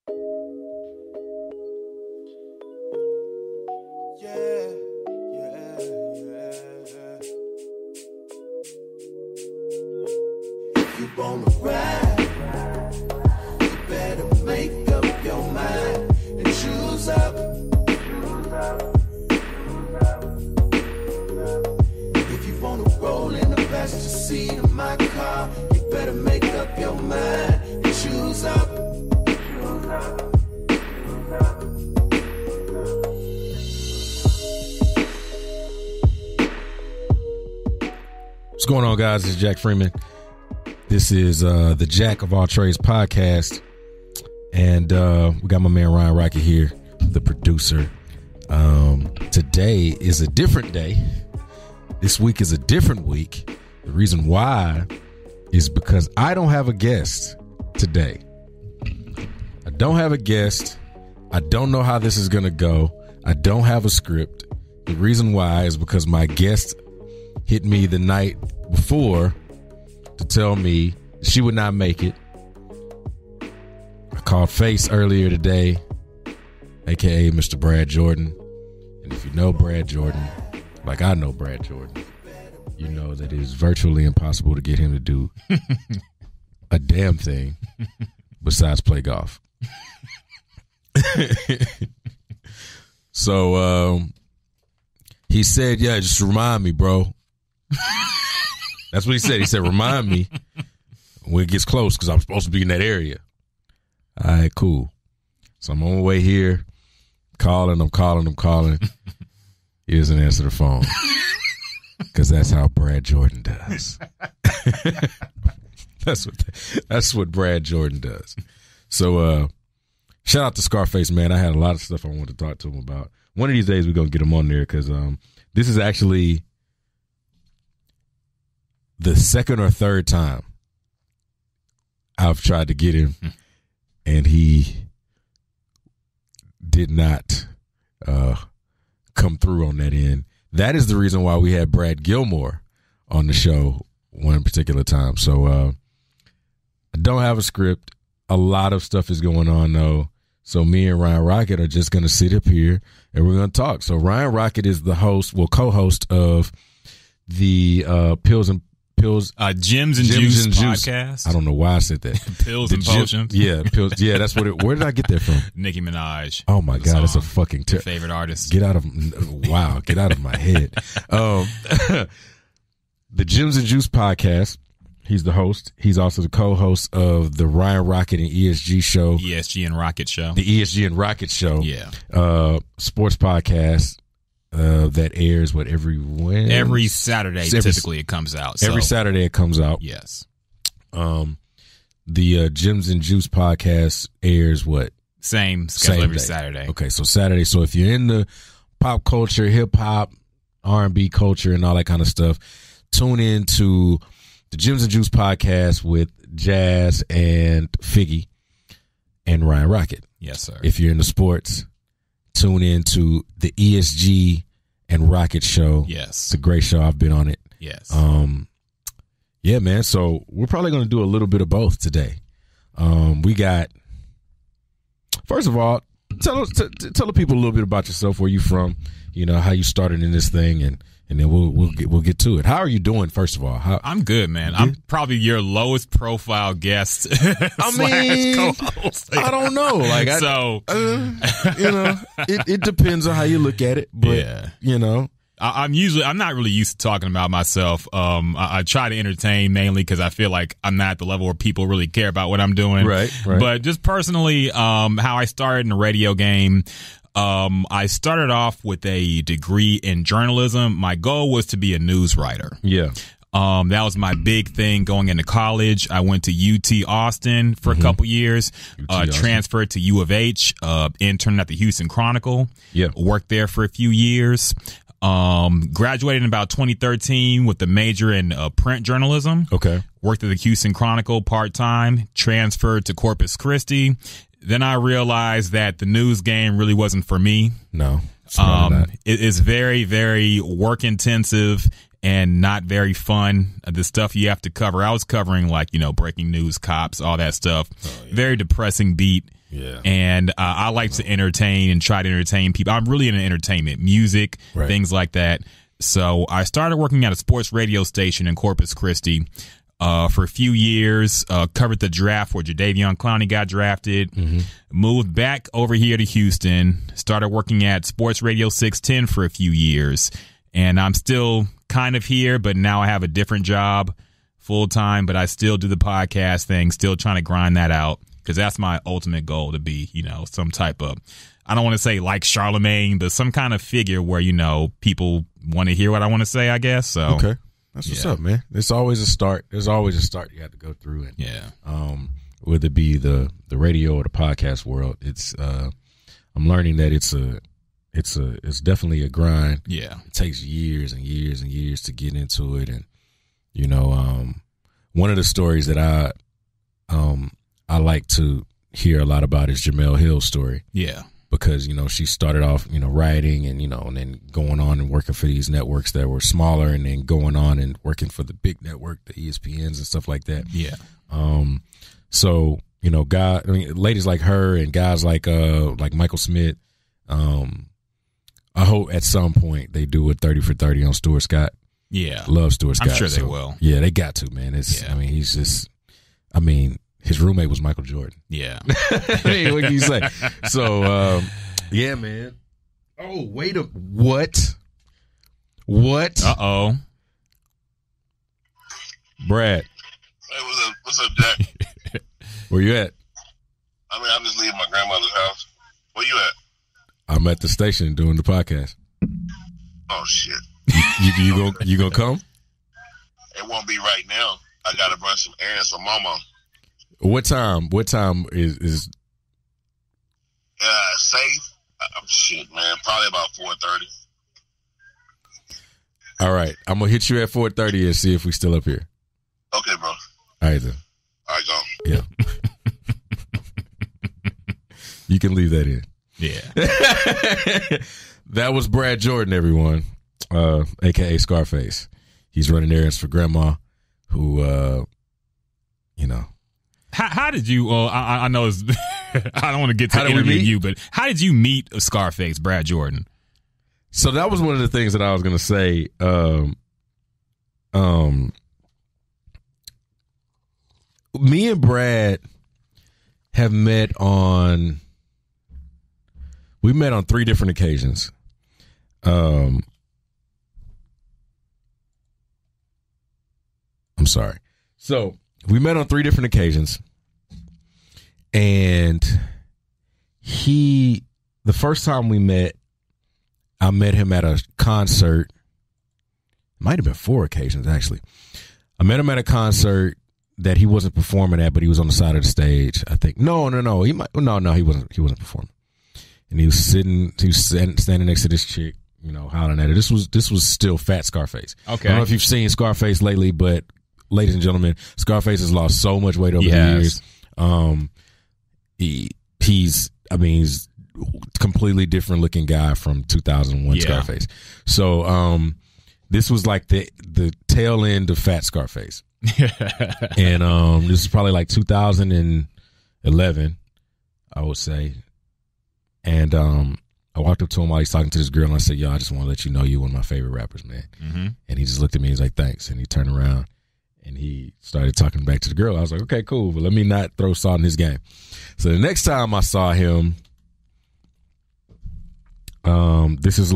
You wanna ride, you better make up your mind and choose up. If you wanna roll in the passenger seat of my car, you better make up your mind and choose up. What's going on, guys? This is Jack Freeman. This is the Jack of All Trades podcast, and we got my man Ryan Rockett here, the producer. Today is a different day. This week is a different week. The reason why is because I don't have a guest today. I don't have a guest. I don't know how this is going to go. I don't have a script. The reason why is because my guest hit me the night before to tell me she would not make it. I called Face earlier today, aka Mr. Brad Jordan. And if you know Brad Jordan, like I know Brad Jordan, you know that it is virtually impossible to get him to do a damn thing besides play golf. So he said, yeah, just remind me, bro. That's what he said. He said, remind me when it gets close because I'm supposed to be in that area. All right, cool. So I'm on my way here, calling. He doesn't answer the phone because that's how Brad Jordan does. That's what Brad Jordan does. So shout out to Scarface, man. I had a lot of stuff I wanted to talk to him about. One of these days we're going to get him on there because this is actually the second or third time I've tried to get him, and he did not come through on that end. That is the reason why we had Brad Gilmore on the show one particular time. So I don't have a script. A lot of stuff is going on, though. So me and Ryan Rockett are just going to sit up here, and we're going to talk. So Ryan Rockett is the host, co-host of the Gyms and Juice podcast. I don't know why I said that. Pills and Potions. Yeah, pills. Yeah, that's what it. Where did I get that from? Nicki Minaj. Oh my God, that's a fucking favorite artist. Get out of my head. The Gyms and Juice podcast. He's the host. He's also the co-host of the Ryan Rockett and ESG show. ESG and Rockett show. The ESG and Rockett show. Yeah. Sports podcast. That airs every Wednesday? Every Saturday. Typically, it comes out. Every Saturday it comes out. Yes. The Gyms and Juice podcast airs what? Same schedule every day. Saturday. Okay, so Saturday. So if you're into pop culture, hip hop, R&B culture, and all that kind of stuff, tune in to the Gyms and Juice podcast with Jazz and Figgy and Ryan Rockett. Yes, sir. If you're into sports, tune in to the ESG and Rockett show. Yes. It's a great show. I've been on it. Yes. Yeah, man. So we're probably going to do a little bit of both today. We got, first of all, tell the people a little bit about yourself, where you from, how you started in this thing, and then we'll get to it. How are you doing, first of all? I'm good, man. I'm probably your lowest profile guest. I mean, co-host. I don't know. Like, it depends on how you look at it. But, yeah. I'm not really used to talking about myself. I try to entertain mainly because I feel like I'm not at the level where people really care about what I'm doing. Right. But just personally, how I started in the radio game. I started off with a degree in journalism. My goal was to be a news writer. Yeah. That was my big thing going into college. I went to UT Austin for a couple years, transferred to U of H, interned at the Houston Chronicle. Yeah. Worked there for a few years. Graduated in about 2013 with a major in print journalism. Okay. Worked at the Houston Chronicle part-time, transferred to Corpus Christi. Then I realized that the news game really wasn't for me. No. It is very, very work intensive and not very fun. The stuff you have to cover. I was covering breaking news, cops, all that stuff. Oh, yeah. Very depressing beat. Yeah. And I like to entertain and try to entertain people. I'm really into entertainment, music, things like that. So I started working at a sports radio station in Corpus Christi for a few years, covered the draft where Jadeveon Clowney got drafted, moved back over here to Houston, started working at Sports Radio 610 for a few years. And I'm still kind of here, but now I have a different job full time, but I still do the podcast thing, still trying to grind that out because that's my ultimate goal to be, you know, some type of, I don't want to say like Charlemagne, but some kind of figure where, you know, people want to hear what I want to say, I guess. So, okay. That's what's up, man. There's always a start. There's always a start you have to go through. And, whether it be the radio or the podcast world, it's, I'm learning that it's definitely a grind. Yeah. It takes years and years and years to get into it. And, you know, one of the stories that I like to hear a lot about is Jamel Hill's story. Yeah. Because, you know, she started off, you know, writing and, you know, and then going on and working for these networks that were smaller and then going on and working for the big network, the ESPNs and stuff like that. Yeah. So, you know, ladies like her and guys like Michael Smith, I hope at some point they do a 30 for 30 on Stuart Scott. Yeah. Love Stuart Scott. I'm sure they will. Yeah, they got to, man. I mean, he's just, I mean, his roommate was Michael Jordan. Yeah. Hey, what can you say? So, yeah, man. Oh, what? What? Uh-oh. Brad. Hey, what's up, Jack? Where you at? I mean, I'm just leaving my grandmother's house. Where you at? I'm at the station doing the podcast. Oh, shit. You gonna come? It won't be right now. I gotta run some errands for Mama. What time is safe? Shit, man. Probably about 4:30. All right. I'm gonna hit you at 4:30 and see if we still up here. Okay, bro. All right, then. All right, go. Yeah. You can leave that in. Yeah. That was Brad Jordan, everyone, a.k.a. Scarface. He's running errands for Grandma, who, you know. How did you, I know it's, I don't want to get to interview you, but how did you meet Scarface, Brad Jordan? So that was one of the things that I was going to say. Me and Brad have met on 3 different occasions. I'm sorry. So we met on 3 different occasions, and the first time we met, I met him at a concert. It might have been 4 occasions, actually. I met him at a concert that he wasn't performing at, but he was on the side of the stage, I think. No. He wasn't performing. And he was standing next to this chick, you know, hollering at her. This was still fat Scarface. Okay. I don't know if you've seen Scarface lately, but ladies and gentlemen, Scarface has lost so much weight over the years. He's completely different looking guy from 2001 Scarface. So this was like the tail end of fat Scarface. And this is probably like 2011, I would say. And I walked up to him while he's talking to this girl, and I said, "Yo, I just want to let you know you're one of my favorite rappers, man." Mm-hmm. And he just looked at me and he's like, "Thanks." And he turned around and he started talking back to the girl. I was like, "Okay, cool, but let me not throw salt in his game." So the next time I saw him, this is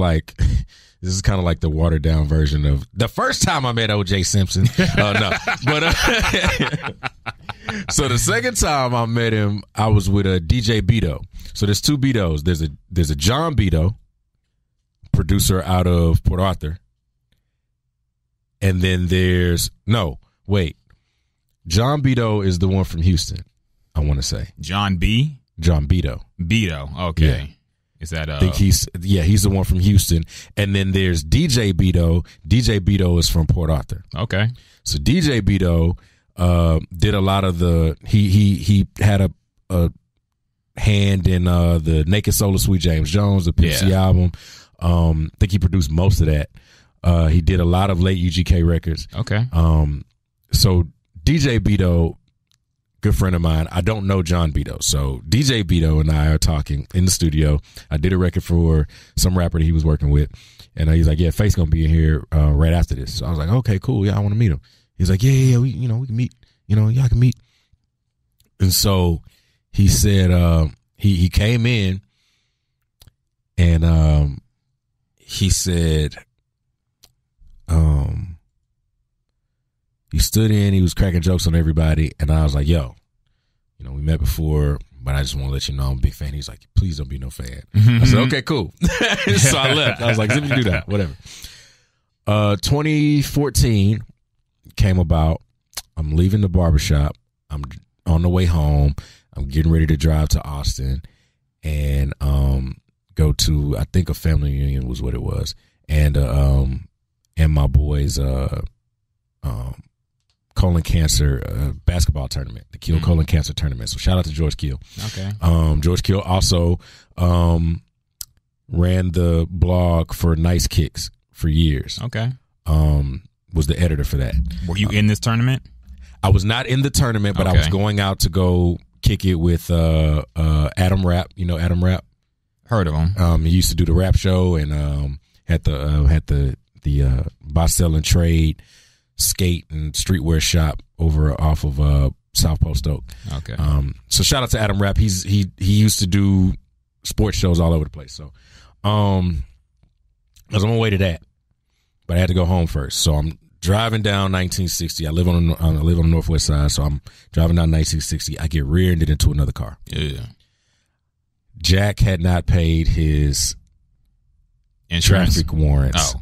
kind of like the watered down version of the first time I met O.J. Simpson. No, but so the second time I met him, I was with a DJ Beto. So there's 2 Betos. There's a John Beto, producer out of Port Arthur, and then John Beto is the one from Houston, I want to say. John Beto. Okay. Yeah. Is that I think he's the one from Houston. And then there's DJ Beto. DJ Beto is from Port Arthur. Okay. So DJ Beto did a lot of he had a hand in the Naked Soul of Sweet James Jones, the Pimp C album. I think he produced most of that. He did a lot of late UGK records. Okay. So DJ Beto good friend of mine. I don't know John Beto. So DJ Beto and I are talking in the studio. I did a record for some rapper that he was working with. And he's like, yeah, Faith's going to be in here right after this. So I was like, okay, cool. Yeah, I want to meet him. He's like, yeah, we can meet. Y'all can meet. And so he said he came in and he said he stood in, he was cracking jokes on everybody, and I was like, yo, we met before, but I just want to let you know I'm a big fan. He's like, please don't be no fan. I said, okay, cool. So I left. I was like, let me do that, whatever. 2014 came about. I'm leaving the barbershop. I'm on the way home. I'm getting ready to drive to Austin and go to, I think, a family reunion was what it was, and my boys' colon cancer basketball tournament, the Kiel colon cancer tournament. So shout out to George Kiel. Okay. George Kiel also ran the blog for Nice Kicks for years. Okay. Was the editor for that. Were you in this tournament? I was not in the tournament, but I was going out to go kick it with Adam Rapp. You know Adam Rapp? Heard of him. He used to do the rap show and had the buy, sell, and trade skate and streetwear shop over off of South Post Oak. Okay. So shout out to Adam Rapp. He used to do sports shows all over the place. So I was on my way to that, but I had to go home first. So I'm driving down 1960. I live on the northwest side, so I'm driving down 1960. I get rear-ended into another car. Yeah. Jack had not paid his insurance traffic warrants. Oh.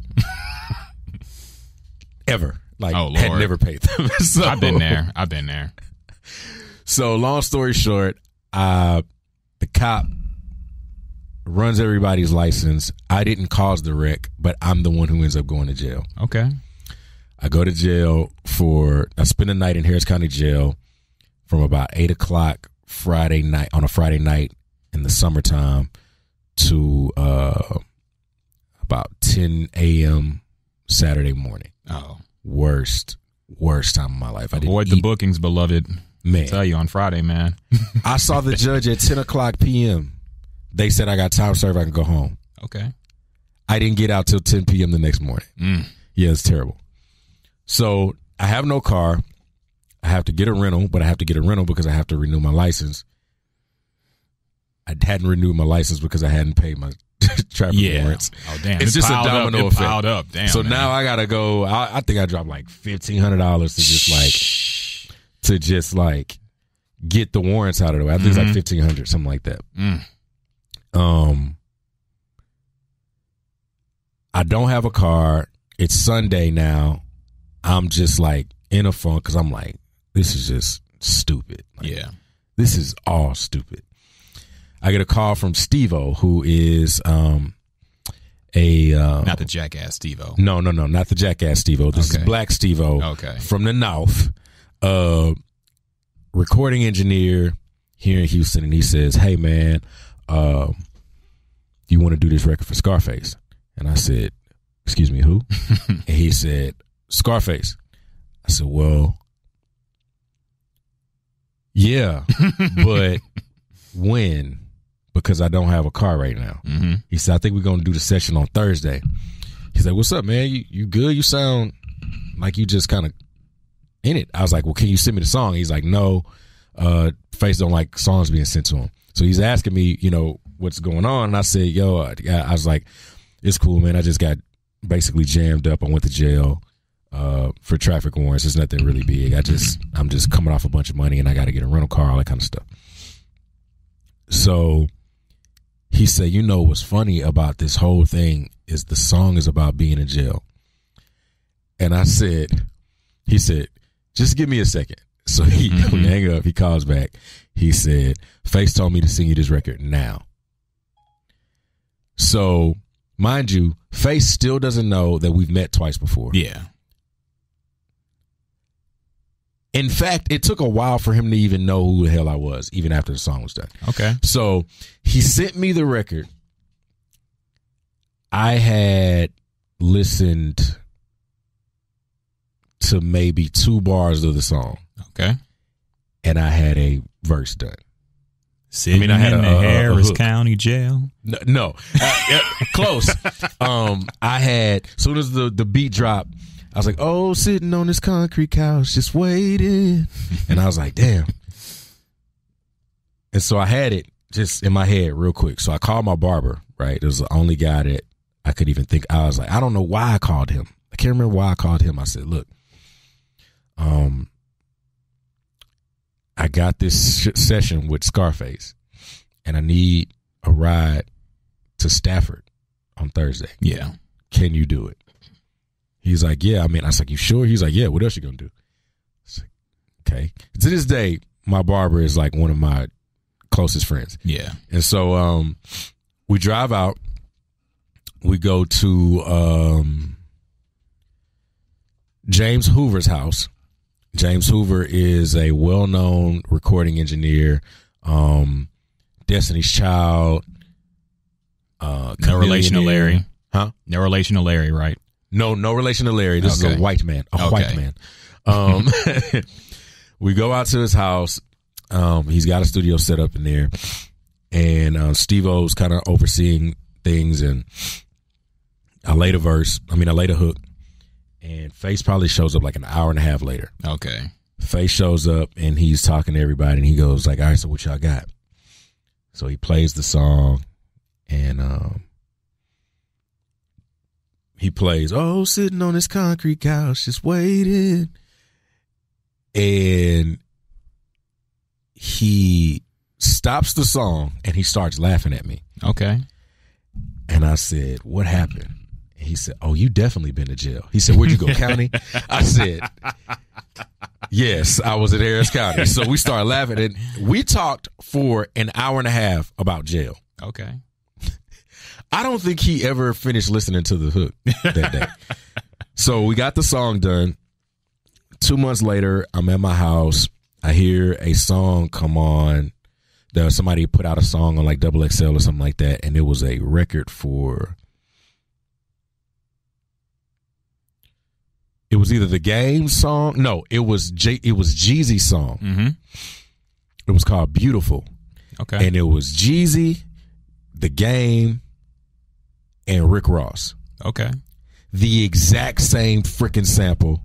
Ever. Like, oh, Lord. had never paid them. So, I've been there. So long story short, the cop runs everybody's license. I didn't cause the wreck, but I'm the one who ends up going to jail. Okay. I go to jail I spend the night in Harris County Jail from about 8 o'clock on a Friday night in the summertime to about 10 a.m. Saturday morning. Oh. Worst time of my life. Avoid the bookings, beloved. Man. I'll tell you on Friday, man. I saw the judge at 10 o'clock p.m. They said I got time served, I can go home. Okay. I didn't get out till 10 p.m. the next morning. Yeah, it's terrible. So I have no car. I have to get a rental, but I have to get a rental because I have to renew my license. I hadn't renewed my license because I hadn't paid my traffic warrants. Oh, damn. It's just a domino effect. Piled up. Damn, so man. now I got to go. I think I dropped like $1,500 to just get the warrants out of the way. I think it's like $1,500, something like that. I don't have a car. It's Sunday now. I'm just like in a funk because I'm like, this is just stupid. This is all stupid. I get a call from Steve-O, who is not the jackass Steve-O. No, not the jackass Steve-O. This is Black Steve-O from the North, recording engineer here in Houston, and he says, hey, man, you want to do this record for Scarface? And I said, excuse me, who? And he said, Scarface. I said, well, yeah, but when? Because I don't have a car right now. He said, I think we're going to do the session on Thursday. He's like, what's up, man? You good? You sound like you just kind of in it. I was like, well, can you send me the song? He's like, no, Face don't like songs being sent to him. So he's asking me, what's going on? And I said, yo, I was like, it's cool, man. I just got basically jammed up. I went to jail for traffic warrants. It's nothing really big. I'm just coming off a bunch of money and I got to get a rental car, all that kind of stuff. So he said, what's funny about this whole thing is the song is about being in jail. And he said, just give me a second. So he hang up, he calls back. He said, Face told me to sing you this record now. So, mind you, Face still doesn't know that we've met twice before. Yeah. In fact, it took a while for him to even know who the hell I was, even after the song was done. Okay. So he sent me the record. I had listened to maybe 2 bars of the song. Okay. and I had a verse done. Sitting I had in the Harris County Jail. No. Close. I had, as soon as the beat dropped, I was like, oh, sitting on this concrete couch, just waiting. And I was like, damn. And so I had it just in my head real quick. So I called my barber, right? It was the only guy that I could even think. I was like, I don't know why I called him. I can't remember why I called him. I said, look, I got this session with Scarface, and I need a ride to Stafford on Thursday. Yeah. Can you do it? He's like, yeah. I was like, you sure? He's like, yeah, what else you gonna do? I was like, okay. To this day, my barber is like one of my closest friends. Yeah. And so we drive out. We go to James Hoover's house. James Hoover is a well-known recording engineer, Destiny's Child. No relation to Larry. Huh? No relation to Larry, right? No relation to Larry. This is a white man. White man. We go out to his house. He's got a studio set up in there. And Steve-O's kind of overseeing things. And I laid a hook. And Face probably shows up like an hour and a half later. Okay. Face shows up and he's talking to everybody and he goes like, all right, so what y'all got? So he plays the song and he plays, oh, sitting on this concrete couch, just waiting. And he stops the song and he starts laughing at me. Okay. And I said, what happened? And he said, oh, you definitely been to jail. He said, where'd you go, county? I said, yes, I was at Harris County. So we started laughing and we talked for an hour and a half about jail. Okay. I don't think he ever finished listening to the hook that day. So we got the song done. 2 months later, I'm at my house. I hear a song come on. Somebody put out a song on like Double XL or something like that. And it was a record for... It was either the Game song. No, it was Jeezy's song. Mm-hmm. It was called Beautiful. Okay. And it was Jeezy, the Game, and Rick Ross. Okay. The exact same freaking sample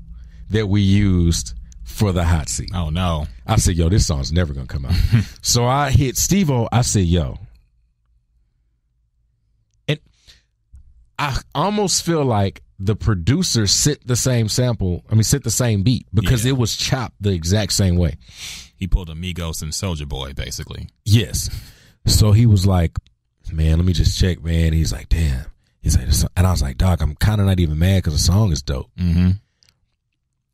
that we used for the hot seat. Oh, no. I said, yo, this song's never going to come out. So I hit Steve-O. I said, yo. And I almost feel like the producer sent the same sent the same beat because it was chopped the exact same way. He pulled Amigos and Soulja Boy, basically. Yes. So he was like, man, let me just check, man. He's like, damn. He's like, and I was like, dog, I'm kind of not even mad because the song is dope. Mm-hmm.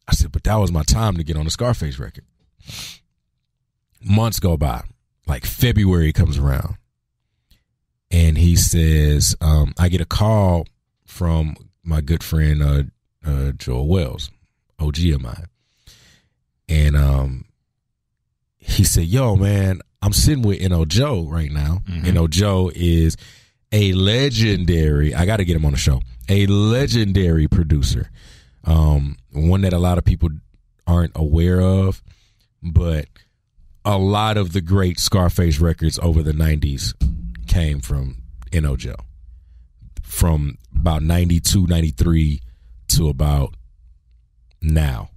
I said, but that was my time to get on the Scarface record. Months go by. Like February comes around. And he says, I get a call from my good friend Joel Wells, OG of mine. And he said, yo, man, I'm sitting with N.O. Joe right now. Mm-hmm. N.O. Joe is a legendary, I got to get him on the show, a legendary producer. One that a lot of people aren't aware of, but a lot of the great Scarface records over the 90s came from N.O. Joe. From about 92, 93 to about now.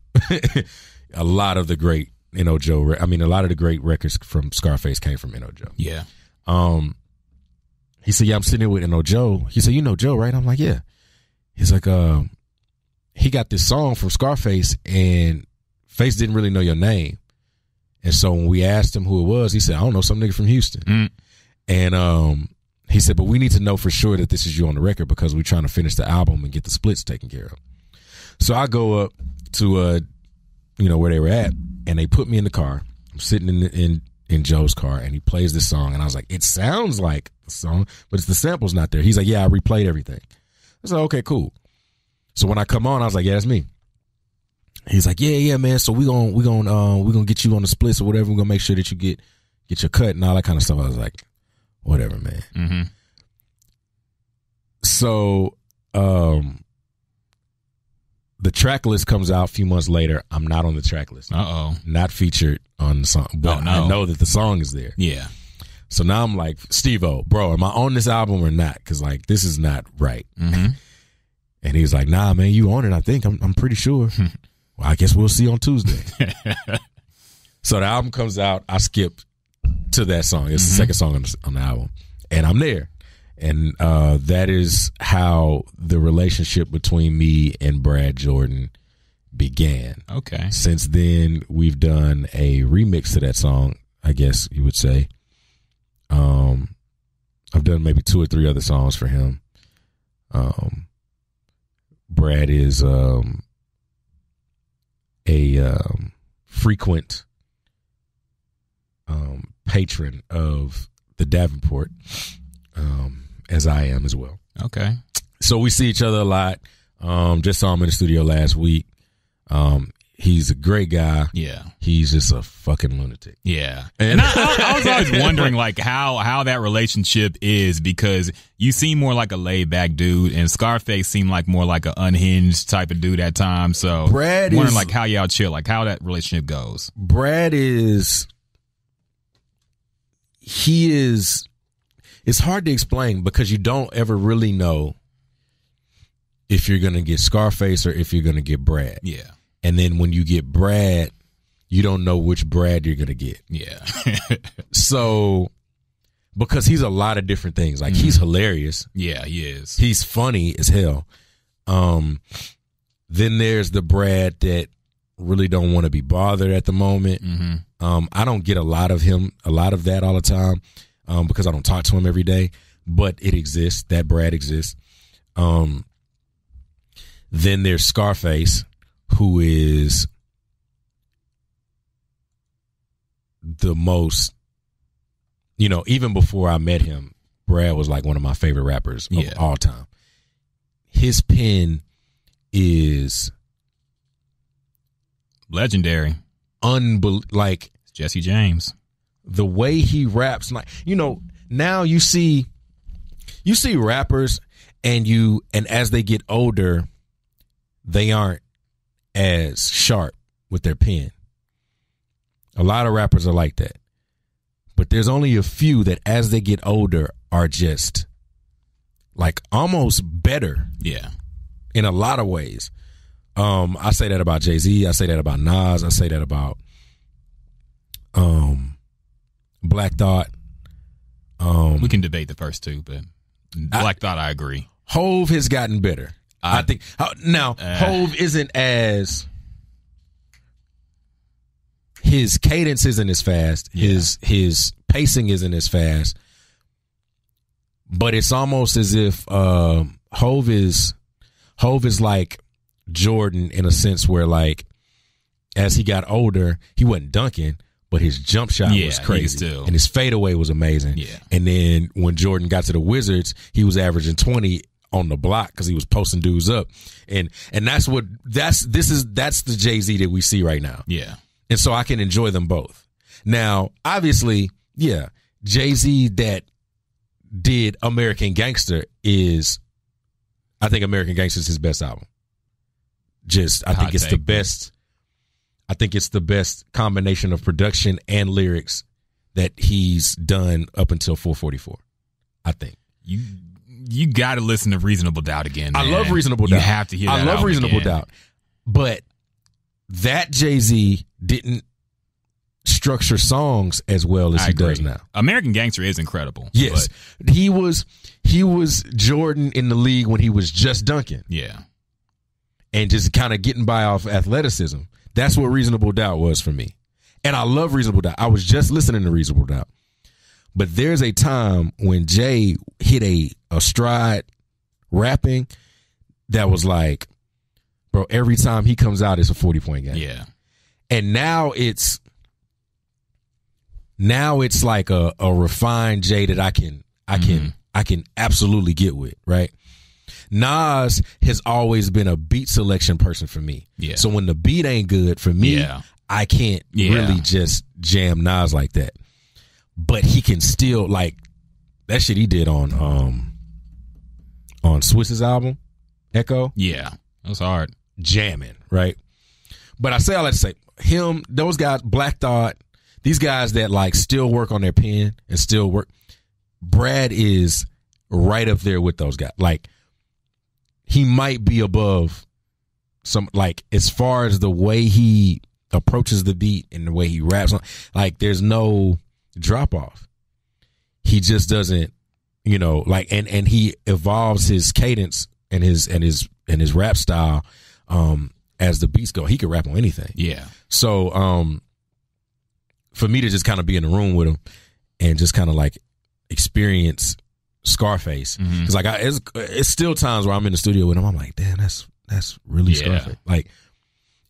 A lot of the great N.O. Joe, a lot of the great records from Scarface came from N.O. Joe. Yeah. He said, yeah, I'm sitting here with N.O. Joe. He said, you know Joe, right? I'm like, yeah. He's like, he got this song from Scarface and Face didn't really know your name. And so when we asked him who it was, he said, I don't know, some nigga from Houston. Mm. And he said, but we need to know for sure that this is you on the record because we're trying to finish the album and get the splits taken care of. So I go up to, where they were at, and they put me in the car. I'm sitting in Joe's car, and he plays this song, and I was like, it sounds like the song, but the sample's not there. He's like, yeah, I replayed everything. I said, okay, cool. So when I come on, I was like, yeah, that's me. He's like, yeah, man. So we gonna get you on the splits or whatever. We're gonna make sure that you get your cut and all that kind of stuff. I was like, whatever, man. Mm-hmm. So the track list comes out a few months later. I'm not on the track list. Uh-oh. Not featured on the song, but I know that the song is there. Yeah. So now I'm like, Steve-O, bro, am I on this album or not? Because like this is not right. Mm-hmm. And he was like, nah, man, you on it. I think I'm pretty sure. Well, I guess we'll see on Tuesday. So the album comes out. I skipped to that song. It's the second song on the album, and I'm there. And that is how the relationship between me and Brad Jordan began. Okay. Since then, we've done a remix to that song, I guess you would say. I've done maybe 2 or 3 other songs for him. Brad is a frequent patron of the Davenport, as I am as well. Okay. So we see each other a lot. Just saw him in the studio last week. He's a great guy. Yeah. He's just a fucking lunatic. Yeah. And I was always wondering like how that relationship is, because you seem more like a laid back dude and Scarface seemed like more like an unhinged type of dude at times. So Brad wondering is like how y'all chill, like how that relationship goes. Brad is it's hard to explain because you don't ever really know if you're going to get Scarface or if you're going to get Brad. Yeah. And then when you get Brad, you don't know which Brad you're going to get. Yeah. So, because he's a lot of different things. Like, he's hilarious. Yeah, he is. He's funny as hell. Then there's the Brad that really don't want to be bothered at the moment. I don't get a lot of that all the time because I don't talk to him every day. But it exists. That Brad exists. Then there's Scarface, who is the most, even before I met him, Brad was like one of my favorite rappers of all time. His pen is legendary. Like Jesse James. The way he raps, like, now you see rappers and as they get older, they aren't as sharp with their pen. A lot of rappers are like that. But there's only a few that as they get older are just like almost better. Yeah. In a lot of ways. I say that about Jay-Z. I say that about Nas. I say that about Black Thought. We can debate the first two, but Black Thought, I agree. Hove has gotten better. I think now Hove isn't as, his cadence isn't as fast. His pacing isn't as fast. But it's almost as if Hove is like Jordan in a sense where, like, as he got older, he wasn't dunking, but his jump shot was crazy. And his fadeaway was amazing. Yeah. And then when Jordan got to the Wizards, he was averaging 20 on the block because he was posting dudes up. And that's the Jay-Z that we see right now. Yeah. And so I can enjoy them both. Now, obviously, Jay-Z that did American Gangster I think American Gangster is his best album. I think it's the best. I think it's the best combination of production and lyrics that he's done up until 444. I think. You got to listen to Reasonable Doubt again, man. I love Reasonable Doubt. You have to hear that. I love Reasonable Doubt. But that Jay-Z didn't structure songs as well as he does now. American Gangster is incredible. Yes. He was Jordan in the league when he was just dunking. Yeah. And just kind of getting by off athleticism. That's what Reasonable Doubt was for me. And I love Reasonable Doubt. I was just listening to Reasonable Doubt. But there's a time when Jay hit a stride rapping that was like, bro, every time he comes out, it's a 40-point game. Yeah. And now it's like a refined Jay that I can absolutely get with, right? Nas has always been a beat selection person for me. Yeah. So when the beat ain't good for me, I can't really just jam Nas like that. But he can still, like, that shit he did on Swiss's album, Echo. Yeah, that was hard. Jamming, right? But I say all that to say, those guys, Black Thought, these guys that like still work on their pen and still work. Brad is right up there with those guys. Like, he might be above some, like, as far as the way he approaches the beat and the way he raps on, like, there's no drop off. He just doesn't, you know, like, and he evolves his cadence and his rap style as the beats go. He could rap on anything. Yeah. So for me to just kind of be in the room with him and just kind of like experience Scarface, because like it's still times where I'm in the studio with him, I'm like, damn, that's really Scarface. Like,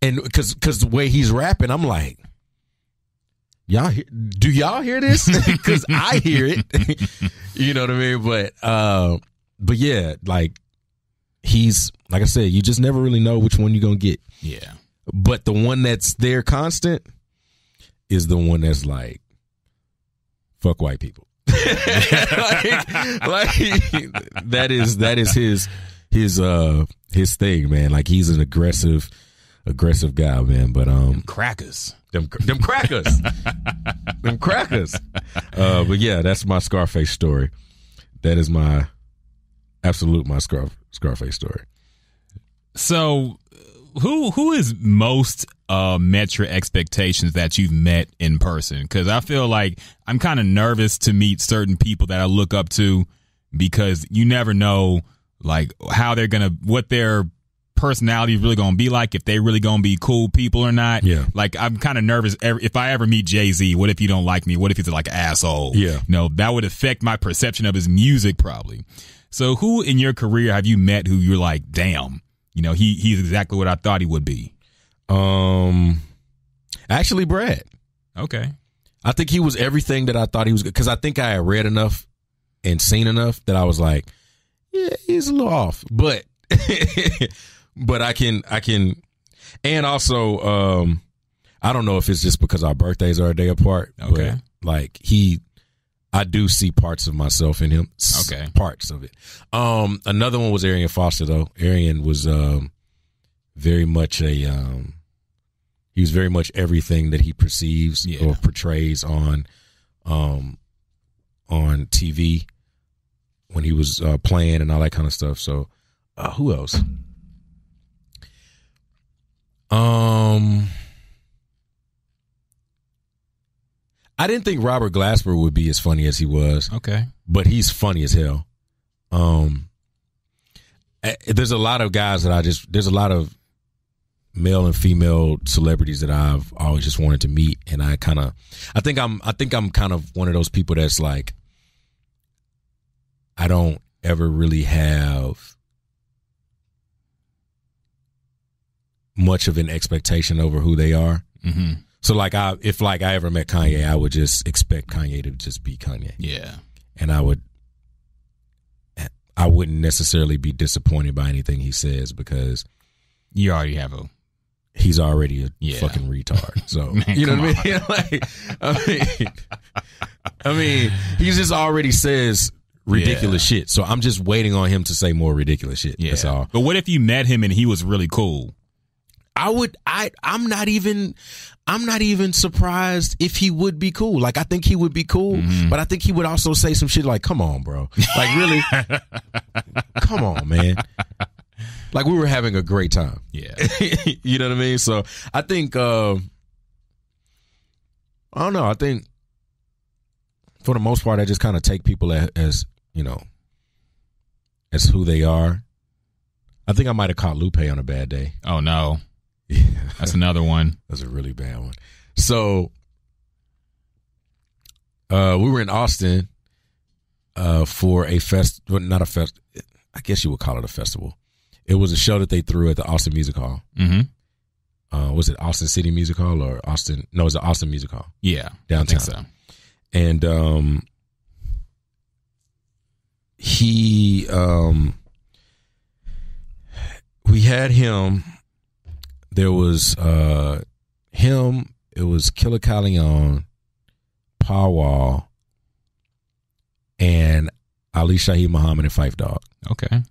and because the way he's rapping, I'm like, do y'all hear this? Because I hear it. You know what I mean? But yeah, like, he's, like I said, you just never really know which one you're gonna get. Yeah. But the one that's there constant is the one that's like, fuck white people. like that is his thing, man. Like, he's an aggressive guy, man. But crackers. Them crackers. Them crackers. But yeah, that's my Scarface story. That is my Scarface story. So who is most met your expectations that you've met in person? Because I feel like I'm kind of nervous to meet certain people that I look up to, because you never know like how they're gonna, what their personality is really gonna be like, if they really gonna be cool people or not. Yeah. Like, I'm kind of nervous if I ever meet Jay-Z. What if you don't like me? What if he's like an asshole? Yeah. You know, that would affect my perception of his music probably. So who in your career have you met who you're like, damn, you know, he's exactly what I thought he would be? Actually, Brad. Okay. I think he was everything that I thought he was, because I think I had read enough and seen enough that I was like, yeah, he's a little off, but but I can, and also I don't know if it's just because our birthdays are a day apart. Okay. But like, I do see parts of myself in him. Okay. Parts of it. Another one was Arian Foster, though. Arian was very much he was very much everything that he perceives or portrays on TV when he was playing and all that kind of stuff. So who else? I didn't think Robert Glasper would be as funny as he was. Okay. But he's funny as hell. There's a lot of guys that there's a lot of male and female celebrities that I've always just wanted to meet. And I think I'm kind of one of those people that's like, I don't ever really have much of an expectation over who they are. Mm-hmm. So like, if I ever met Kanye, I would just expect Kanye to just be Kanye. Yeah. And I wouldn't necessarily be disappointed by anything he says, because you already have he's already a fucking retard. So Man, you know what I mean? I mean, he just already says ridiculous shit. So I'm just waiting on him to say more ridiculous shit. Yeah. That's all. But what if you met him and he was really cool? I'm not even surprised if he would be cool. Like, I think he would be cool, but I think he would also say some shit like, come on, bro. Like, really? Come on, man. Like, we were having a great time. Yeah. You know what I mean? So I think, I don't know. I think for the most part, I just kind of take people as, you know, as who they are. I think I might have caught Lupe on a bad day. Oh, no. Yeah. That's another one. That's a really bad one. So we were in Austin for a not a fest. I guess you would call it a festival. It was a show that they threw at the Austin Music Hall. Mm-hmm. Was it Austin City Music Hall or Austin? No, it was the Austin Music Hall. Yeah, downtown. I think so. And we had him. There was him. It was Killer Calion, Pawwall, and Ali Shaheed Muhammad and Phife Dawg. Okay.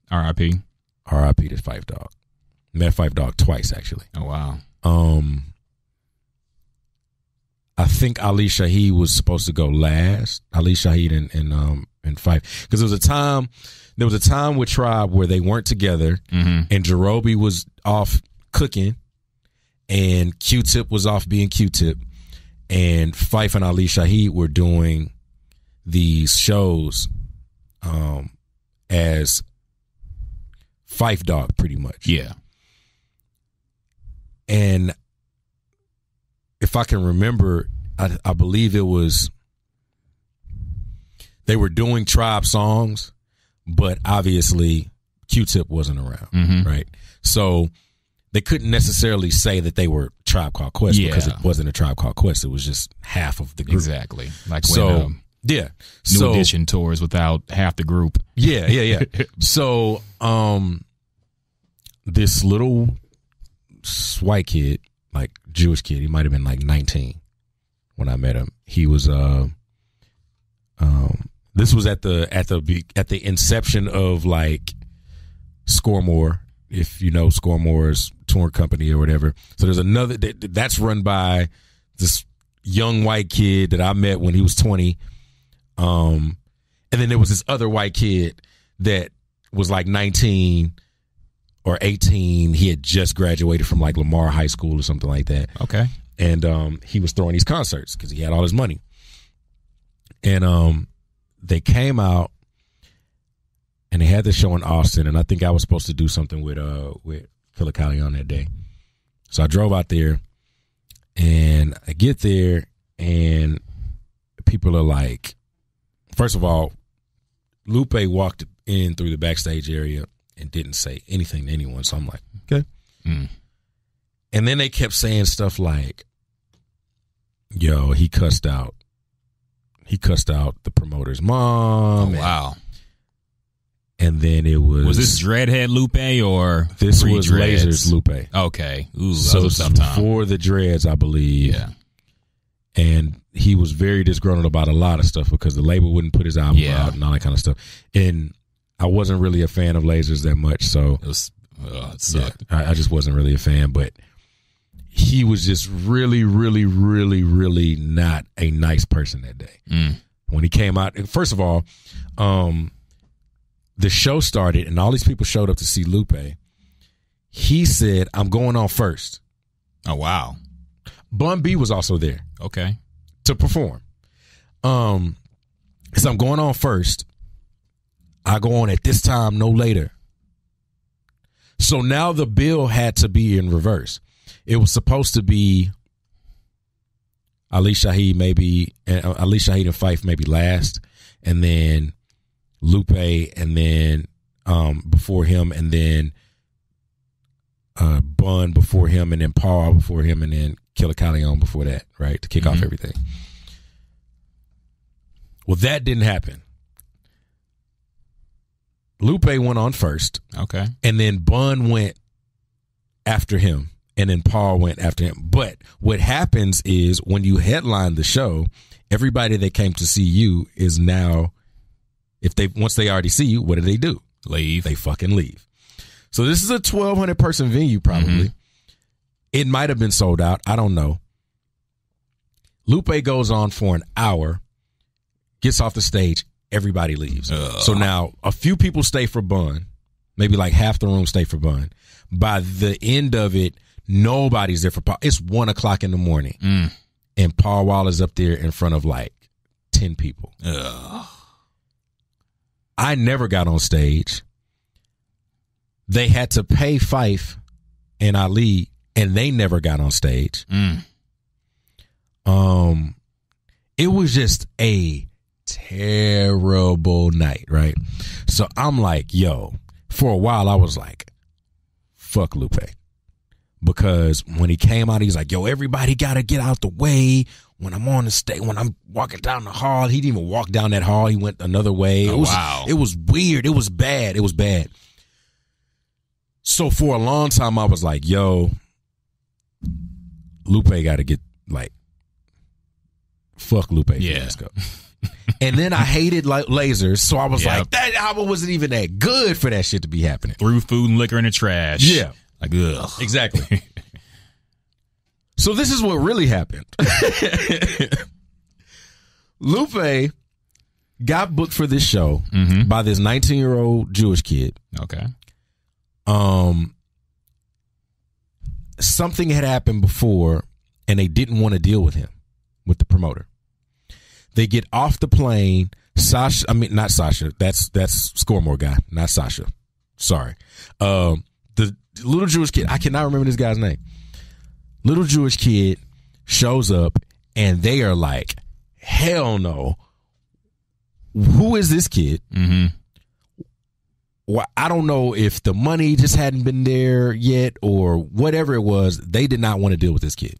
R.I.P. R.I.P. to Phife Dawg. Met Phife Dawg twice, actually. Oh, wow. I think Ali Shaheed was supposed to go last. Ali Shaheed and Phife, because there was a time with Tribe where they weren't together, and Jerobi was off cooking, and Q-Tip was off being Q-Tip, and Phife and Ali Shaheed were doing these shows as Phife Dawg, pretty much. Yeah. And if I can remember, I believe it was, they were doing Tribe songs, but obviously Q-Tip wasn't around, right? So they couldn't necessarily say that they were Tribe Called Quest, because it wasn't a Tribe Called Quest. It was just half of the group. Exactly. Like when New Edition tours without half the group. Yeah. So this little white kid, like Jewish kid, he might have been like 19 when I met him. He was this was at the inception of like Scoremore, if you know Scoremore's touring company or whatever. So there's another that's run by this young white kid that I met when he was 20. And then there was this other white kid that was like 19 or 18. He had just graduated from like Lamar High School or something like that. Okay. And he was throwing these concerts because he had all his money. And they came out and they had the show in Austin, and I think I was supposed to do something with Killer Cali on that day. So I drove out there, and I get there, and people are like, first of all, Lupe walked in through the backstage area and didn't say anything to anyone. So I'm like, okay. And then they kept saying stuff like, yo, he cussed out the promoter's mom. Oh, wow. And then it was this Dreadhead Lupe or this was Lasers Lupe? Okay. Ooh, so before the dreads, I believe. Yeah. And he was very disgruntled about a lot of stuff because the label wouldn't put his album out and all that kind of stuff. And I wasn't really a fan of Lasers that much, so it sucked. I just wasn't really a fan. But he was just really, really, really, really not a nice person that day. When he came out, first of all, the show started and all these people showed up to see Lupe. He said, I'm going on first. Oh, wow. Bun B was also there. Okay. To perform. So I'm going on first. I go on at this time, no later. So now the bill had to be in reverse. It was supposed to be Ali Shaheed and Phife maybe last, and then Lupe, and then before him, and then Bun before him, and then Paul before him, and then Killer Cali on before that, right, to kick off everything. Well, that didn't happen. Lupe went on first. Okay. And then Bun went after him, and then Paul went after him. But what happens is when you headline the show, everybody that came to see you is now, once they already see you, what do? Leave. They fucking leave. So this is a 1,200 person venue probably. It might have been sold out. I don't know. Lupe goes on for an hour, gets off the stage, everybody leaves. So now a few people stay for Bun. Maybe like half the room stay for Bun. By the end of it, nobody's there for Paul. It's 1:00 in the morning. And Paul Wall is up there in front of like 10 people. I never got on stage. They had to pay Phife and Ali, and they never got on stage. It was just a terrible night, right? So I'm like, yo, for a while I was like, fuck Lupe. Because when he came out, he's like, yo, everybody gotta get out the way. When I'm on the stage, when I'm walking down the hall, he didn't even walk down that hall. He went another way. It was weird. It was bad. It was bad. So for a long time, I was like, yo, Lupe got to get, like, fuck Lupe. Yeah. Let's go. And then I hated Lasers, so I was like, that album wasn't even that good for that shit to be happening. Threw food and liquor in the trash. Yeah. Like, ugh. Exactly. So this is what really happened. Lupe got booked for this show by this 19-year-old Jewish kid. Okay. Something had happened before, and they didn't want to deal with him, with the promoter. They get off the plane. Not Sasha. That's Scoremore guy, not Sasha. Sorry. The little Jewish kid, I cannot remember this guy's name. Little Jewish kid shows up, and they are like, hell no. Who is this kid? Well, I don't know if the money just hadn't been there yet or whatever it was. They did not want to deal with this kid.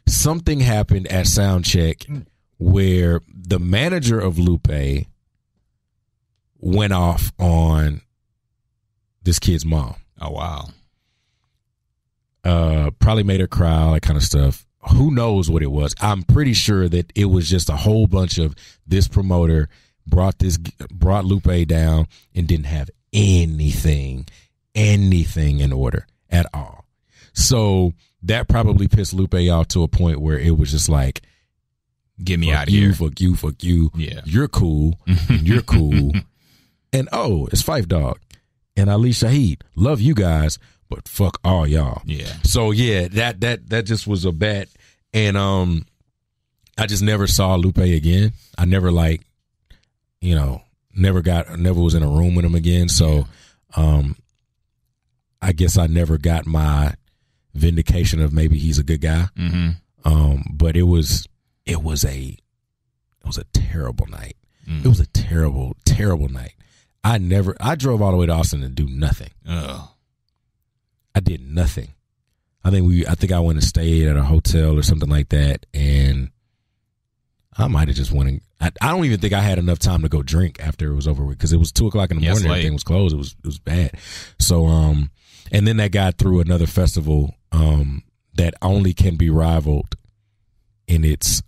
Something happened at Soundcheck where the manager of Lupe went off on this kid's mom. Oh, wow. Probably made her cry, all that kind of stuff. Who knows what it was? I'm pretty sure that it was just a whole bunch of this promoter brought Lupe down and didn't have anything in order at all. So that probably pissed Lupe off to a point where it was just like, get me out of here. Fuck you. Yeah. You're cool. And you're cool. And it's Phife Dawg and Ali Shaheed. Love you guys, but fuck all y'all. Yeah. So yeah, that just was a bet. And I just never saw Lupe again. I never never was in a room with him again. So I guess I never got my vindication of maybe he's a good guy. But it was a terrible night. It was a terrible, terrible night. I drove all the way to Austin to do nothing. Oh. I did nothing. I think I went and stayed at a hotel or something like that, and I might have just went and I don't even think I had enough time to go drink after it was over with, because it was 2:00 in the morning. Everything was closed. It was bad. So and then that got through another festival that only can be rivaled in its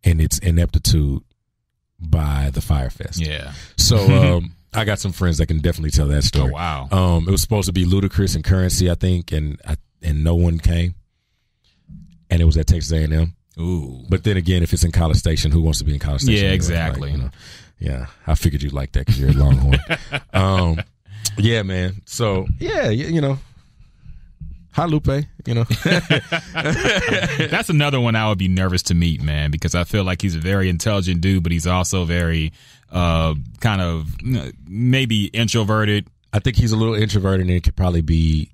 ineptitude by the Fire Fest. Yeah. So I got some friends that can definitely tell that story. Oh, wow. It was supposed to be Ludacris and Currency, I think, and no one came. And it was at Texas A&M. Ooh. But then again, if it's in College Station, who wants to be in College Station? Yeah, anyway? exactly. Like, yeah, I figured you'd like that because you're a Longhorn. Yeah, man. So, yeah, hi, Lupe, That's another one I would be nervous to meet, man, because I feel like he's a very intelligent dude, but he's also very kind of maybe introverted. I think he's a little introverted, and it could probably be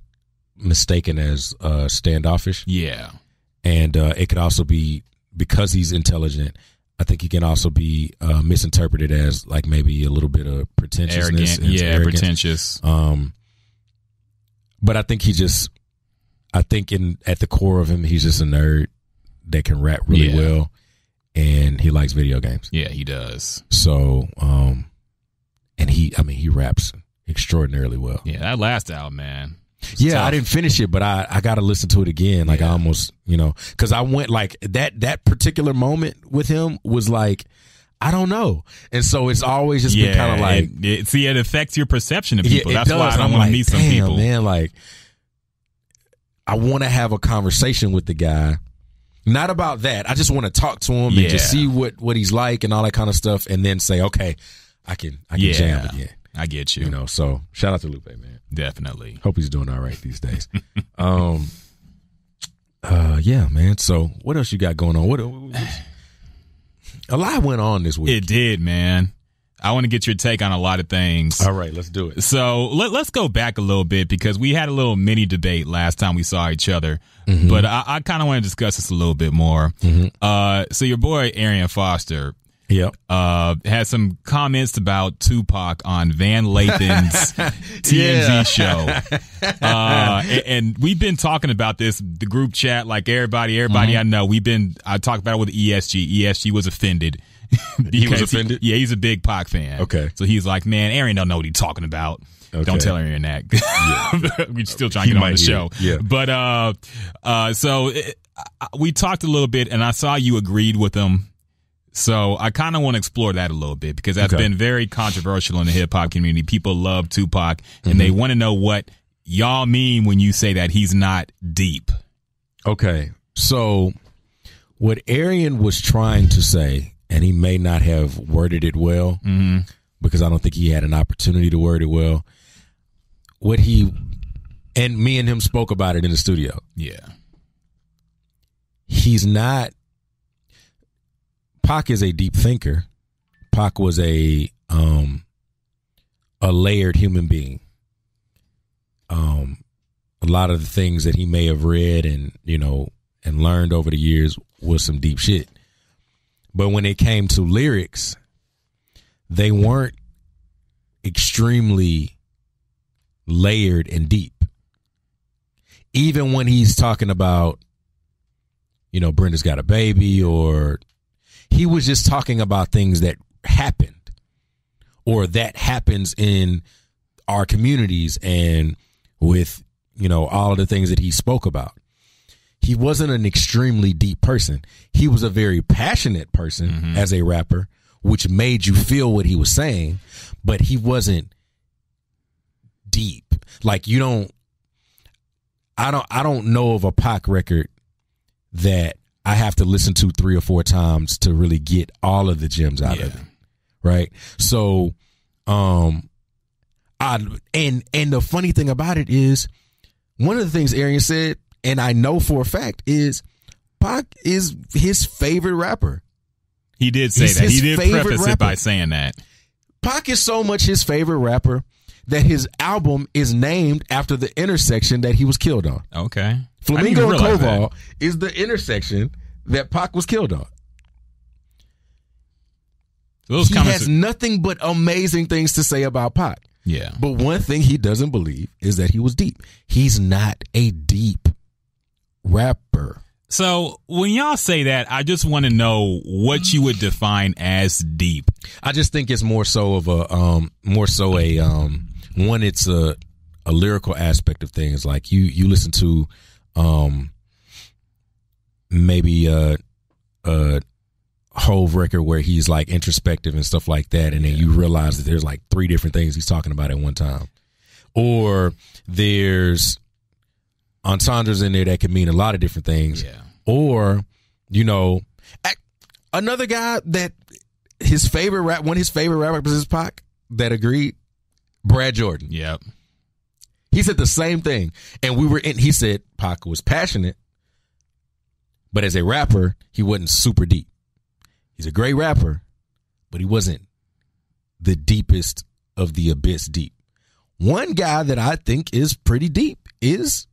mistaken as standoffish. Yeah. And it could also be, because he's intelligent, I think he can also be misinterpreted as like maybe a little bit of pretentiousness. Arrogant. Pretentious. But I think at the core of him, he's just a nerd that can rap really well, and he likes video games. Yeah, he does. So, and he raps extraordinarily well. Yeah, that last album, man. Yeah, tough. I didn't finish it, but I got to listen to it again. Like I almost, because I went like that particular moment with him was like, I don't know. And so it's always just been kind of like, it affects your perception of people. That's why I don't want to meet some damn, people. Man, like, I want to have a conversation with the guy. Not about that. I just want to talk to him and just see what he's like and all that kind of stuff, and then say, okay, I can jam again. I get you. So shout out to Lupe, man. Definitely. Hope he's doing all right these days. Yeah, man. So what else you got going on? A lot went on this week. It did, man. I want to get your take on a lot of things. All right, let's do it. So let's go back a little bit, because we had a little mini debate last time we saw each other. But I kind of want to discuss this a little bit more. So your boy Arian Foster had some comments about Tupac on Van Lathan's TMZ show. And we've been talking about this, the group chat, like everybody I know. I talked about it with ESG. ESG was offended. He was offended? He's a big Pac fan. Okay. So he's like, man, Arian don't know what he's talking about. Okay. Don't tell Arian that. We're still trying to get him on the show. Yeah. But so we talked a little bit, and I saw you agreed with him. So I kind of want to explore that a little bit, because that's been very controversial in the hip hop community. People love Tupac, and they want to know what y'all mean when you say that he's not deep. Okay, so what Arian was trying to say, and he may not have worded it well, because I don't think he had an opportunity to word it well. And me and him spoke about it in the studio. Yeah. He's not. Pac is a deep thinker. Pac was a layered human being. A lot of the things that he may have read and learned over the years was some deep shit. But when it came to lyrics, they weren't extremely layered and deep. Even when he's talking about, Brenda's got a baby, or he was just talking about things that happened or that happens in our communities and with, all of the things that he spoke about. He wasn't an extremely deep person. He was a very passionate person as a rapper, which made you feel what he was saying, but he wasn't deep. Like I don't know of a Pac record that I have to listen to 3 or 4 times to really get all of the gems out of it. Right. So, and the funny thing about it is, one of the things Arian said, and I know for a fact, is Pac is his favorite rapper. He did say that. He did preface it by saying that. Pac is so much his favorite rapper that his album is named after the intersection that he was killed on. Okay. Flamingo and Koval is the intersection that Pac was killed on. He has nothing but amazing things to say about Pac. Yeah. But one thing he doesn't believe is that he was deep. He's not a deep rapper. So when y'all say that, I just want to know what you would define as deep. I just think it's more so of one, it's a lyrical aspect of things. Like you listen to maybe a Hove record where he's like introspective and stuff like that, and then you realize that there's like 3 different things he's talking about at one time. Or there's entendres in there that can mean a lot of different things. Yeah. Or, another guy that one of his favorite rappers is Pac that agreed, Brad Jordan. Yep. He said the same thing. And he said Pac was passionate, but as a rapper, he wasn't super deep. He's a great rapper, but he wasn't the deepest of the abyss deep. One guy that I think is pretty deep is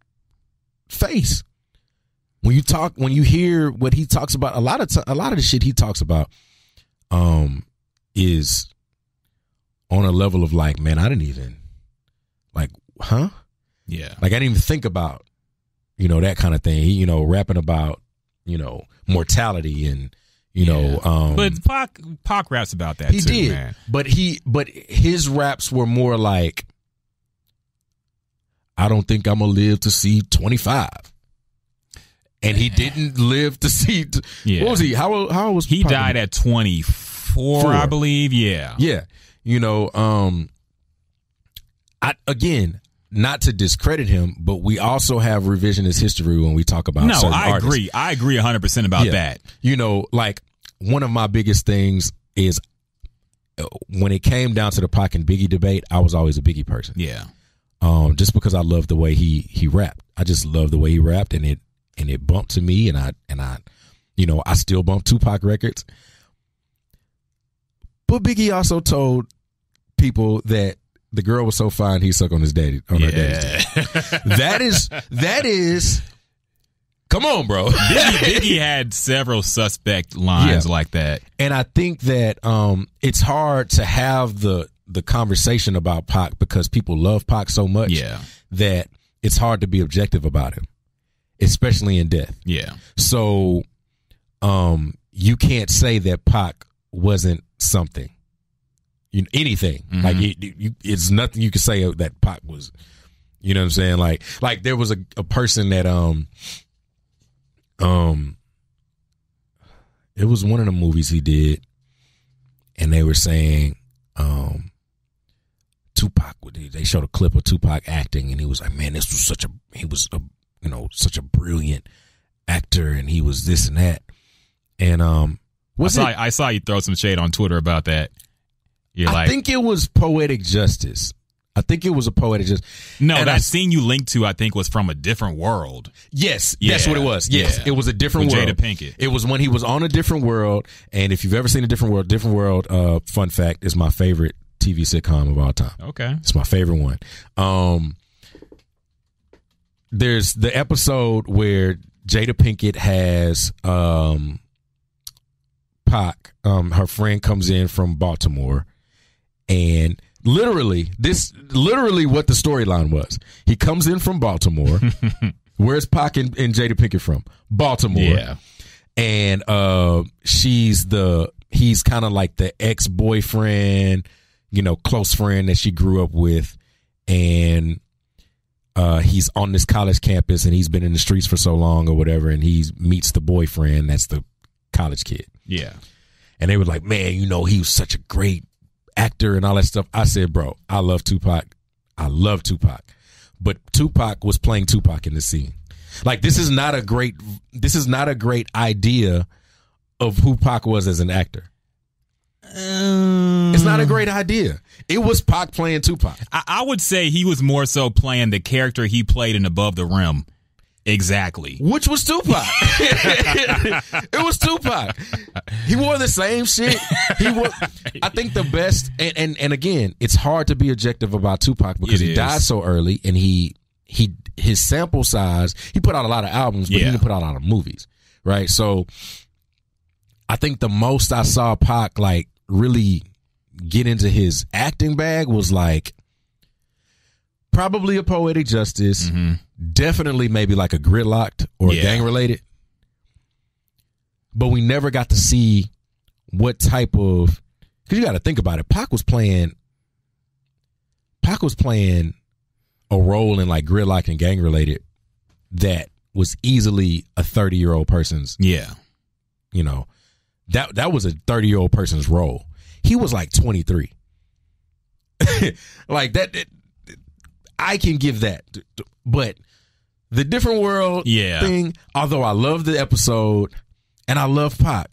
Face. When you hear what he talks about, a lot of the shit he talks about is on a level of like, man, I didn't even like, huh? Yeah. Like I didn't even think about, that kind of thing. He, rapping about, mortality and, but Pac raps about that he too, did, man. But his raps were more like, I don't think I'm gonna live to see 25. And he didn't live to see. What was he? How old was he? Pac? Died at 24, I believe. Yeah. Yeah. Again, not to discredit him, but we also have revisionist history when we talk about certain artists. Agree. I agree 100% about that. Like one of my biggest things is when it came down to the Pac and Biggie debate, I was always a Biggie person. Yeah. Just because I love the way he rapped. I just love the way he rapped, and it bumped to me, and I still bump Tupac records. But Biggie also told people that the girl was so fine he sucked on her daddy's dick. That is come on, bro. Biggie had several suspect lines like that. And I think that it's hard to have the conversation about Pac because people love Pac so much that it's hard to be objective about him, especially in death. Yeah. So you can't say that Pac wasn't something. Anything. Mm-hmm. Like it's nothing you can say that Pac was. You know what I'm saying? Like there was a person that it was one of the movies he did, and they were saying Tupac, they showed a clip of Tupac acting, and he was like, man, this was such a brilliant actor, and he was this and that. And I saw you throw some shade on Twitter about that. I think it was poetic justice. I think it was a poetic justice. No, that scene you linked to, I think, was from A Different World. Yes, that's what it was. Yes, it was A Different World. Jada Pinkett. It was when he was on A Different World, and if you've ever seen A Different World, fun fact, is my favorite TV sitcom of all time. Okay. It's my favorite one. There's the episode where Jada Pinkett has Pac, her friend comes in from Baltimore, and literally what the storyline was. He comes in from Baltimore. Where's Pac and Jada Pinkett from? Baltimore. Yeah. And he's kind of like the ex-boyfriend, close friend that she grew up with. And he's on this college campus, and he's been in the streets for so long or whatever, and he meets the boyfriend that's the college kid. Yeah. And they were like, man, he was such a great actor and all that stuff. I said, bro, I love Tupac. But Tupac was playing Tupac in this scene. Like, this is not a great idea of who Pac was as an actor. It's not a great idea. It was Pac playing Tupac. I would say he was more so playing the character he played in Above the Rim. Exactly. Which was Tupac. It was Tupac. He wore the same shit. I think the best, and again, it's hard to be objective about Tupac because he died so early, and his sample size, he put out a lot of albums, but he didn't put out a lot of movies, right? So I think the most I saw Pac like really get into his acting bag was like probably a Poetic Justice, definitely maybe like a Gridlocked or a Gang Related. But we never got to see what type of, because you got to think about it. Pac was playing a role in like Gridlocked and Gang Related that was easily a 30-year-old person's. Yeah. That was a 30-year-old person's role. He was like 23. Like that. I can give that. But the Different World thing, although I love the episode and I love Pac,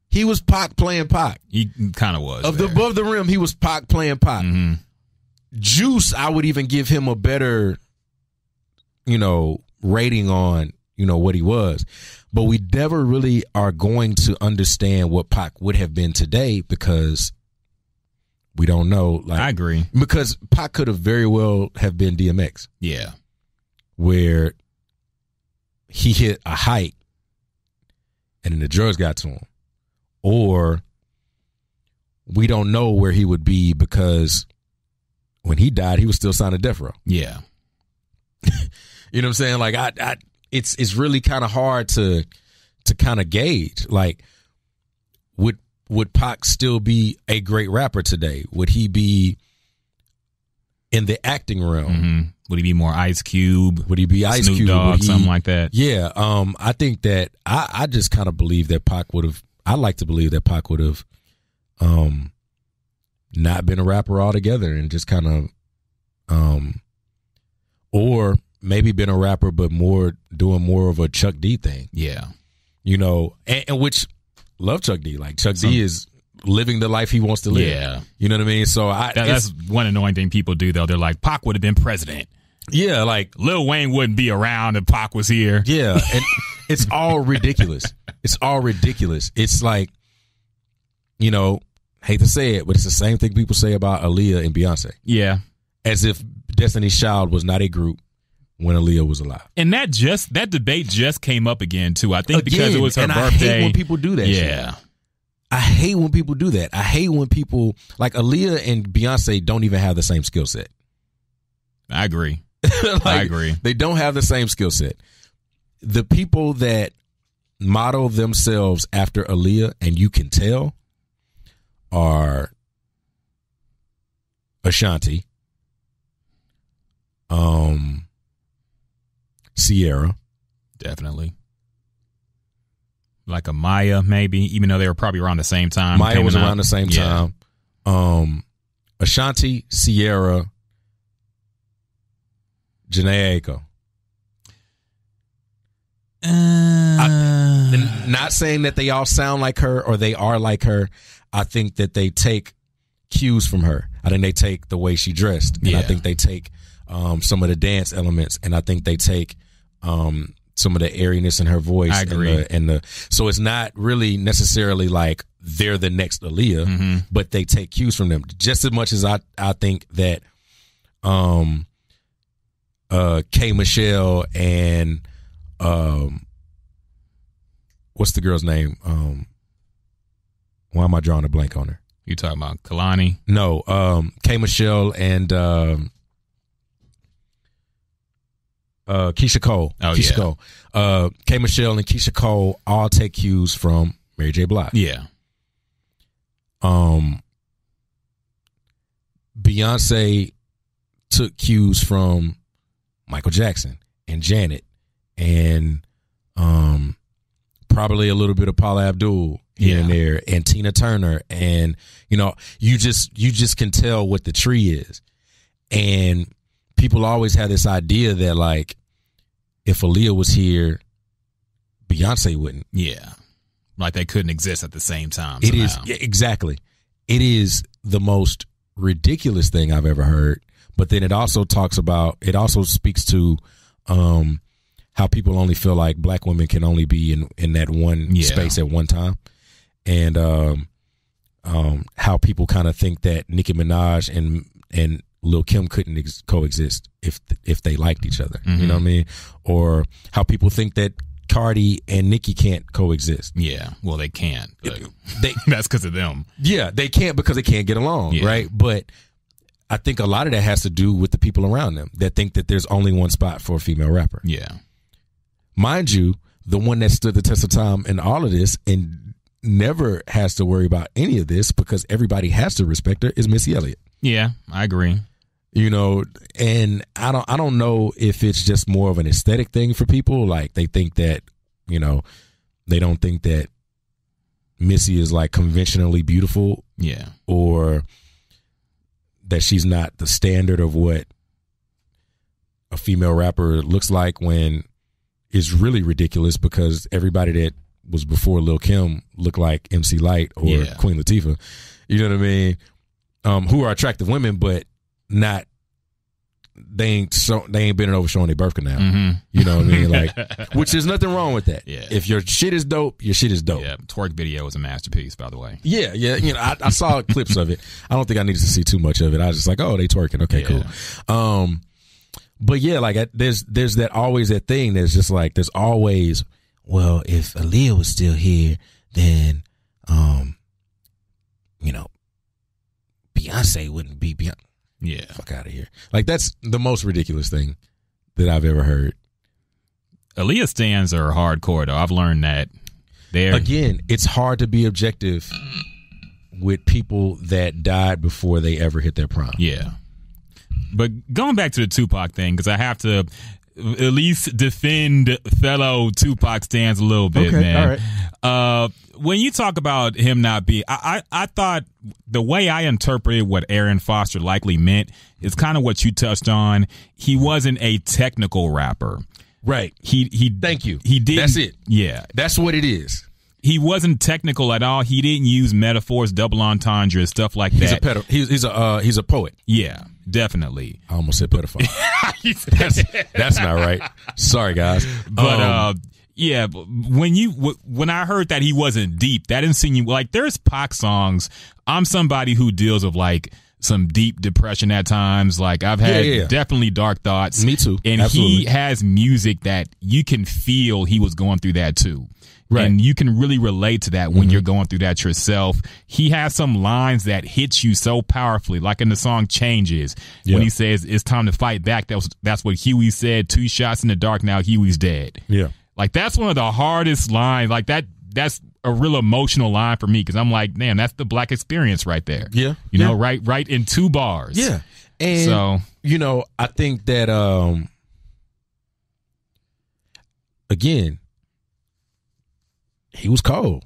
he was Pac playing Pac. He kind of was. Above the Rim, he was Pac playing Pac. Mm-hmm. Juice, I would even give him a better, rating on, what he was. But we never really are going to understand what Pac would have been today because we don't know. Like, I agree. Because Pac could have very well have been DMX. Yeah. Where he hit a height and then the drugs got to him. Or we don't know where he would be because when he died, he was still signed to Death Row. Yeah. You know what I'm saying? Like, it's really kind of hard to kind of gauge. Like, would Pac still be a great rapper today? Would he be in the acting realm? Mm-hmm. Would he be more Ice Cube? Would he be Ice Snoop Cube? Dogg, something like that? Yeah. I think that I just kind of believe that Pac would have. I like to believe that Pac would have not been a rapper altogether and just kind of or maybe been a rapper but doing more of a Chuck D thing. Yeah. And which love Chuck D. Like Chuck D is living the life he wants to live. Yeah. You know what I mean? So that's one annoying thing people do though. They're like, Pac would have been president. Yeah, like Lil Wayne wouldn't be around if Pac was here. Yeah, and it's all ridiculous. It's all ridiculous. It's like, hate to say it, but it's the same thing people say about Aaliyah and Beyonce. Yeah. As if Destiny's Child was not a group when Aaliyah was alive. And that debate just came up again too. I think because it was her birthday. I hate when people do that. Yeah. Shit. I hate when people do that. I hate when people like Aaliyah and Beyonce don't even have the same skill set. I agree. I agree. They don't have the same skill set. The people that model themselves after Aaliyah, and you can tell, are Ashanti, Sierra, definitely, like a Maya, maybe, even though they were probably around the same time. Maya was around the same time. Ashanti, Sierra, Jhené Aiko. Not saying that they all sound like her or they are like her. I think that they take cues from her. I think they take the way she dressed, and I think they take some of the dance elements, and I think they take some of the airiness in her voice. I agree. So it's not really necessarily like they're the next Aaliyah, but they take cues from them just as much as I think that K. Michelle and what's the girl's name? Why am I drawing a blank on her? You talking about Kalani? No, K. Michelle and Keisha Cole. Keisha Cole. K. Michelle and Keisha Cole all take cues from Mary J. Blige. Yeah. Beyonce took cues from Michael Jackson and Janet and probably a little bit of Paula Abdul here and there and Tina Turner, and you just can tell what the tree is. And people always have this idea that like if Aaliyah was here, Beyonce wouldn't. Yeah. Like they couldn't exist at the same time. It is exactly. It is the most ridiculous thing I've ever heard. But then it also speaks to how people only feel like black women can only be in that one space at one time. And how people kind of think that Nicki Minaj and Lil Kim couldn't coexist if they liked each other. You know what I mean? Or how people think that Cardi and Nicki can't coexist. Yeah, well, they can't. That's because of them. Yeah, they can't because they can't get along, right? But I think a lot of that has to do with the people around them that think that there's only one spot for a female rapper. Yeah. Mind you, the one that stood the test of time in all of this and never has to worry about any of this because everybody has to respect her is Missy Elliott. Yeah, I agree. And I don't know if it's just more of an aesthetic thing for people. Like they think that, they don't think that Missy is like conventionally beautiful. Yeah. Or that she's not the standard of what a female rapper looks like, when it's really ridiculous because everybody that was before Lil Kim looked like MC Lyte or Queen Latifah. You know what I mean? Who are attractive women, but not they ain't been over showing their birth canal. You know what I mean? Like, which is nothing wrong with that. Yeah. If your shit is dope, your shit is dope. Yeah, twerk video is a masterpiece, by the way. Yeah. I saw clips of it. I don't think I needed to see too much of it. I was just like, oh, they twerking. Okay, cool. But yeah, like there's that always that thing. There's just like there's always, well, if Aaliyah was still here, then Beyonce wouldn't be Beyonce. Yeah. Fuck out of here. Like, that's the most ridiculous thing that I've ever heard. Aaliyah stans are hardcore, though. I've learned that. Again, it's hard to be objective with people that died before they ever hit their prime. Yeah. But going back to the Tupac thing, because I have to at least defend fellow Tupac stans a little bit, man. All right. When you talk about him not being, I thought the way I interpreted what Aaron Foster likely meant is kind of what you touched on. He wasn't a technical rapper. Right. He Thank you. He did. That's it. Yeah. That's what it is. He wasn't technical at all. He didn't use metaphors, double entendres, stuff like that. He's a poet. Yeah, definitely. I almost said pedophile. that's not right. Sorry, guys. But yeah, when I heard that he wasn't deep, that insinuated, like, there's Pac songs. I'm somebody who deals with like some deep depression at times. Like, I've had definitely dark thoughts. Me too. And Absolutely. He has music that you can feel he was going through that too. Right. And you can really relate to that when you're going through that yourself. He has some lines that hit you so powerfully, like in the song Changes, when he says, it's time to fight back. That's what Huey said. 2 shots in the dark, now Huey's dead. Yeah. Like, that's one of the hardest lines. Like, that's a real emotional line for me, because I'm like, damn, that's the black experience right there. Yeah. You know, right in 2 bars. Yeah. And, so, I think that, again, he was cold.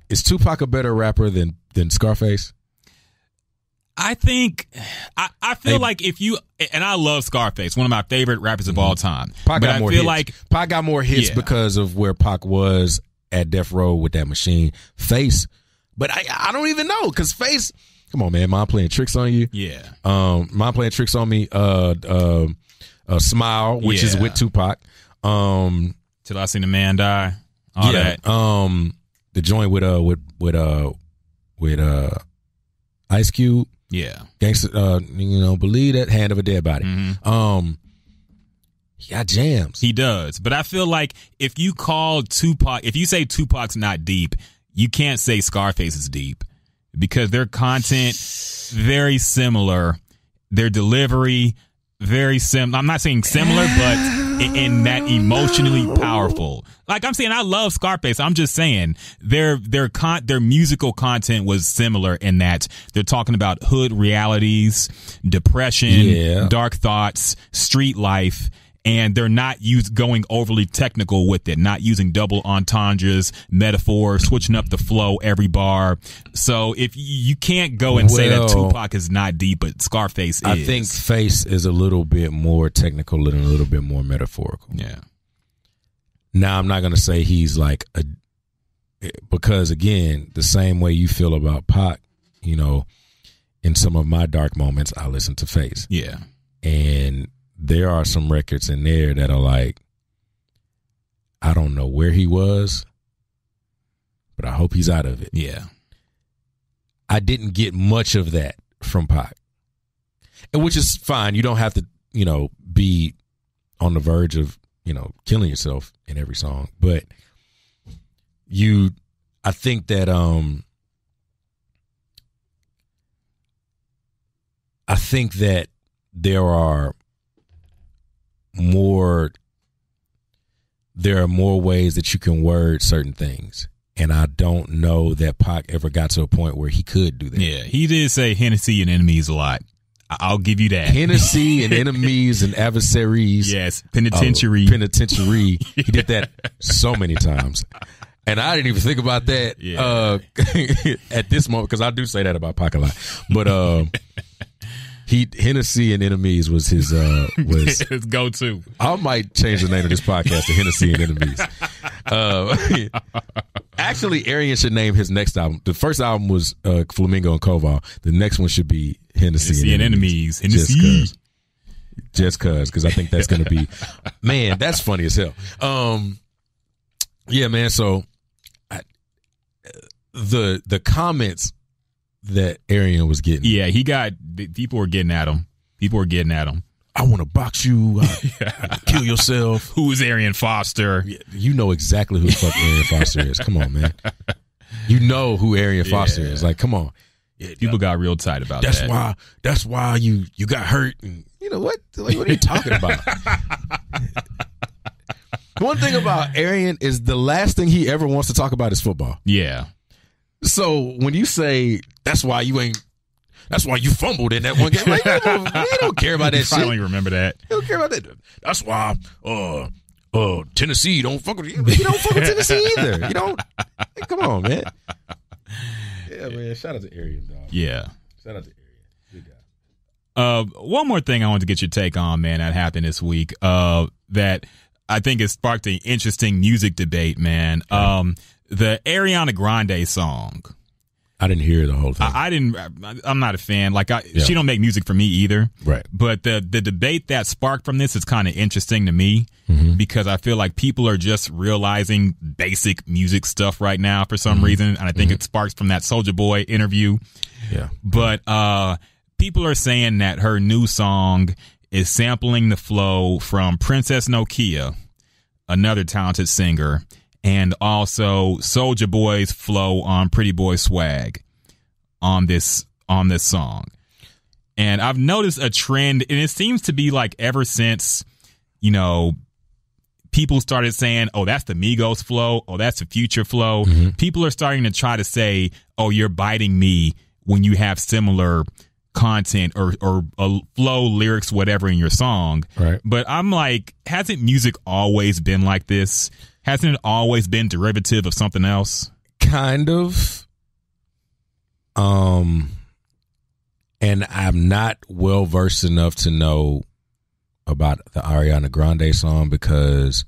is Tupac a better rapper than Scarface? I think I feel like if you and I love Scarface, one of my favorite rappers of all time. Pac got more hits. Like Pac got more hits because of where Pac was at Death Row with that machine. Face, but I don't even know because Face. Come on, man, Mom Playing Tricks on You. Yeah. Mom Playing Tricks on Me. Smile, which is with Tupac. Till I Seen a Man Die. All that. The joint with Ice Cube. Yeah. Gangsta, Believe That, Hand of a Dead Body. Mm-hmm. He got jams. He does. But I feel like if you say Tupac's not deep, you can't say Scarface is deep because their content very similar. Their delivery very similar. I'm not saying similar, but in that emotionally powerful. Like I'm saying, I love Scarface. I'm just saying their musical content was similar in that they're talking about hood realities, depression, dark thoughts, street life. And they're not going overly technical with it, not using double entendres, metaphors, switching up the flow every bar. So if you can't go and say that Tupac is not deep, but Scarface is. I think Face is a little bit more technical and a little bit more metaphorical. Yeah. Now, I'm not going to say he's like because again, the same way you feel about Pac, in some of my dark moments, I listen to Face. Yeah. And there are some records in there that are like, I don't know where he was, but I hope he's out of it. Yeah. I didn't get much of that from Pac, which is fine. You don't have to, be on the verge of, killing yourself in every song. But I think that, there are more ways that you can word certain things. And I don't know that Pac ever got to a point where he could do that. Yeah, he did say Hennessy and enemies a lot. I'll give you that. Hennessy and enemies and adversaries. Yes, penitentiary. He did that so many times. And I didn't even think about that at this moment because I do say that about Pac a lot. But Hennessy and Enemies was his his go-to. I might change the name of this podcast to Hennessy and Enemies. Actually, Arian should name his next album. The first album was Flamingo and Koval. The next one should be Hennessy and Enemies. Hennessy. Just because I think that's going to be, man, that's funny as hell. Yeah, man. So the comments that Arian was getting. Yeah, people were getting at him. I want to box you, kill yourself. Who is Arian Foster? You know exactly who the fuck Arian Foster is. Come on, man. You know who Arian Foster is. Like, come on. People got real tight about that. That's why you got hurt. And you know what? Like, what are you talking about? One thing about Arian is the last thing he ever wants to talk about is football. Yeah. So when you say that's why you fumbled in that one game, like, you don't care about that shit. I don't even remember that. You don't care about that. That's why Tennessee don't fuck with you. You don't fuck with Tennessee either. You don't. Hey, come on, man. Yeah, man. Shout out to Arian, dog. Yeah. Shout out to Arian. Good guy. One more thing I wanted to get your take on, man, that happened this week. That I think has sparked an interesting music debate, man. The Ariana Grande song. I didn't hear the whole thing. I'm not a fan. She don't make music for me either. Right. But the debate that sparked from this is kind of interesting to me because I feel like people are just realizing basic music stuff right now for some reason. And I think it sparks from that Soulja Boy interview. Yeah. But people are saying that her new song is sampling the flow from Princess Nokia, another talented singer, and also Soulja Boy's flow on Pretty Boy Swag on this song. And I've noticed a trend, and it seems to be like ever since, people started saying, oh, that's the Migos flow, oh, that's the Future flow. People are starting to try to say, oh, you're biting me when you have similar content or flow, lyrics, whatever in your song. Right. But I'm like, hasn't music always been like this? Hasn't it always been derivative of something else? Kind of. And I'm not well versed enough to know about the Ariana Grande song because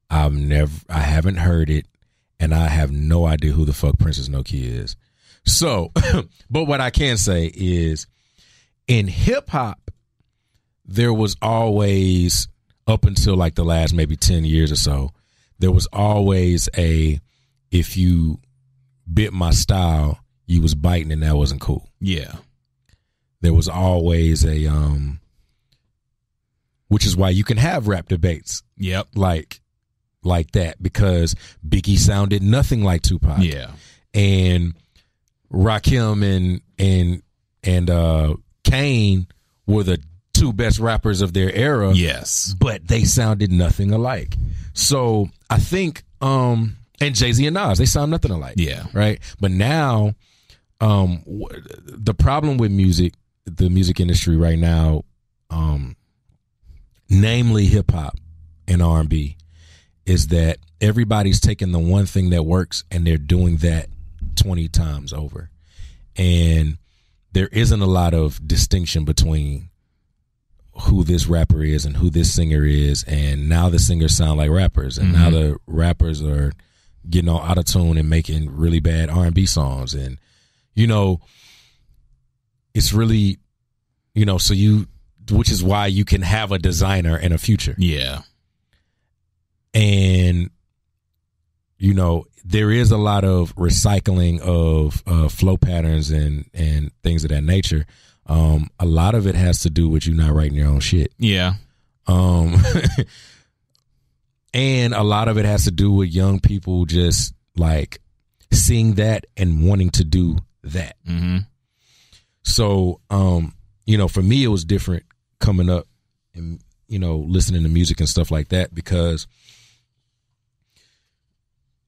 I haven't heard it, and I have no idea who the fuck Princess Nokia is. So, but what I can say is, in hip hop, there was always, up until like the last maybe 10 years or so, there was always if you bit my style, you was biting, and that wasn't cool. Yeah. There was always which is why you can have rap debates. Yep. Like that, because Biggie sounded nothing like Tupac. Yeah. And Rakim and Kane were the two best rappers of their era. Yes. But they sounded nothing alike. So I think, and Jay-Z and Nas, they sound nothing alike. Yeah. Right. But now, the problem with the music industry right now, namely hip hop and R&B, is that everybody's taking the one thing that works and they're doing that 20 times over. And there isn't a lot of distinction between who this rapper is and who this singer is. And now the singers sound like rappers, and now the rappers are getting all out of tune and making really bad R&B songs. And, it's really, which is why you can have a designer and a Future. Yeah. And, there is a lot of recycling of flow patterns and things of that nature. A lot of it has to do with you not writing your own shit. Yeah. And a lot of it has to do with young people just like seeing that and wanting to do that. Mm-hmm. So, for me, it was different coming up and, listening to music and stuff like that, because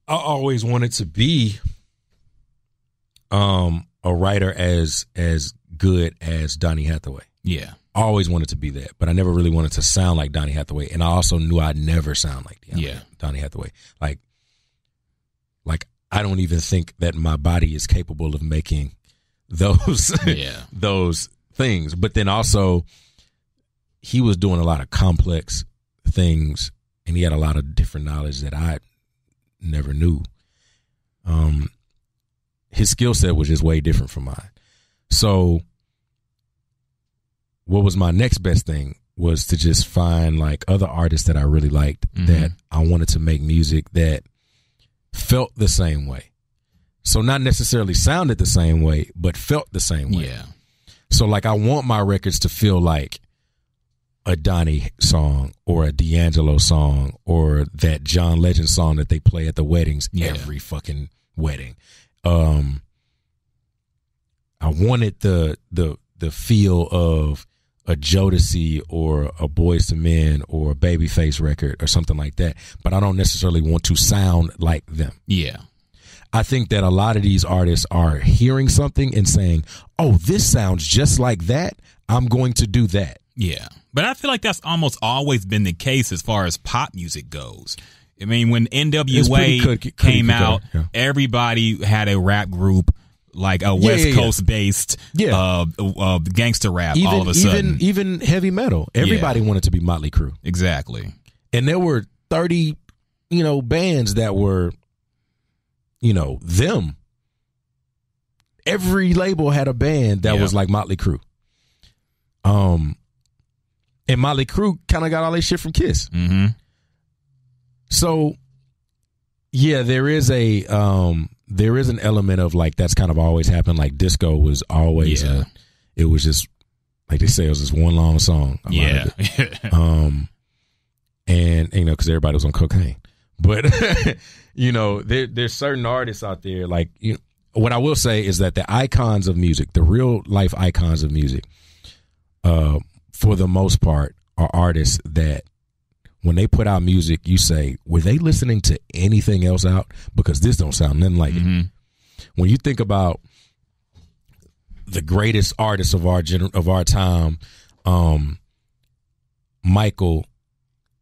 I always wanted to be a writer as good as Donny Hathaway. Yeah. I always wanted to be that, but I never really wanted to sound like Donny Hathaway. And I also knew I'd never sound like Donny Hathaway. Like I don't even think that my body is capable of making those those things. But then also, he was doing a lot of complex things, and he had a lot of different knowledge that I never knew. His skill set was just way different from mine. So what was my next best thing was to just find like other artists that I really liked, that I wanted to make music that felt the same way. So not necessarily sounded the same way, but felt the same way. Yeah. So like I want my records to feel like a Donny song or a D'Angelo song or that John Legend song that they play at the weddings, every fucking wedding. I wanted the feel of a Jodeci or a Boyz II Men or a Babyface record or something like that, but I don't necessarily want to sound like them. Yeah. I think that a lot of these artists are hearing something and saying, oh, this sounds just like that, I'm going to do that. Yeah. But I feel like that's almost always been the case as far as pop music goes. I mean, when NWA came out, everybody had a rap group, like a West Coast based gangster rap. All of a sudden, even heavy metal, everybody wanted to be Motley Crue. Exactly. And there were 30, bands that were, them. Every label had a band that was like Motley Crue. And Motley Crue kind of got all their shit from Kiss. Mm-hmm. So, there is an element of like that's kind of always happened. Like disco was always it was just like they say, it was just one long song. And because everybody was on cocaine, but there's certain artists out there. Like what I will say is that the icons of music, the real life icons of music, for the most part, are artists that when they put out music, you say, were they listening to anything else out? Because this don't sound nothing like it. When you think about the greatest artists of our time, Michael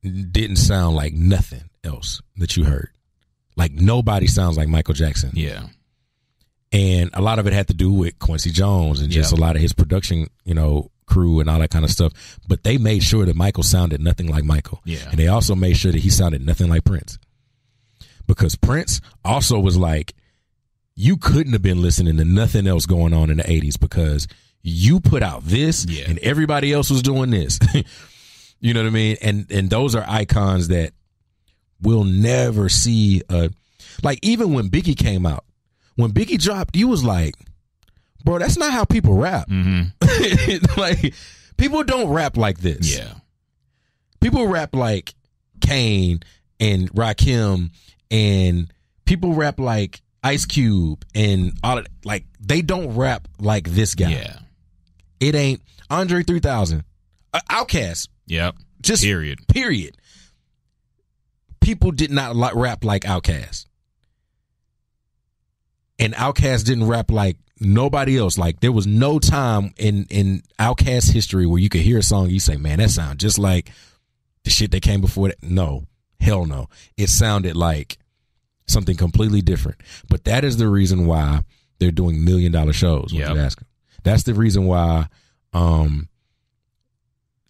didn't sound like nothing else that you heard. Like nobody sounds like Michael Jackson. Yeah. And a lot of it had to do with Quincy Jones and just a lot of his production, crew and all that kind of stuff. But they made sure that Michael sounded nothing like Michael. Yeah. And they also made sure that he sounded nothing like Prince. Because Prince also was like, you couldn't have been listening to nothing else going on in the 80s because you put out this and everybody else was doing this. You know what I mean? And those are icons that we'll never see. Like even when Biggie came out, when Biggie dropped, you was like, bro, that's not how people rap. Mm-hmm. Like, people don't rap like this. Yeah. People rap like Kane and Rakim, and people rap like Ice Cube and all of, like, they don't rap like this guy. Yeah. It ain't Andre 3000, Outkast. Yep. Just period. People did not rap like Outkast. And Outkast didn't rap like nobody else. Like, there was no time in Outkast history where you could hear a song and you say, man, that sounds just like the shit that came before that. No, hell no. It sounded like something completely different. But that is the reason why they're doing $1 million shows. When you ask them. That's the reason why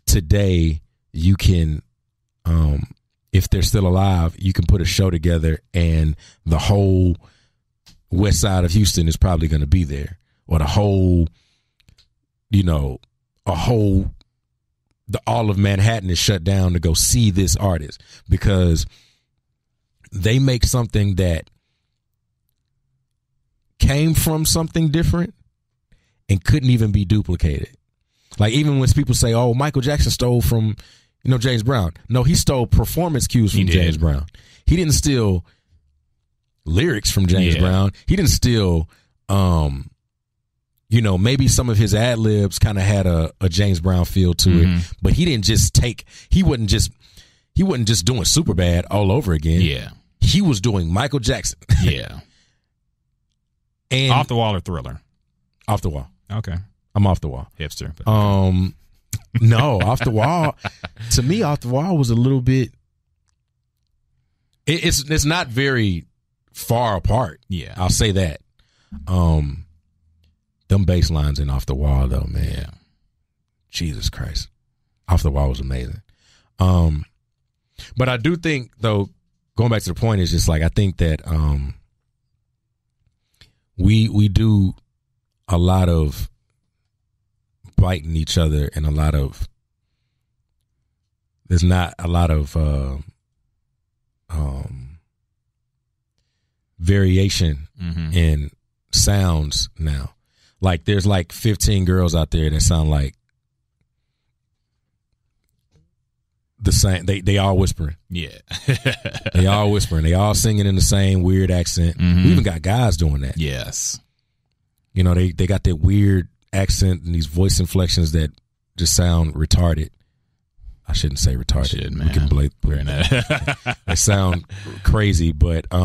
today you can, if they're still alive, you can put a show together and the whole west side of Houston is probably going to be there, or the whole, all of Manhattan is shut down to go see this artist because they make something that came from something different and couldn't even be duplicated. Like, even when people say, oh, Michael Jackson stole from, James Brown. No, he stole performance cues from James Brown. He didn't steal lyrics from James Brown. He didn't steal, maybe some of his ad libs kind of had a James Brown feel to it, but he didn't just he wasn't just doing Superbad all over again. Yeah. He was doing Michael Jackson. Yeah. And Off the Wall or Thriller? Off the Wall. Okay. I'm Off the Wall. Hipster. But no, Off the Wall. To me, Off the Wall was a little bit. It's not very far apart. Yeah, I'll say that. Them bass lines in Off the Wall, though, man. Yeah. Jesus Christ, Off the Wall was amazing. But I do think, though, going back to the point, is just like, I think that we do a lot of biting each other, and there's not a lot of variation in sounds now. Like, there's like 15 girls out there that sound like the same. They all whispering. Yeah. They all whispering. They all singing in the same weird accent. We even got guys doing that. Yes. They got that weird accent and these voice inflections that just sound retarded. I shouldn't say retarded. Shit, man. We can blame that. They sound crazy, but I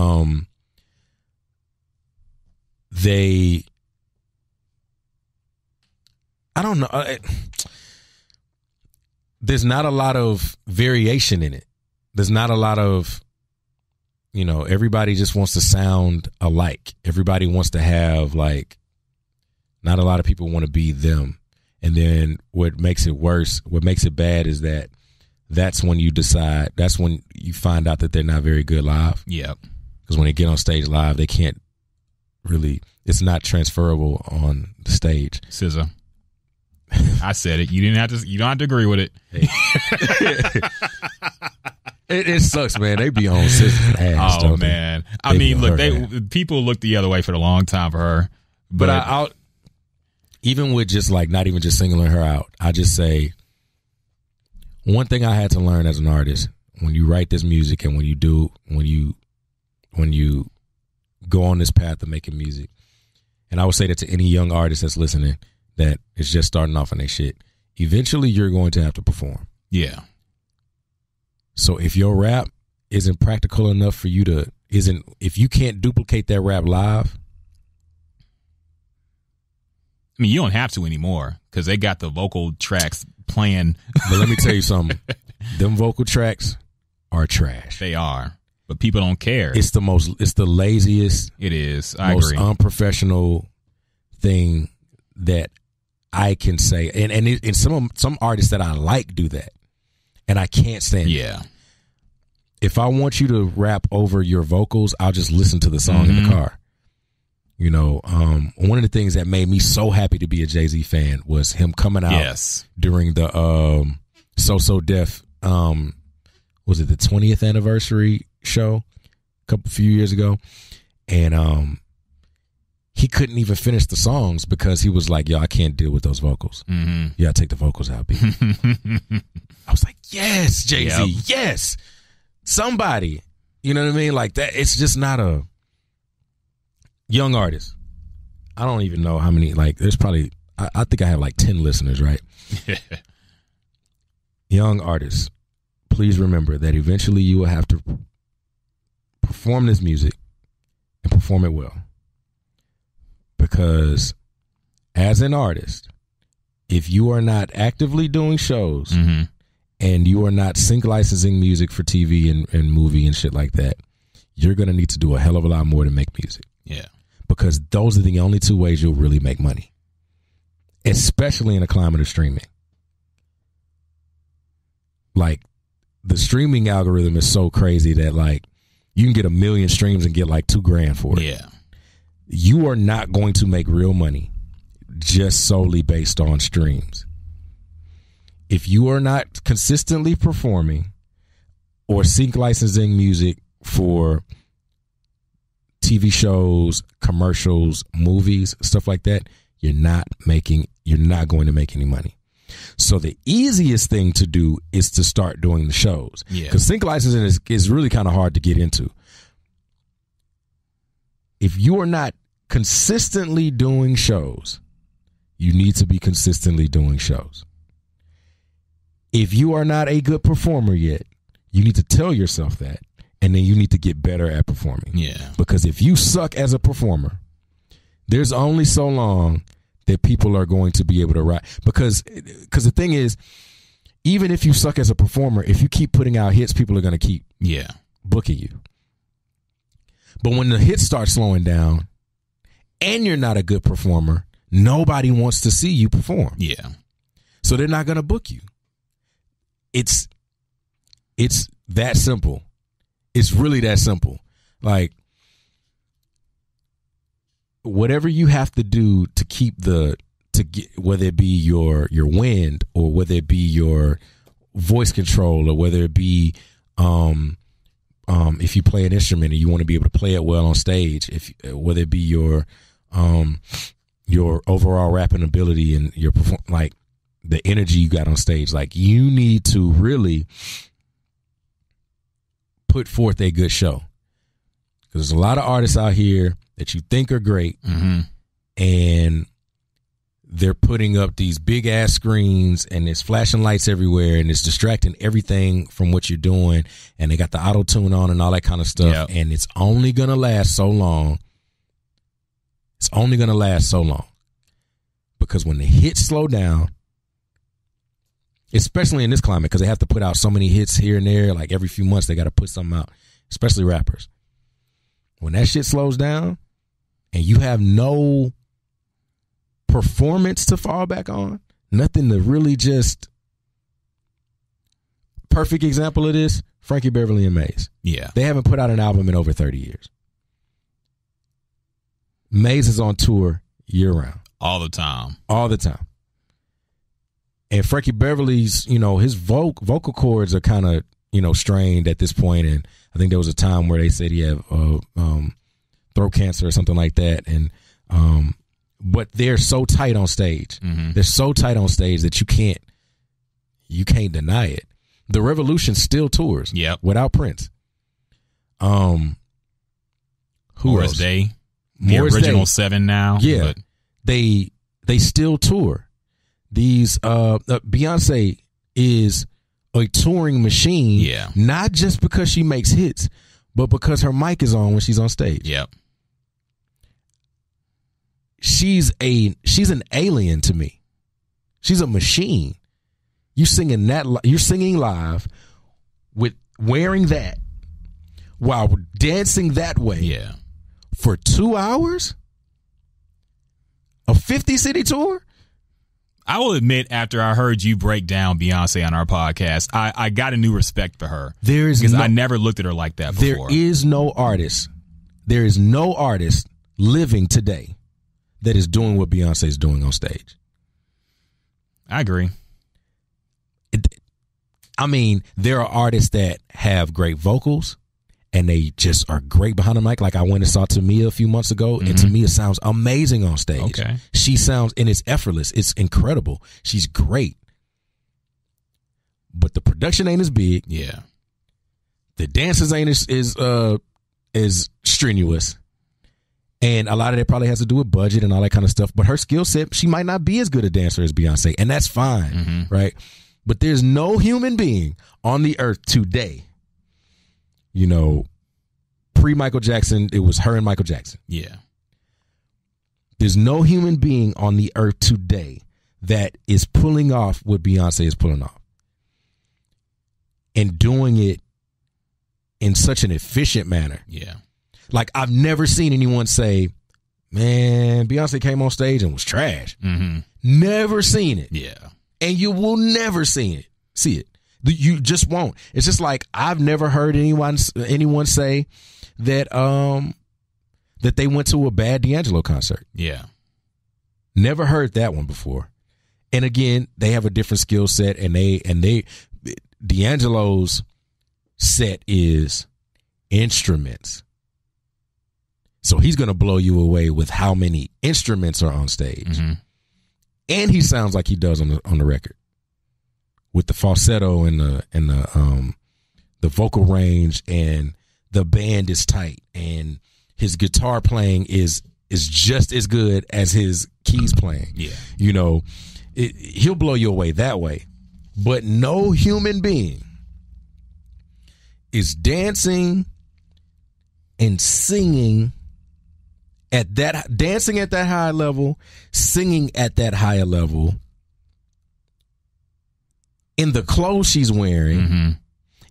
don't know. There's not a lot of variation in it. There's not a lot of, everybody just wants to sound alike. Everybody wants to have, like, not a lot of people want to be them. And then what makes it worse, what makes it bad is that's when you find out that they're not very good live. Yeah. Because when they get on stage live, they can't really, it's not transferable on the stage. SZA. I said it. You don't have to agree with it. Hey. It sucks, man. They be on SZA's ass. Oh, man. I mean, look, people looked the other way for a long time for her. But I'll even with just like not even just singling her out, I just say one thing I had to learn as an artist: when you write this music and when you go on this path of making music, and I would say that to any young artist that's listening that is just starting off on their shit, eventually you're going to have to perform. Yeah. So if your rap isn't practical enough for you if you can't duplicate that rap live. I mean, you don't have to anymore because they got the vocal tracks playing. But let me tell you something. Them vocal tracks are trash. They are. But people don't care. It's the laziest. It is. Most agree. Unprofessional thing that I can say. And some artists that I like do that. And I can't stand it. If I want you to rap over your vocals, I'll just listen to the song in the car. You know, one of the things that made me so happy to be a Jay-Z fan was him coming out during the So Def, was it the 20th anniversary show a few years ago? And he couldn't even finish the songs because he was like, yo, I can't deal with those vocals. Yeah, take the vocals out, B. I was like, yes, Jay-Z, yes. Somebody, you know what I mean? Like that, it's just not a young artist. I don't even know how many, like there's probably, I think I have like 10 listeners, right? Young artists, please remember that eventually you will have to perform this music and perform it well. Because as an artist, if you are not actively doing shows and you are not sync licensing music for TV and movie and shit like that, you're going to need to do a hell of a lot more to make music. Yeah. Because those are the only two ways you'll really make money, especially in a climate of streaming. Like, the streaming algorithm is so crazy that, like, you can get 1 million streams and get like $2,000 for it. Yeah. You are not going to make real money just solely based on streams. If you are not consistently performing or sync licensing music for TV shows, commercials, movies, stuff like that, you're not going to make any money. So the easiest thing to do is to start doing the shows. Because sync licensing is really kind of hard to get into. If you are not consistently doing shows, you need to be consistently doing shows. If you are not a good performer yet, you need to tell yourself that, and then you need to get better at performing. Yeah. Because if you suck as a performer, there's only so long that people are going to be able to write. Because the thing is, even if you suck as a performer, if you keep putting out hits, people are going to keep booking you. But when the hits start slowing down and you're not a good performer, nobody wants to see you perform. Yeah. So they're not going to book you. It's that simple. It's really that simple. Like, whatever you have to do to keep whether it be your wind or whether it be your voice control or whether it be if you play an instrument and you want to be able to play it well on stage, whether it be your overall rapping ability and your like the energy you got on stage, like you need to really put forth a good show. Because there's a lot of artists out here that you think are great, and they're putting up these big ass screens and there's flashing lights everywhere and it's distracting everything from what you're doing, and they got the auto tune on and all that kind of stuff, and it's only gonna last so long. It's only gonna last so long because when the hits slow down, especially in this climate, because they have to put out so many hits here and there, like every few months they got to put something out, especially rappers. When that shit slows down and you have no performance to fall back on, nothing to really just... Perfect example of this, Frankie Beverly and Maze. Yeah. They haven't put out an album in over 30 years. Maze is on tour year-round. All the time. All the time. And Frankie Beverly's, his vocal cords are kind of, strained at this point. And I think there was a time where they said he had throat cancer or something like that. And but they're so tight on stage. They're so tight on stage that you can't deny it. The Revolution still tours. Without Prince. Who Morris else? Day. The original 7 now. Yeah. But they still tour. These Beyonce is a touring machine, not just because she makes hits, but because her mic is on when she's on stage. She's an alien to me. She's a machine. You're singing live with wearing that while dancing that way for 2 hours? A 50-city tour? I will admit, after I heard you break down Beyonce on our podcast, I got a new respect for her. Because I never looked at her like that before. There is no artist living today that is doing what Beyonce is doing on stage. I agree. There are artists that have great vocals and they just are great behind the mic. Like I went and saw Tamia a few months ago, and Tamia sounds amazing on stage. Okay. She sounds, and it's effortless. It's incredible. She's great. But the production ain't as big. Yeah. The dances ain't as strenuous. And a lot of that probably has to do with budget and all that kind of stuff. But her skill set, she might not be as good a dancer as Beyonce, and that's fine, right? But there's no human being on the earth today. Pre-Michael Jackson, it was her and Michael Jackson. Yeah. There's no human being on the earth today that is pulling off what Beyonce is pulling off. And doing it in such an efficient manner. Yeah. Like, I've never seen anyone say, man, Beyonce came on stage and was trash. Never seen it. Yeah. And you will never see it. You just won't. It's just like I've never heard anyone say that that they went to a bad D'Angelo concert. Yeah. Never heard that one before. And again, they have a different skill set, and D'Angelo's set is instruments. So he's going to blow you away with how many instruments are on stage. And he sounds like he does on the record, with the falsetto and the vocal range, and the band is tight, and his guitar playing is just as good as his keys playing. Yeah. He'll blow you away that way. But no human being is dancing and singing dancing at that high level, singing at that higher level, in the clothes she's wearing,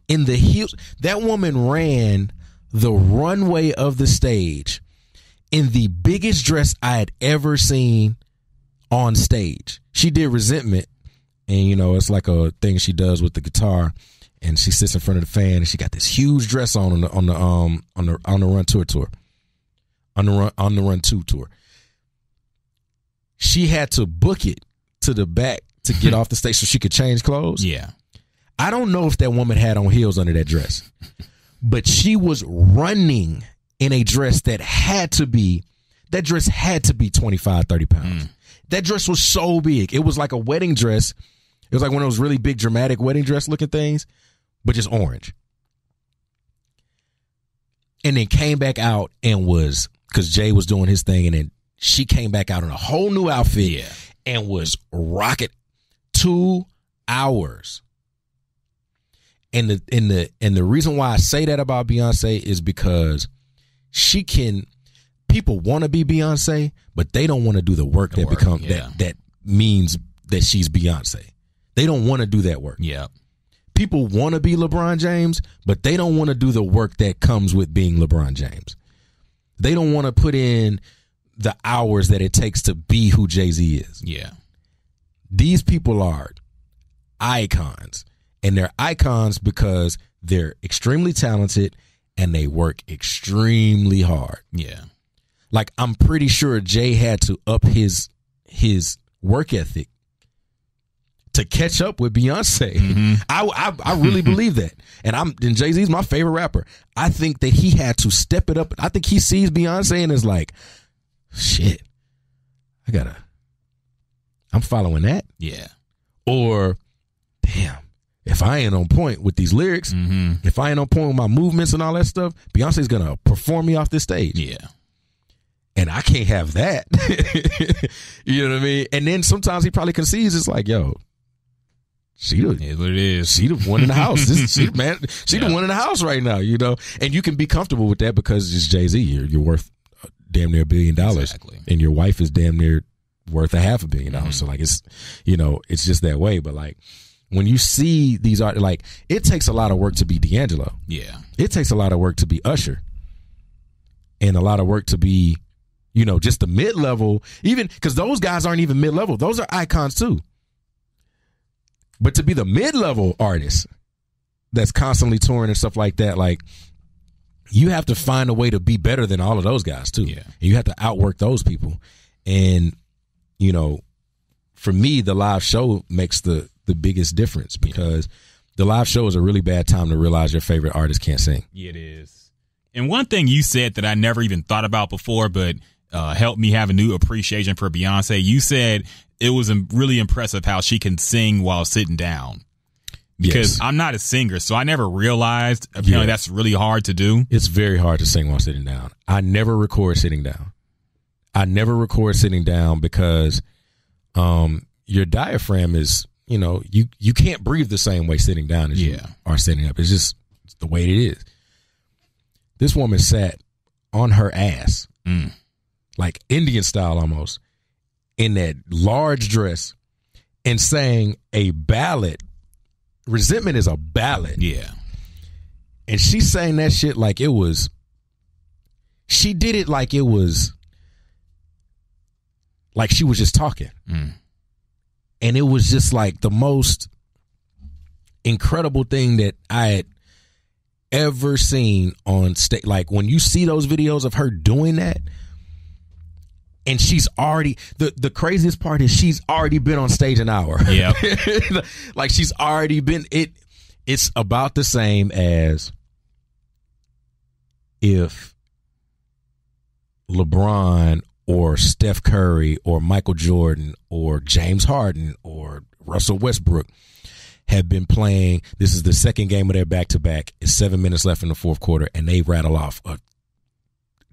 in the heels. That woman ran the runway of the stage in the biggest dress I had ever seen on stage. She did Resentment, and it's like a thing she does with the guitar, and she sits in front of the fan, and she got this huge dress on the Run tour. On the Run 2 tour. She had to book it to the back to get off the stage so she could change clothes. Yeah. I don't know if that woman had on heels under that dress, but she was running in a dress that had to be 25, 30 pounds. That dress was so big. It was like a wedding dress. It was like one of those really big dramatic wedding dress looking things, but just orange. And then came back out and because Jay was doing his thing, and then she came back out in a whole new outfit and was rocking 2 hours. And the reason why I say that about Beyonce is because people want to be Beyonce, but they don't want to do the work that means that she's Beyonce. They don't want to do that work. Yeah. People want to be LeBron James, but they don't want to do the work that comes with being LeBron James. They don't want to put in the hours that it takes to be who Jay-Z is. Yeah. These people are icons, and they're icons because they're extremely talented and they work extremely hard. Yeah. Like, I'm pretty sure Jay had to up his work ethic to catch up with Beyonce. I really believe that. And Jay-Z's my favorite rapper. I think that he had to step it up. I think he sees Beyonce and is like, shit, I'm following that. Yeah. Or, damn, if I ain't on point with these lyrics, if I ain't on point with my movements and all that stuff, Beyonce's going to perform me off this stage. Yeah. And I can't have that. You know what I mean? And then sometimes he probably concedes, it's like, yo, She the one in the house. She the one in the house right now, And you can be comfortable with that because it's Jay-Z. You're worth damn near $1 billion. Exactly. And your wife is damn near worth $500 million. So like it's just that way. But like when you see these art, like, it takes a lot of work to be D'Angelo. Yeah. It takes a lot of work to be Usher. And a lot of work to be, you know, just the mid-level, even because those guys aren't even mid-level. Those are icons too. But to be the mid-level artist that's constantly touring and stuff like that, like, you have to find a way to be better than all of those guys too. Yeah. And you have to outwork those people. And, you know, for me, the live show makes the biggest difference, because the live show is a really bad time to realize your favorite artist can't sing. Yeah, it is. And one thing you said that I never even thought about before, but helped me have a new appreciation for Beyonce. You said it was really impressive how she can sing while sitting down. Because I'm not a singer, so I never realized apparently that's really hard to do. It's very hard to sing while sitting down. I never record sitting down. Because your diaphragm is, you know, you can't breathe the same way sitting down as you are sitting up. It's the way it is. This woman sat on her ass, like Indian style almost, in that large dress, and sang a ballad. Resentment is a ballad. Yeah. And she sang that shit like it was, she did it like it was, like she was just talking. And it was just like the most incredible thing that I had ever seen on stage. Like, when you see those videos of her doing that, and she's already, the craziest part is she's already been on stage an hour. Yeah. Like, she's already been, it's about the same as if LeBron or Steph Curry or Michael Jordan or James Harden or Russell Westbrook have been playing. This is the second game of their back-to-back. It's 7 minutes left in the fourth quarter, and they rattle off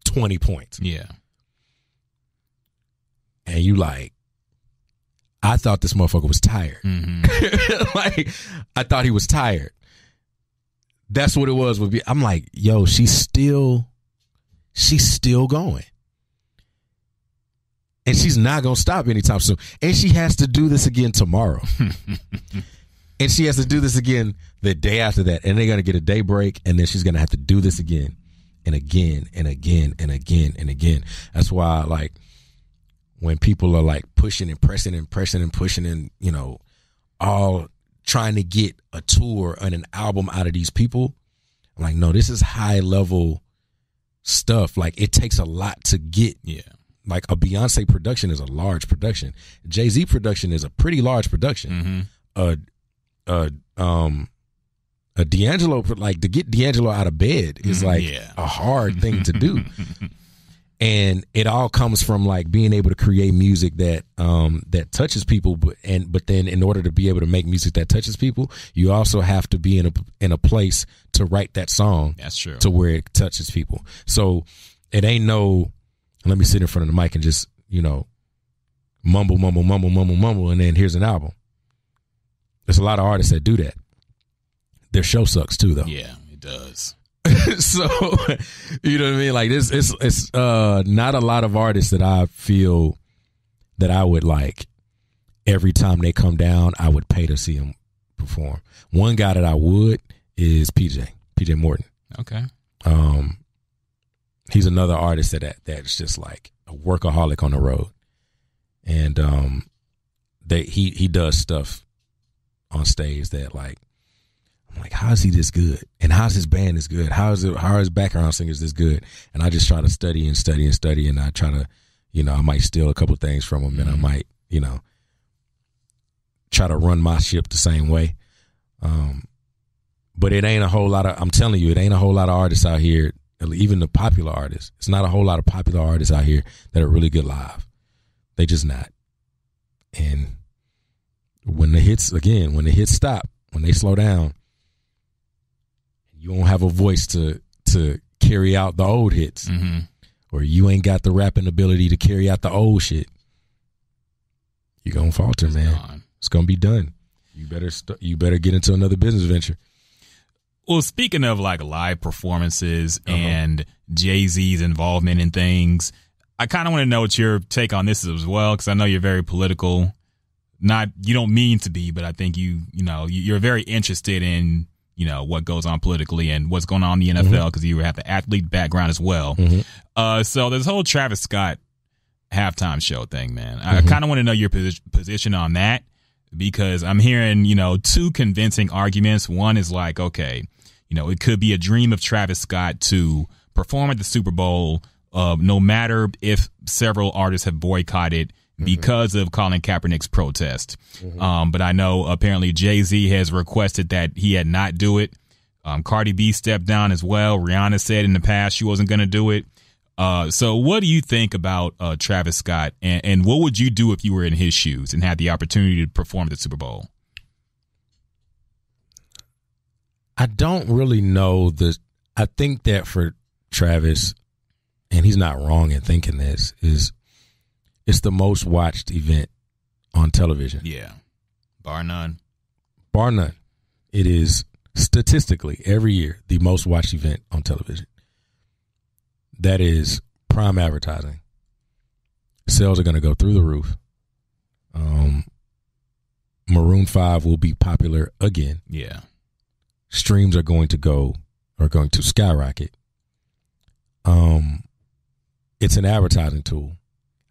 20 points. Yeah. And you like, I thought this motherfucker was tired. Like, I thought he was tired. That's what it was. I'm like, yo, she's still going. And she's not going to stop anytime soon. And she has to do this again tomorrow. And she has to do this again the day after that. And they're going to get a day break. And then she's going to have to do this again and again and again and again and again. That's why, like, when people are like pushing and pressing and pressing and pushing and, you know, all trying to get a tour and an album out of these people, I'm like, no, this is high level stuff. Like, it takes a lot to get. Yeah. Like, a Beyonce production is a large production. Jay-Z production is a pretty large production. A D'Angelo, like, to get D'Angelo out of bed is like a hard thing to do. And it all comes from like being able to create music that that touches people, but then in order to be able to make music that touches people, you also have to be in a place to write that song. That's true. To where it touches people. So it ain't no, let me sit in front of the mic and just, you know, mumble, and then here's an album. There's a lot of artists that do that. Their show sucks too, though. Yeah, it does. So, you know what I mean? Like, this, it's not a lot of artists that I feel that I would like every time they come down, I would pay to see them perform. One guy that I would is PJ Morton. Okay. He's another artist that's just like a workaholic on the road. And he does stuff on stage that, like, I'm like, how is he this good? And how's his band this good? How are his background singers this good? And I just try to study, and I try to, you know, I might steal a couple things from him, and I might, you know, try to run my ship the same way. But it ain't a whole lot of, I'm telling you, it ain't a whole lot of artists out here, even the popular artists. It's not a whole lot of popular artists out here that are really good live. They just not. And when the hits stop, when they slow down, you won't have a voice to carry out the old hits, or you ain't got the rapping ability to carry out the old shit. You're gonna falter, man. It's gonna be done. You better get into another business venture. Well, speaking of like live performances and Jay-Z's involvement in things, I kind of want to know what your take on this is as well, because I know you're very political. you don't mean to be, but I think you're very interested in, what goes on politically and what's going on in the NFL because you have the athlete background as well. So this whole Travis Scott halftime show thing, man, I kind of want to know your position on that, because I'm hearing, two convincing arguments. One is like, okay, it could be a dream of Travis Scott to perform at the Super Bowl, no matter if several artists have boycotted because of Colin Kaepernick's protest. But I know apparently Jay-Z has requested that he had not do it. Cardi B stepped down as well. Rihanna said in the past she wasn't going to do it. So what do you think about Travis Scott, and what would you do if you were in his shoes and had the opportunity to perform at the Super Bowl? I don't really know I think that for Travis, and he's not wrong in thinking this, it's the most watched event on television. Yeah. Bar none. Bar none. It is statistically every year the most watched event on television. That is prime advertising. Sales are going to go through the roof. Maroon 5 will be popular again. Yeah. Streams are going to skyrocket. It's an advertising tool.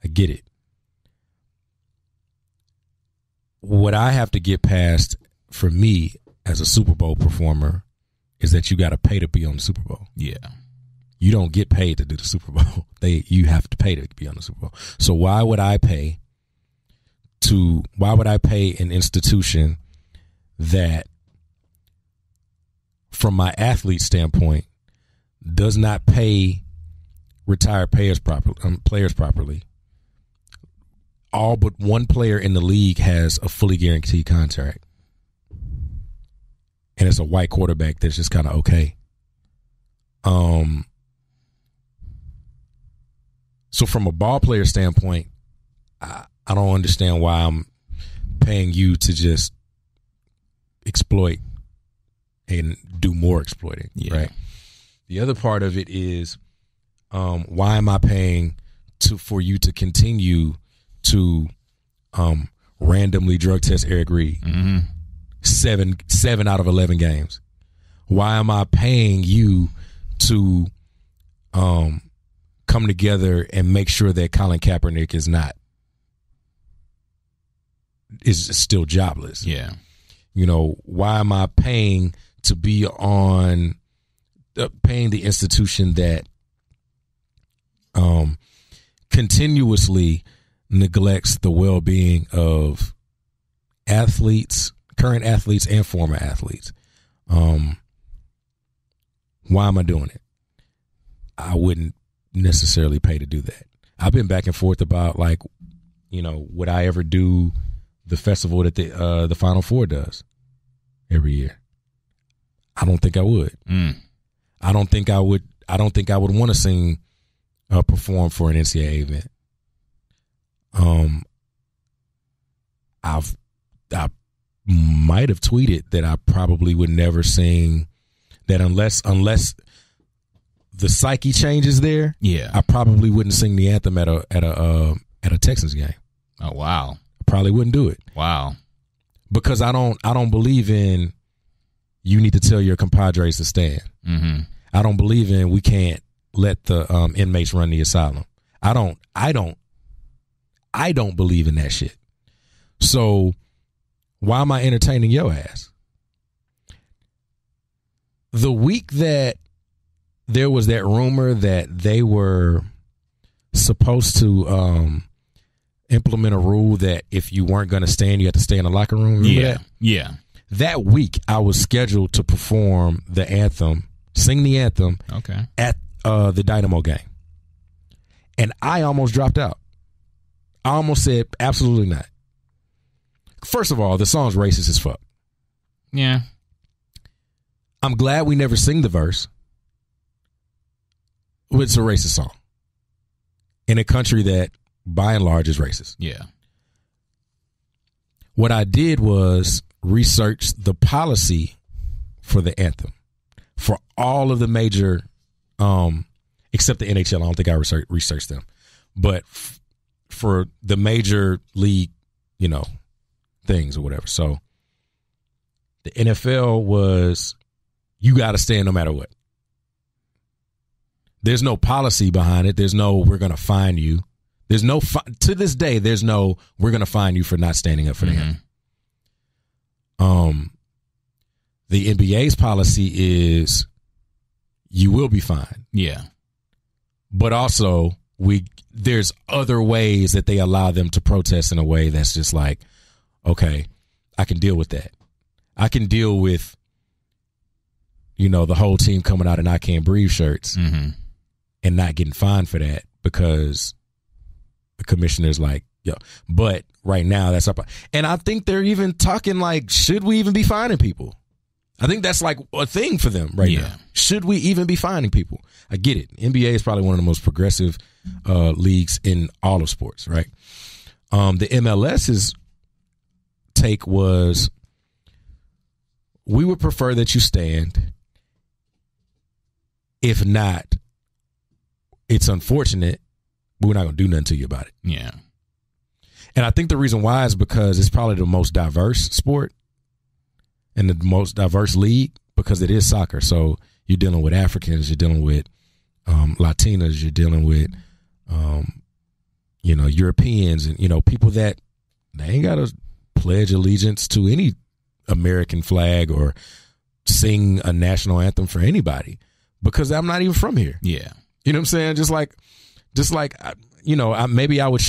I get it. What I have to get past for me as a Super Bowl performer is that you got to pay to be on the Super Bowl. Yeah. You don't get paid to do the Super Bowl. You have to pay to be on the Super Bowl. So why would I pay an institution that, from my athlete standpoint, does not pay retired players properly? All but one player in the league has a fully guaranteed contract, and it's a white quarterback that's just kind of okay. So from a ball player standpoint, I don't understand why I'm paying you to just exploit and do more exploiting, right? The other part of it is, why am I paying for you to continue to randomly drug test Eric Reed 7 out of 11 games? Why am I paying you to come together and make sure that Colin Kaepernick is still jobless? Yeah. Why am I paying to be on paying the institution that continuously neglects the well-being of athletes, current athletes and former athletes? Why am I doing it? I wouldn't necessarily pay to do that. I've been back and forth about, would I ever do the festival that the Final Four does every year? I don't think I would. I don't think I would want to perform for an NCAA event. I might have tweeted that I probably would never sing that unless the psyche changes there. Yeah, I probably wouldn't sing the anthem at a Texans game. Oh wow, I probably wouldn't do it. Wow, because I don't believe in you need to tell your compadres to stand. I don't believe in we can't let the inmates run the asylum. I don't believe in that shit. So why am I entertaining your ass? The week that there was that rumor that they were supposed to implement a rule that if you weren't going to stand, you had to stay in the locker room. Remember that? Yeah. That week, I was scheduled to perform the anthem, sing the anthem at the Dynamo game. And I almost dropped out. I almost said, absolutely not. First of all, the song's racist as fuck. Yeah. I'm glad we never sing the verse. It's a racist song in a country that, by and large, is racist. Yeah. What I did was research the policy for the anthem for all of the major, except the NHL. I don't think I researched them, but for the major league, things or whatever. So the NFL was, you got to stand no matter what. There's no policy behind it. There's no, we're going to fine you. There's no, to this day, there's no, we're going to fine you for not standing up for the anthem. The NBA's policy is you will be fined. Yeah. But also, there's other ways that they allow them to protest in a way that's just like, okay, I can deal with that. I can deal with, the whole team coming out in I Can't Breathe shirts and not getting fined for that because the commissioner's like, yo. But right now, that's up. And I think they're even talking like, should we even be fining people? I think that's like a thing for them right now. Should we even be fining people? I get it. NBA is probably one of the most progressive leagues in all of sports, right? The MLS's take was, we would prefer that you stand. If not, it's unfortunate, but we're not going to do nothing to you about it. Yeah. And I think the reason why is because it's probably the most diverse sport and the most diverse league because it is soccer. So you're dealing with Africans, you're dealing with Latinas, you're dealing with, Europeans and, people that they ain't got to pledge allegiance to any American flag or sing a national anthem for anybody because I'm not even from here. Yeah. You know what I'm saying? Just like, maybe I would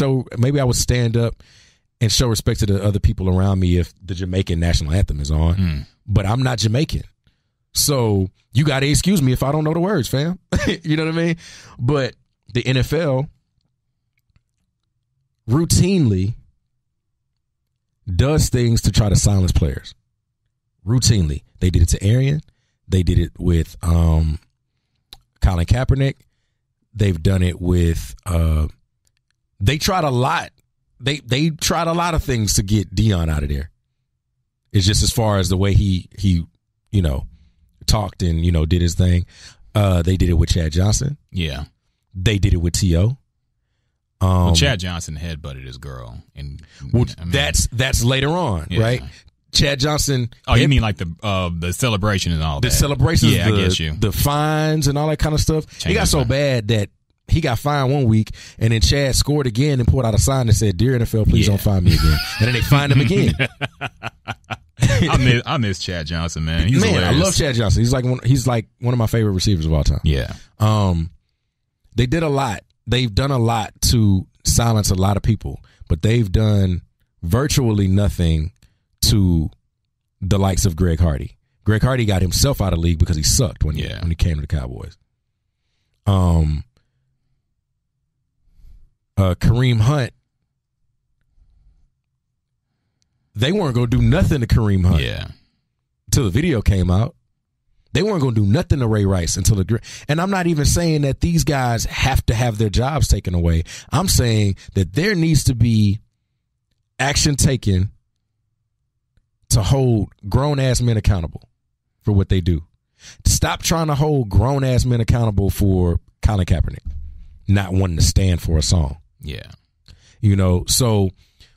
stand up and show respect to the other people around me if the Jamaican national anthem is on, but I'm not Jamaican. So you got to excuse me if I don't know the words, fam. You know what I mean? But the NFL routinely does things to try to silence players. Routinely. They did it to Arian. They did it with Colin Kaepernick. They've done it with they tried a lot. They tried a lot of things to get Deion out of there. It's just as far as the way he talked and did his thing. They did it with Chad Johnson. Yeah. They did it with T.O. Chad Johnson headbutted his girl, and that's later on, right? Chad Johnson. Oh, you mean like the celebration and all that? The celebrations, I get you. The fines and all that kind of stuff. It got so bad that he got fined one week, and then Chad scored again and pulled out a sign that said, "Dear NFL, please don't fine me again." And then they fined him again. I miss Chad Johnson, man. He's hilarious. I love Chad Johnson. He's like one of my favorite receivers of all time. Yeah. They did a lot. They've done a lot to silence a lot of people, but they've done virtually nothing to the likes of Greg Hardy. Greg Hardy got himself out of the league because he sucked when he came to the Cowboys. Kareem Hunt, they weren't going to do nothing to Kareem Hunt until the video came out. They weren't going to do nothing to Ray Rice until and I'm not even saying that these guys have to have their jobs taken away. I'm saying that there needs to be action taken to hold grown-ass men accountable for what they do. Stop trying to hold grown-ass men accountable for Colin Kaepernick not wanting to stand for a song. Yeah. So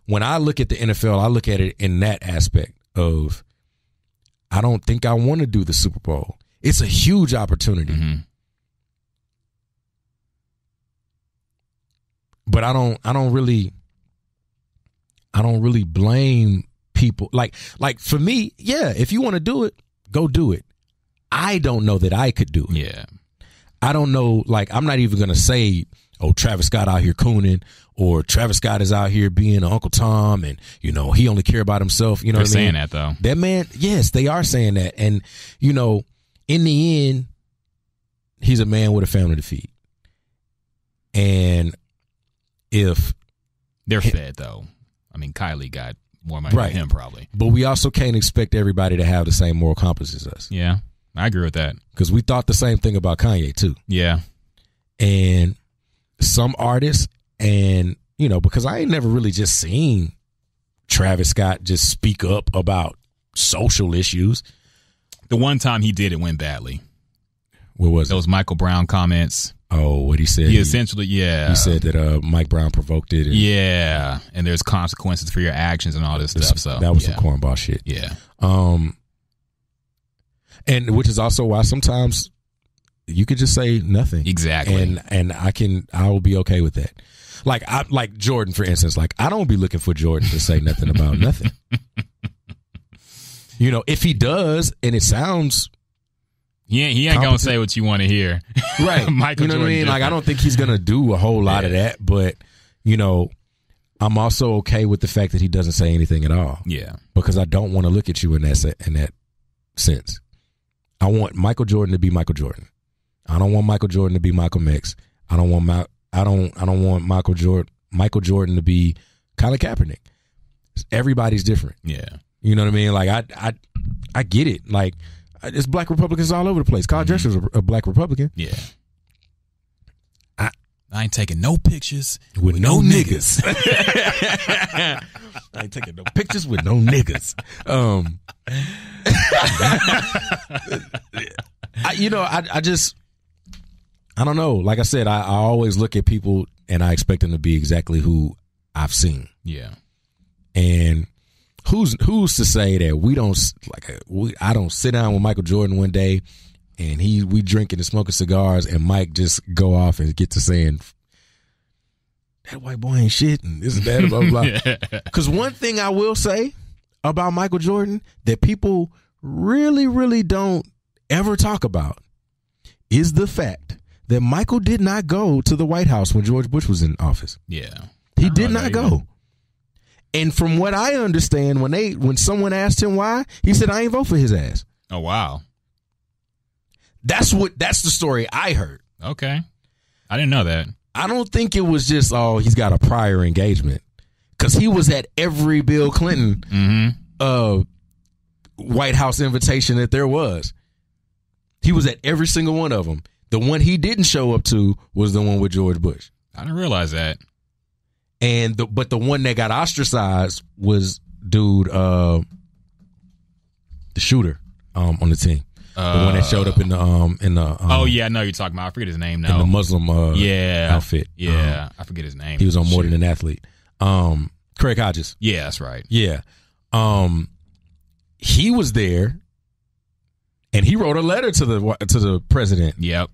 when I look at the NFL, I look at it in that aspect of, I don't think I want to do the Super Bowl. It's a huge opportunity. But I don't really blame people. Like for me, if you want to do it, go do it. I don't know that I could do it. Yeah. I don't know, I'm not even going to say, oh, Travis Scott out here cooning, or Travis Scott is out here being Uncle Tom, and, he only care about himself. They're saying that, though. That man, yes, they are saying that. And, in the end, he's a man with a family to feed. And if... They're fed, though. I mean, Kylie got more money than him, probably. But we also can't expect everybody to have the same moral compass as us. Yeah, I agree with that. Because we thought the same thing about Kanye, too. Yeah. And some artists, and, because I ain't never really just seen Travis Scott just speak up about social issues. The one time he did, it went badly. What was those Michael Brown comments? Oh, what he said? He essentially, he said that Mike Brown provoked it. And, and there's consequences for your actions and all this stuff. So that was some cornball shit. Yeah. And which is also why sometimes you could just say nothing. Exactly. And I will be okay with that. Like Jordan, for instance. Like, I don't be looking for Jordan to say nothing about nothing. You know, if he does, and it sounds. He ain't gonna say what you want to hear, right? Michael, you know Jordan what I mean? Like, I don't think he's gonna do a whole lot of that, but you know, I'm also okay with the fact that he doesn't say anything at all. Yeah, because I don't want to look at you in that sense. I want Michael Jordan to be Michael Jordan. I don't want Michael Jordan to be Malcolm X. I don't want Michael Jordan to be Colin Kaepernick. Everybody's different. Yeah, you know what I mean? Like, I get it. Like, there's black Republicans all over the place. Kyle Drescher's a black Republican. Yeah. I ain't taking no pictures with no niggas. I ain't taking no pictures with no niggas. I don't know. Like I said, I always look at people and I expect them to be exactly who I've seen. Yeah. And who's to say that I don't sit down with Michael Jordan one day and we drinking and smoking cigars and Mike just go off and get to saying that white boy ain't shit and this and that, blah blah blah. Because one thing I will say about Michael Jordan that people really, really don't ever talk about is the fact that Michael did not go to the White House when George Bush was in office. Yeah, he did not go. And from what I understand, when someone asked him why, he said, "I ain't vote for his ass." Oh wow, that's the story I heard. Okay, I didn't know that. I don't think it was just he's got a prior engagement, because he was at every Bill Clinton White House invitation that there was. He was at every single one of them. The one he didn't show up to was the one with George Bush. I didn't realize that. But the one that got ostracized was the shooter on the team, the one that showed up in the oh yeah, I know you're talking about. I forget his name now. In the Muslim outfit. Yeah, I forget his name. He was on More Than an Athlete. Craig Hodges. Yeah, that's right. Yeah, he was there, and he wrote a letter to the president. Yep.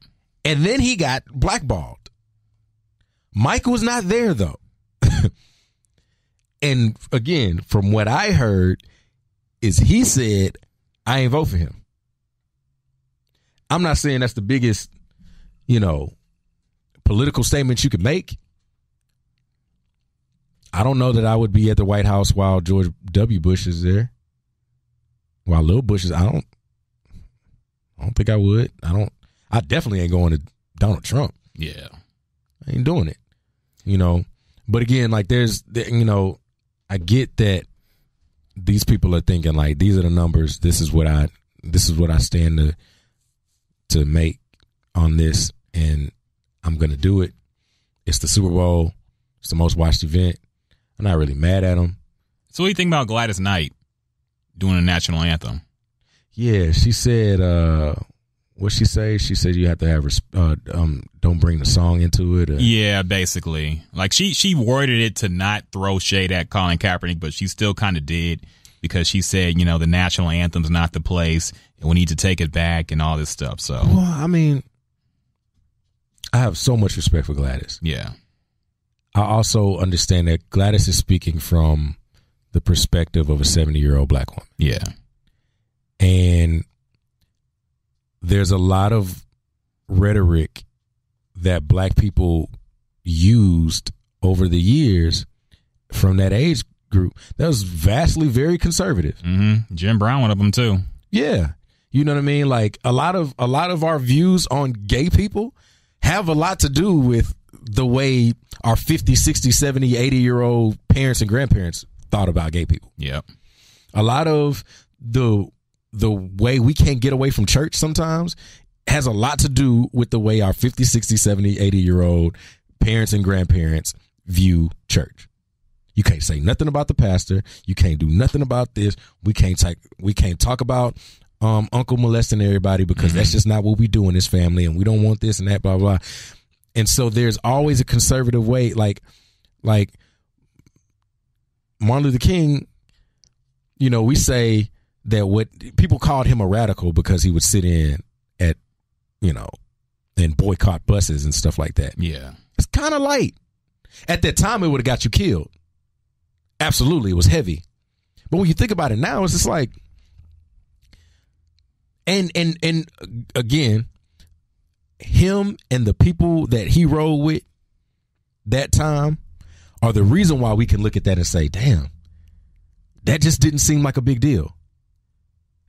And then he got blackballed. Mike was not there though. And again, from what I heard, is he said, "I ain't vote for him." I'm not saying that's the biggest, political statement you could make. I don't know that I would be at the White House while George W. Bush is there. While Lil Bush is, I don't think I would. I definitely ain't going to Donald Trump. Yeah. I ain't doing it. But again, like I get that these people are thinking like, these are the numbers. This is what I stand to make on this, and I'm going to do it. It's the Super Bowl. It's the most watched event. I'm not really mad at them. So what do you think about Gladys Knight doing a national anthem? Yeah, she said, what'd she say? She said you have to have, don't bring the song into it. Yeah, basically. Like she worded it to not throw shade at Colin Kaepernick, but she still kind of did, because she said, the national anthem's not the place and we need to take it back and all this stuff. So, well, I mean, I have so much respect for Gladys. Yeah. I also understand that Gladys is speaking from the perspective of a 70-year-old black woman. Yeah. And there's a lot of rhetoric that black people used over the years from that age group that was vastly very conservative. Mm-hmm. Jim Brown, one of them too. Yeah. You know what I mean? Like a lot of our views on gay people have a lot to do with the way our 50, 60, 70, 80-year-old parents and grandparents thought about gay people. Yep. A lot of the way we can't get away from church sometimes has a lot to do with the way our 50, 60, 70, 80-year-old parents and grandparents view church. You can't say nothing about the pastor. You can't do nothing about this. We can't talk about uncle molesting everybody, because that's just not what we do in this family, and we don't want this and that, blah, blah. And so there's always a conservative way, like Martin Luther King, you know, we say that what people called him a radical because he would sit in at, you know, and boycott buses and stuff like that. Yeah. It's kind of light. At that time, it would have got you killed. Absolutely. It was heavy. But when you think about it now, it's just like, and again, him and the people that he rode with that time are the reason why we can look at that and say, damn, that just didn't seem like a big deal.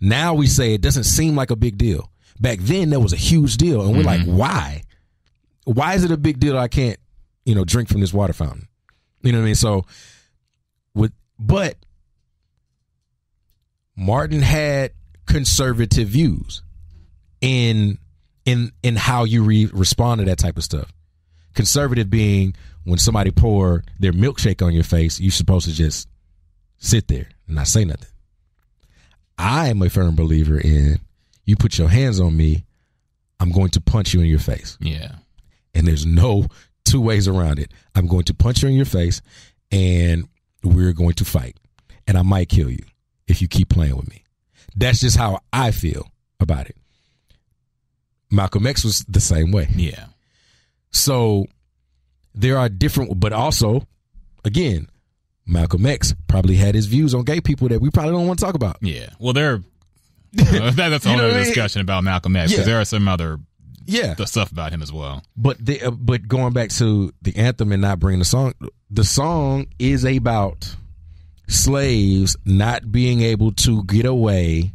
Now we say it doesn't seem like a big deal. Back then, that was a huge deal. And we're like, why? Why is it a big deal I can't, you know, drink from this water fountain? You know what I mean? So, but Martin had conservative views in how you respond to that type of stuff. Conservative being when somebody pour their milkshake on your face, you're supposed to just sit there and not say nothing. I am a firm believer in you put your hands on me, I'm going to punch you in your face. Yeah. And there's no two ways around it. I'm going to punch you in your face and we're going to fight. And I might kill you if you keep playing with me. That's just how I feel about it. Malcolm X was the same way. Yeah. So there are different, but also, again, Malcolm X probably had his views on gay people that we probably don't want to talk about. Yeah. Well, that's a whole other discussion about Malcolm X, because there are some other stuff about him as well. But going back to the anthem and not bringing the song is about slaves not being able to get away.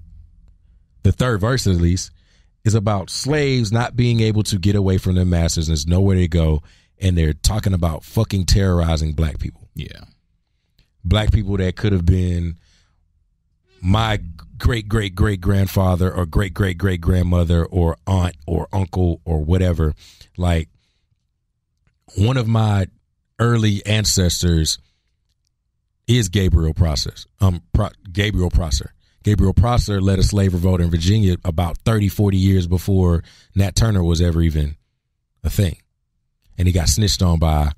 The third verse, at least, is about slaves not being able to get away from their masters. And there's nowhere to go. And they're talking about fucking terrorizing black people. Yeah. Black people that could have been my great-great-great-grandfather or great-great-great-grandmother or aunt or uncle or whatever. Like, one of my early ancestors is Gabriel Prosser. Gabriel Prosser. Gabriel Prosser led a slave revolt in Virginia about 30, 40 years before Nat Turner was ever even a thing. And he got snitched on by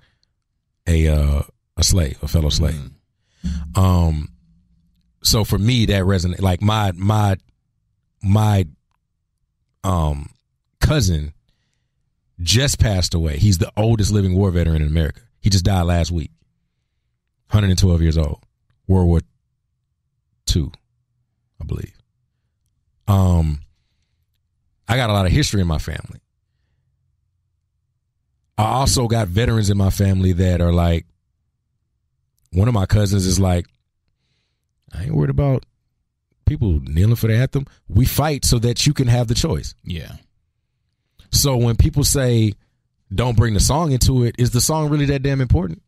a fellow slave. So for me, that resonates. Like my cousin just passed away. He's the oldest living war veteran in America. He just died last week. 112 years old. World War II, I believe. I got a lot of history in my family. I also got veterans in my family that are like, one of my cousins is like, I ain't worried about people kneeling for the anthem. We fight so that you can have the choice. Yeah. So when people say, don't bring the song into it, is the song really that damn important?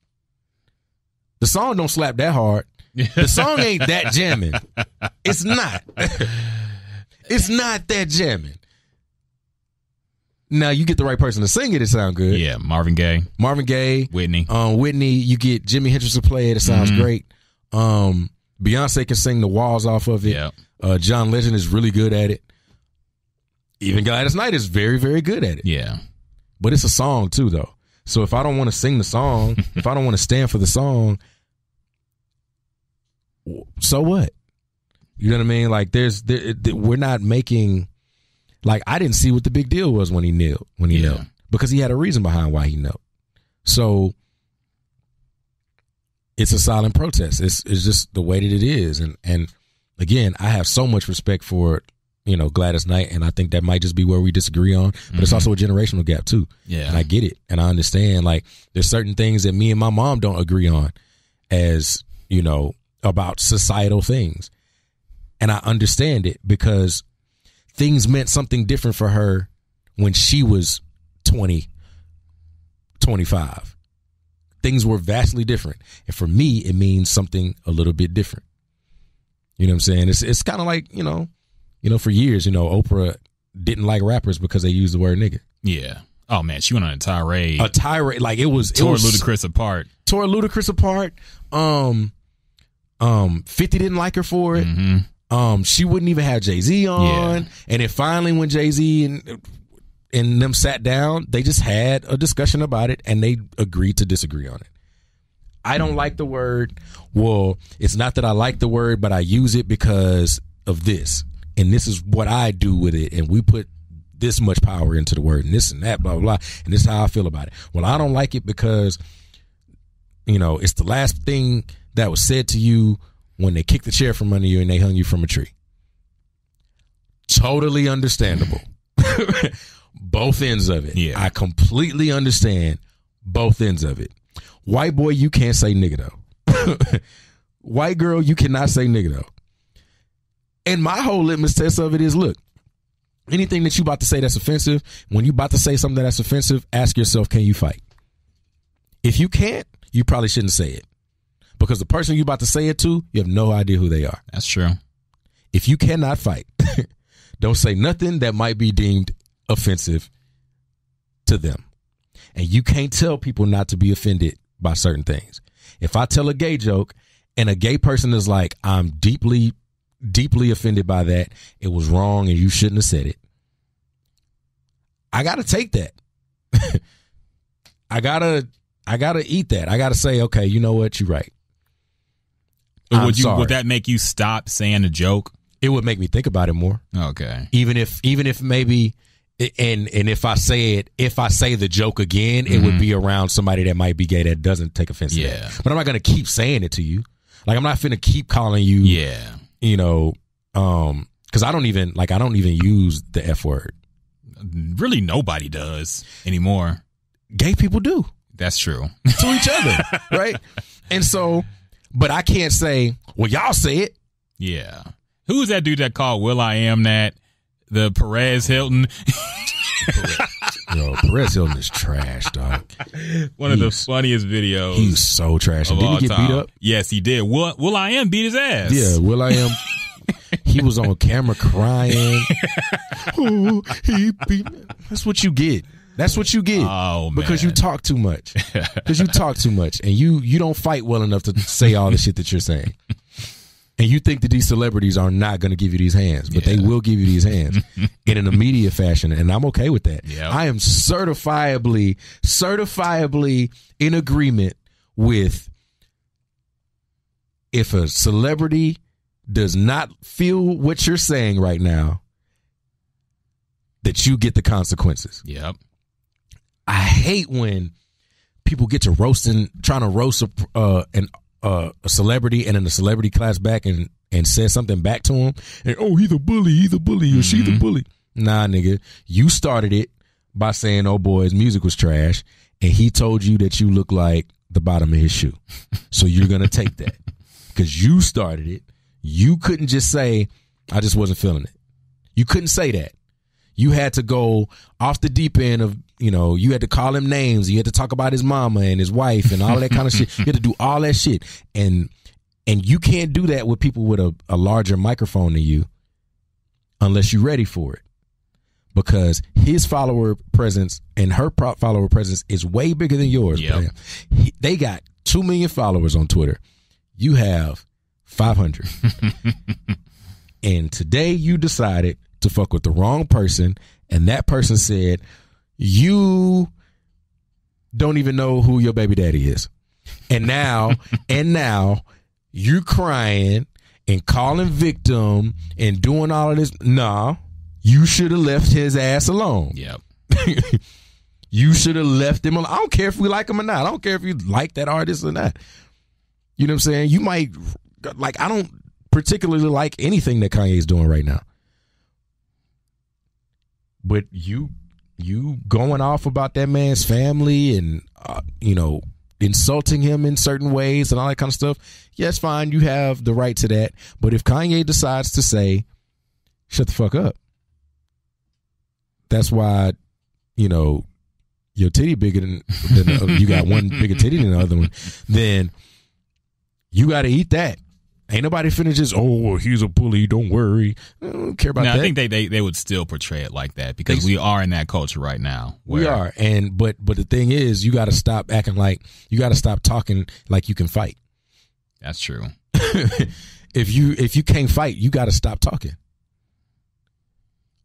The song don't slap that hard. The song ain't that jamming. It's not. It's not that jamming. Now you get the right person to sing it, it sound good. Yeah, Marvin Gaye, Whitney. You get Jimi Hendrix to play it. It sounds great. Beyonce can sing the walls off of it. Yeah. John Legend is really good at it. Even Gladys Knight is very, very good at it. Yeah. But it's a song too, though. So if I don't want to sing the song, if I don't want to stand for the song, so what? You know what I mean? Like we're not making, like, I didn't see what the big deal was when he knelt, because he had a reason behind why he knelt. So it's a silent protest. It's just the way that it is. And again, I have so much respect for, Gladys Knight, and I think that might just be where we disagree on, but it's also a generational gap too. Yeah. And I get it. And I understand, like, there's certain things that me and my mom don't agree on as, about societal things. And I understand it because things meant something different for her when she was 20, 25. Things were vastly different. And for me, it means something a little bit different. You know what I'm saying? It's kind of like, for years, Oprah didn't like rappers because they used the word nigga. Yeah. Oh man, she went on a tirade. Like it was tore Ludacris apart. 50 didn't like her for it. Mm-hmm. She wouldn't even have Jay-Z on. Yeah. And then finally when Jay-Z and them sat down. They just had a discussion about it, and they agreed to disagree on it. I don't like the word. Well, it's not that I like the word, but I use it because of this. And this is what I do with it. And we put this much power into the word and this and that, blah, blah, blah. And this is how I feel about it. Well, I don't like it because, it's the last thing that was said to you when they kicked the chair from under you and they hung you from a tree. Totally understandable. Both ends of it. Yeah. I completely understand both ends of it. White boy, you can't say nigga though. White girl, you cannot say nigga though. And my whole litmus test of it is, look, anything that you about to say that's offensive, when you about to say something that's offensive, ask yourself, can you fight? If you can't, you probably shouldn't say it. Because the person you about to say it to, you have no idea who they are. That's true. If you cannot fight, don't say nothing that might be deemed offensive to them. And you can't tell people not to be offended by certain things. If I tell a gay joke and a gay person is like, I'm deeply, deeply offended by that, it was wrong and you shouldn't have said it, I got to take that. I gotta eat that. I got to say, okay, you know what? You're right. Would that make you stop saying a joke? It would make me think about it more. Okay. Even if maybe, and if I say the joke again, it would be around somebody that might be gay that doesn't take offense to that. But I'm not going to keep saying it to you. Like, I'm not finna keep calling you, because I don't even use the F word. Really, nobody does anymore. Gay people do. That's true. To each other, right? And so, but I can't say, well, y'all say it. Yeah. Who was that dude that called will.i.am that? The Perez Hilton. Perez Hilton is trash, dog. One of the funniest videos. He was so trash. And didn't he get beat up? Yes, he did. will.i.am beat his ass. Yeah, will.i.am. He was on camera crying. Oh, he beat me. That's what you get. That's what you get. Oh, man. Because you talk too much. Because you talk too much. And you don't fight well enough to say all the shit that you're saying. And you think that these celebrities are not going to give you these hands, but they will give you these hands in an immediate fashion, and I'm okay with that. Yep. I am certifiably in agreement with, if a celebrity does not feel what you're saying right now, that you get the consequences. Yep. I hate when people get to trying to roast a celebrity, and then the celebrity claps back and says something back to him, and he's a bully, or she's a bully. Nah, nigga, you started it by saying, oh boy, his music was trash, and he told you that you look like the bottom of his shoe. So you're gonna take that because you started it. You couldn't just say, I just wasn't feeling it. You couldn't say that. You had to go off the deep end of, you had to call him names. You had to talk about his mama and his wife and all that kind of shit. You had to do all that shit. And you can't do that with people with a larger microphone than you unless you're ready for it. Because his follower presence and her follower presence is way bigger than yours. Yep. They got 2 million followers on Twitter. You have 500. And today you decided to fuck with the wrong person, and that person said, you don't even know who your baby daddy is. And now you're crying and calling victim and doing all of this. Nah, you should have left his ass alone. Yep. You should have left him alone. I don't care if we like him or not. I don't care if you like that artist or not. You know what I'm saying? You might, I don't particularly like anything that Kanye's doing right now. But you going off about that man's family and, insulting him in certain ways and all that kind of stuff, yes, fine, you have the right to that. But if Kanye decides to say, shut the fuck up, that's why, your titty bigger than you got one bigger titty than the other one, then you got to eat that. Ain't nobody finna just, he's a bully, don't worry. I don't care about that. I think they would still portray it like that because we are in that culture right now. We are. But the thing is, you got to stop acting like, you got to stop talking like you can fight. That's true. If you can't fight, you got to stop talking.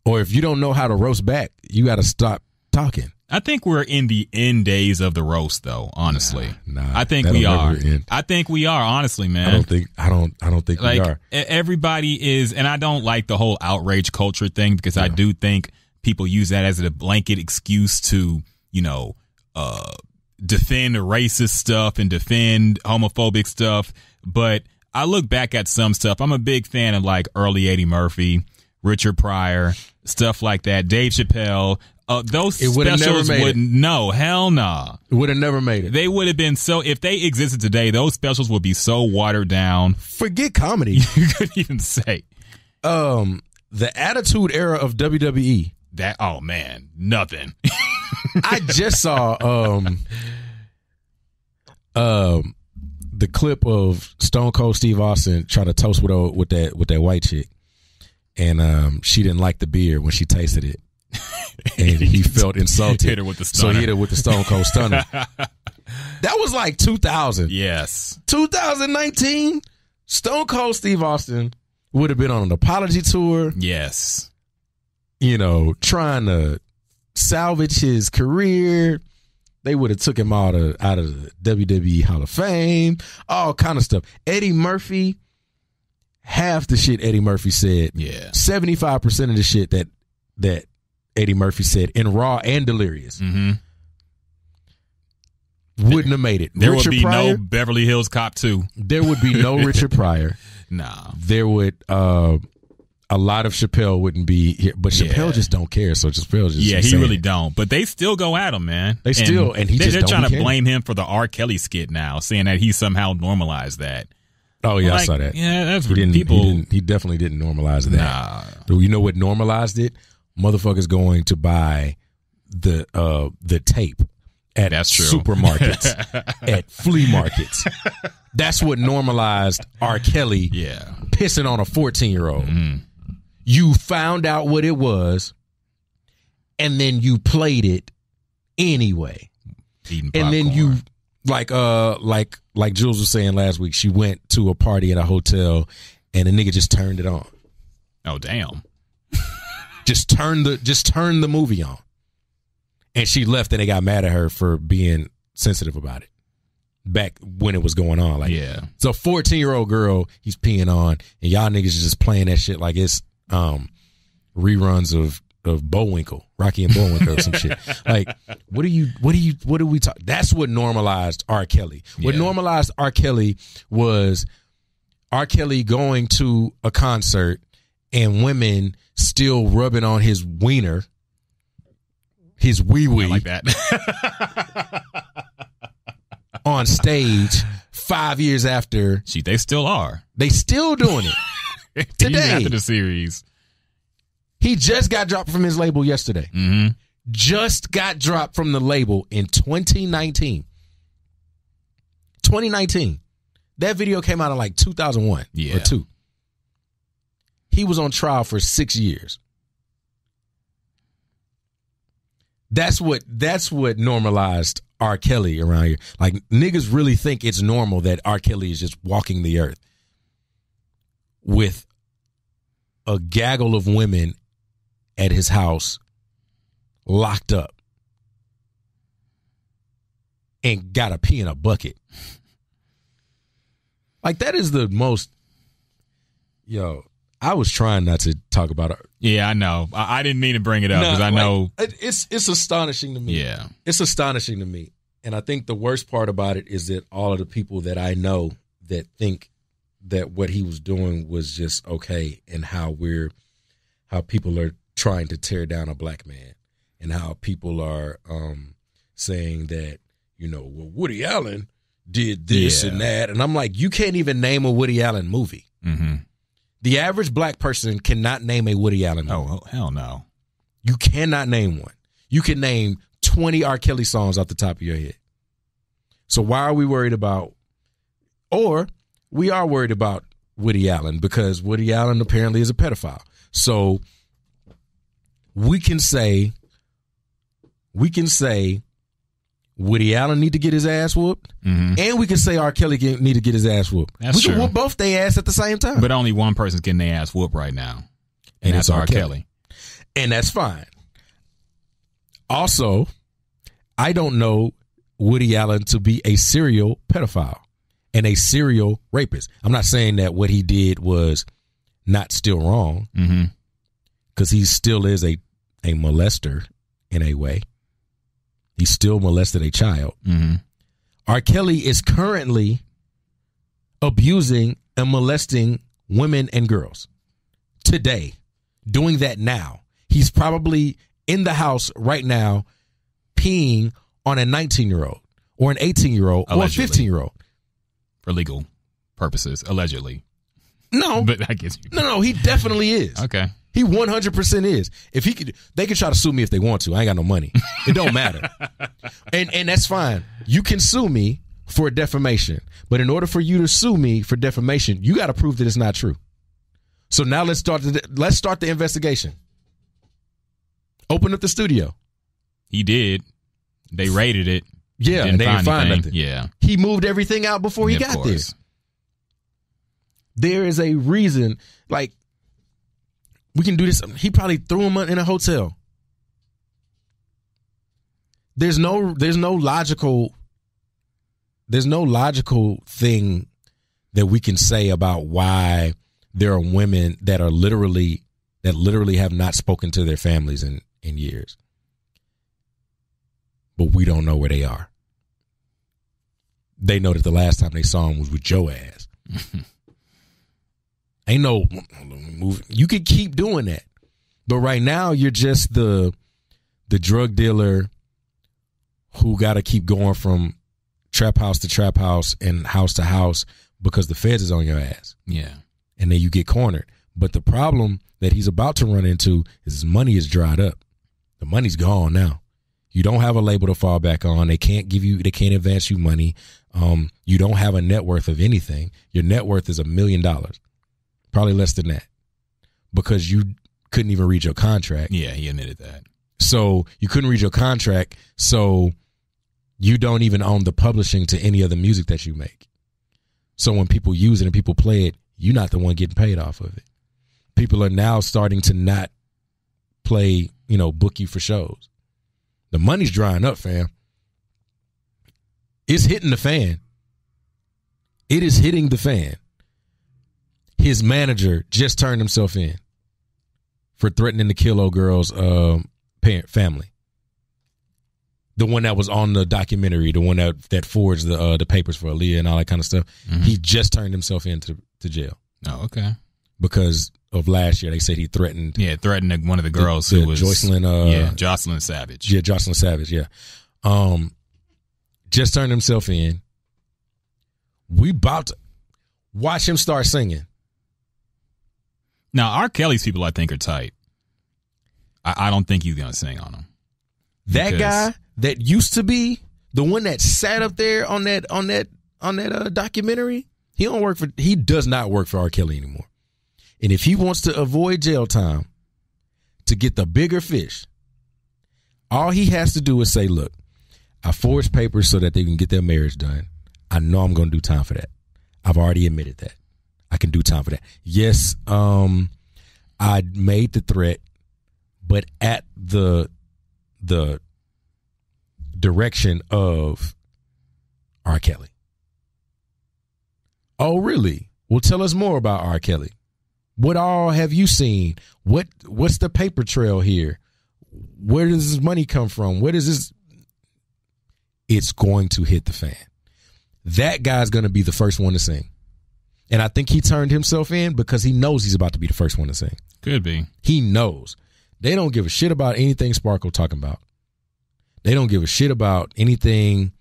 Or if you don't know how to roast back, you got to stop talking. I think we're in the end days of the roast, though. Honestly, nah, I think we are. I think we are. Honestly, man. I don't think like, we are. Everybody is, and I don't like the whole outrage culture thing because I do think people use that as a blanket excuse to, defend racist stuff and defend homophobic stuff. But I look back at some stuff. I'm a big fan of like early Eddie Murphy, Richard Pryor, stuff like that. Dave Chappelle. Those specials wouldn't. No, hell no. Nah. It would have never made it. They would have been so. If they existed today, those specials would be so watered down. Forget comedy. You couldn't even say. The Attitude Era of WWE. That man, nothing. I just saw the clip of Stone Cold Steve Austin trying to toast with that white chick, and she didn't like the beer when she tasted it. And he felt insulted. Hit her with the stunner. So he hit her with the Stone Cold Stunner. That was like 2000. Yes. 2019, Stone Cold Steve Austin would have been on an apology tour. Yes. Trying to salvage his career. They would have took him out of the WWE Hall of Fame. All kind of stuff. Eddie Murphy, half the shit Eddie Murphy said. Yeah. 75% of the shit that Eddie Murphy said in Raw and Delirious. Mm-hmm. Wouldn't have made it. There Richard would be Pryor, no Beverly Hills Cop 2. There would be no Richard Pryor. Nah. There would a lot of Chappelle wouldn't be here, but Chappelle just don't care. So Chappelle just he really don't. But they still go at him, man. They still and he they're just trying to care. blame him for the R. Kelly skit now, saying that he somehow normalized that. Oh yeah, I saw that. Yeah, that's people. He definitely didn't normalize that. Nah. But you know what normalized it? Motherfuckers going to buy the tape at supermarkets, at flea markets. That's what normalized R. Kelly pissing on a 14-year-old. Mm-hmm. You found out what it was, and then you played it anyway. And then you like Jules was saying last week, she went to a party at a hotel and the nigga just turned it on. Oh damn. Just turn the movie on. And she left and they got mad at her for being sensitive about it. Back when it was going on. Like, it's a 14-year-old girl he's peeing on, and y'all niggas is just playing that shit like it's reruns of Bullwinkle, Rocky and Bullwinkle or some shit. Like, what do we talk? That's what normalized R. Kelly. What normalized R. Kelly was R. Kelly going to a concert and women still rubbing on his wiener, his wee-wee. Like that. On stage 5 years after. They still are. They still doing it. Today. Even after the series. He just got dropped from his label yesterday. Mm-hmm. Just got dropped from the label in 2019. 2019. That video came out in like 2001 or 2. He was on trial for 6 years. That's what normalized R. Kelly around here. Like, niggas really think it's normal that R. Kelly is just walking the earth with a gaggle of women at his house locked up and got to pee in a bucket. Like, that is the most, I was trying not to talk about it. Yeah, I know. I didn't mean to bring it up because I know. It's astonishing to me. Yeah. It's astonishing to me. And I think the worst part about it is that all of the people that I know that think that what he was doing was just okay, and how people are trying to tear down a black man, and how people are saying that, well, Woody Allen did this and that. And I'm like, you can't even name a Woody Allen movie. Mm-hmm. The average black person cannot name a Woody Allen movie. Oh, hell no. You cannot name one. You can name 20 R. Kelly songs off the top of your head. So why are we worried about, or we are worried about Woody Allen because Woody Allen apparently is a pedophile. So we can say Woody Allen need to get his ass whooped, and we can say R. Kelly need to get his ass whooped. That's true. We can whoop both their ass at the same time. But only one person's getting their ass whooped right now, and that's R. Kelly. And that's fine. Also, I don't know Woody Allen to be a serial pedophile and a serial rapist. I'm not saying that what he did was not still wrong, because he still is a molester in a way. He still molested a child. R. Kelly is currently abusing and molesting women and girls today, doing that now. He's probably in the house right now peeing on a 19-year-old or an 18-year-old or a 15-year-old. For legal purposes, allegedly. No. But I guess No, he definitely is. Okay. He 100% is. If he could, they can try to sue me if they want to. I ain't got no money. It don't matter. And that's fine. You can sue me for defamation. But in order for you to sue me for defamation, you got to prove that it's not true. So now let's start the investigation. Open up the studio. He did. They raided it. Yeah, and they didn't find nothing. Yeah. He moved everything out before he got there. There is a reason, like, we can do this. He probably threw him in a hotel. There's no logical thing that we can say about why there are women that literally have not spoken to their families in years. But we don't know where they are. They know that the last time they saw him was with Joe ass. Ain't no move. You could keep doing that. But right now you're just the drug dealer who got to keep going from trap house to trap house and house to house because the feds is on your ass. Yeah. And then you get cornered. But the problem that he's about to run into is his money is dried up. The money's gone now. You don't have a label to fall back on. They can't advance you money. You don't have a net worth of anything. Your net worth is $1 million. Probably less than that. Because you couldn't even read your contract. Yeah, he admitted that. So you couldn't read your contract. So you don't even own the publishing to any of the music that you make. So when people use it and people play it, you're not the one getting paid off of it. People are now starting to not play, book you for shows. The money's drying up, fam. It's hitting the fan. It is hitting the fan. His manager just turned himself in for threatening to kill old girl's family. The one that was on the documentary, the one that forged the papers for Aaliyah and all that kind of stuff. He just turned himself into jail. Oh, okay. Because of last year, they said he threatened. Yeah, threatened one of the girls who was Jocelyn. Jocelyn Savage. Yeah, Jocelyn Savage. Yeah, just turned himself in. We about to watch him start singing. Now, R. Kelly's people, I think, are tight. I don't think he's gonna sing on them. That guy that used to be the one that sat up there on that documentary, he does not work for R. Kelly anymore. And if he wants to avoid jail time to get the bigger fish, all he has to do is say, look, I forged papers so that they can get their marriage done. I know I'm going to do time for that. I've already admitted that. I can do time for that. Yes, I made the threat, but at the direction of R. Kelly. Oh, really? Well, tell us more about R. Kelly. What all have you seen? What's the paper trail here? Where does this money come from? Where does this? It's going to hit the fan. That guy's going to be the first one to sing. And I think he turned himself in because he knows he's about to be the first one to sing. Could be. He knows. They don't give a shit about anything Sparkle talking about. They don't give a shit about anything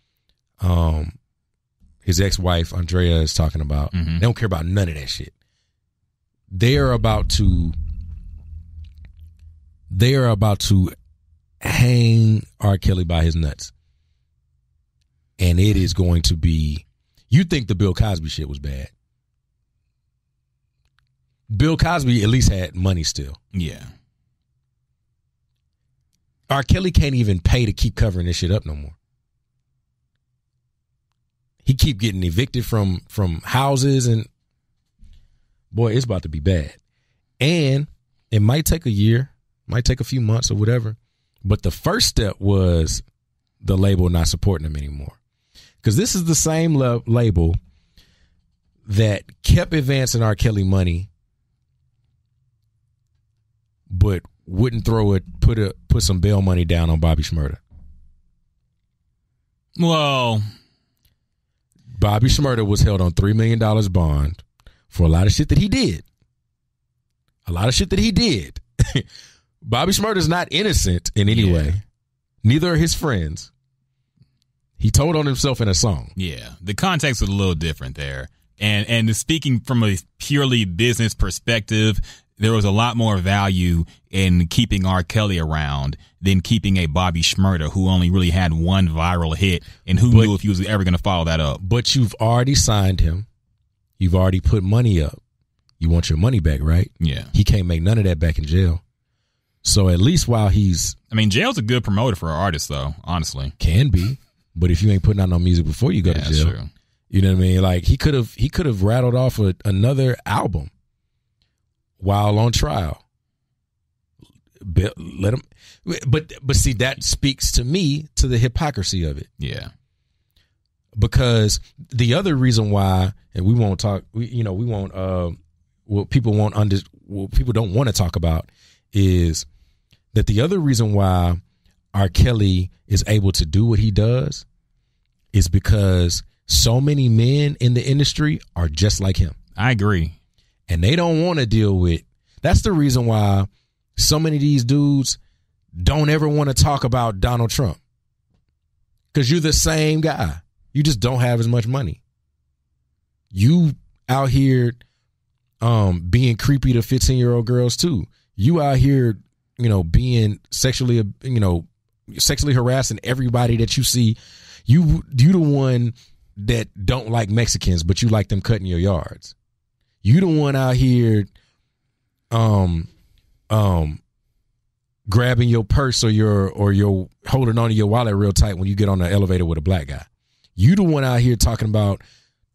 his ex-wife Andrea is talking about. They don't care about none of that shit. They are about to hang R. Kelly by his nuts. And it is going to be, you think the Bill Cosby shit was bad. Bill Cosby at least had money still. Yeah. R. Kelly can't even pay to keep covering this shit up no more. He keep getting evicted from houses, and boy, it's about to be bad. And it might take a year, Might take a few months or whatever. But the first step was the label not supporting him anymore. Because this is the same label that kept advancing R. Kelly money, but wouldn't put some bail money down on Bobby Shmurda. Well, Bobby Shmurda was held on $3 million bond for a lot of shit that he did. Bobby Shmurda's not innocent in any way. Neither are his friends. He told on himself in a song. Yeah, the context was a little different there. And speaking from a purely business perspective, there was a lot more value in keeping R. Kelly around than keeping a Bobby Shmurda who only really had one viral hit, and who knew if he was ever going to follow that up. But you've already signed him. You've already put money up. You want your money back, right? Yeah. He can't make none of that back in jail. So at least while he's... I mean, jail's a good promoter for an artist, though, honestly. Can be. But if you ain't putting out no music before you go to jail... True. You know what I mean? Like, he could have rattled off another album while on trial. Let him... But see, that speaks to me to the hypocrisy of it. Yeah. Because the other reason why, and we won't talk... what people don't want to talk about is that the other reason why R. Kelly is able to do what he does is because so many men in the industry are just like him. I agree. And they don't want to deal with... That's the reason why so many of these dudes don't ever want to talk about Donald Trump. Because you're the same guy. You just don't have as much money. You out here being creepy to 15-year-old girls too. You out here, being sexually harassing everybody that you see. You the one that don't like Mexicans, but you like them cutting your yards. You the one out here grabbing your purse or your holding onto your wallet real tight when you get on the elevator with a black guy. You the one out here talking about,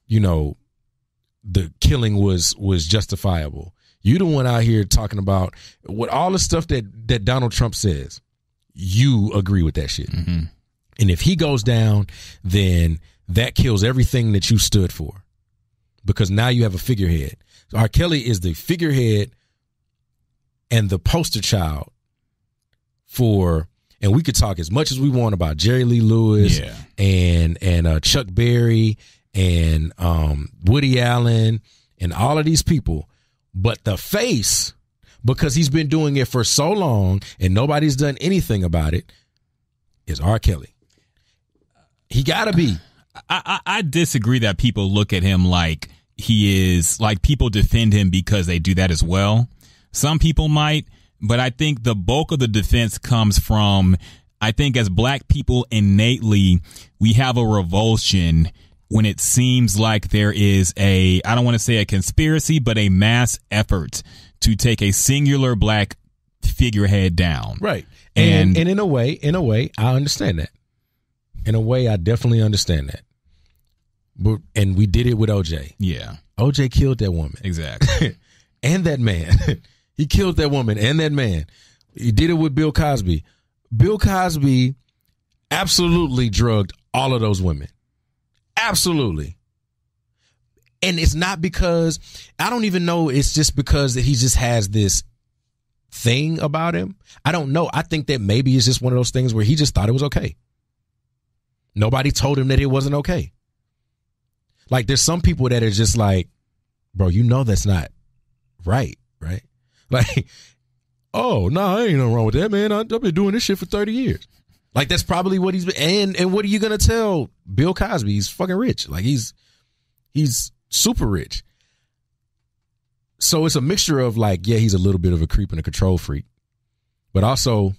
the killing was justifiable. You the one out here talking about what all the stuff that Donald Trump says. You agree with that shit. Mm-hmm. And if he goes down, then that kills everything that you stood for. Because now you have a figurehead. R. Kelly is the figurehead and the poster child for, and we could talk as much as we want about Jerry Lee Lewis and Chuck Berry and Woody Allen and all of these people. But the face, because he's been doing it for so long and nobody's done anything about it, is R. Kelly. He gotta be. I disagree that people look at him like he is, like people defend him because they do that as well. Some people might, but I think the bulk of the defense comes from, I think as black people innately, we have a revulsion when it seems like there is I don't want to say a conspiracy, but a mass effort to take a singular black figurehead down. Right. And in a way, I understand that. In a way, I definitely understand that. And we did it with OJ. Yeah. OJ killed that woman. Exactly. And that man. He killed that woman and that man. He did it with Bill Cosby. Bill Cosby absolutely drugged all of those women. Absolutely. And it's not because, I don't even know, it's just because he just has this thing about him. I don't know. I think that maybe it's just one of those things where he just thought it was okay. Nobody told him that it wasn't okay. Like, there's some people that are just like, bro, that's not right? Like, oh, no, ain't nothing wrong with that, man. I've been doing this shit for 30 years. Like, that's probably what he's been. And what are you going to tell Bill Cosby? He's fucking rich. Like, he's super rich. So it's a mixture of like, yeah, he's a little bit of a creep and a control freak. But also,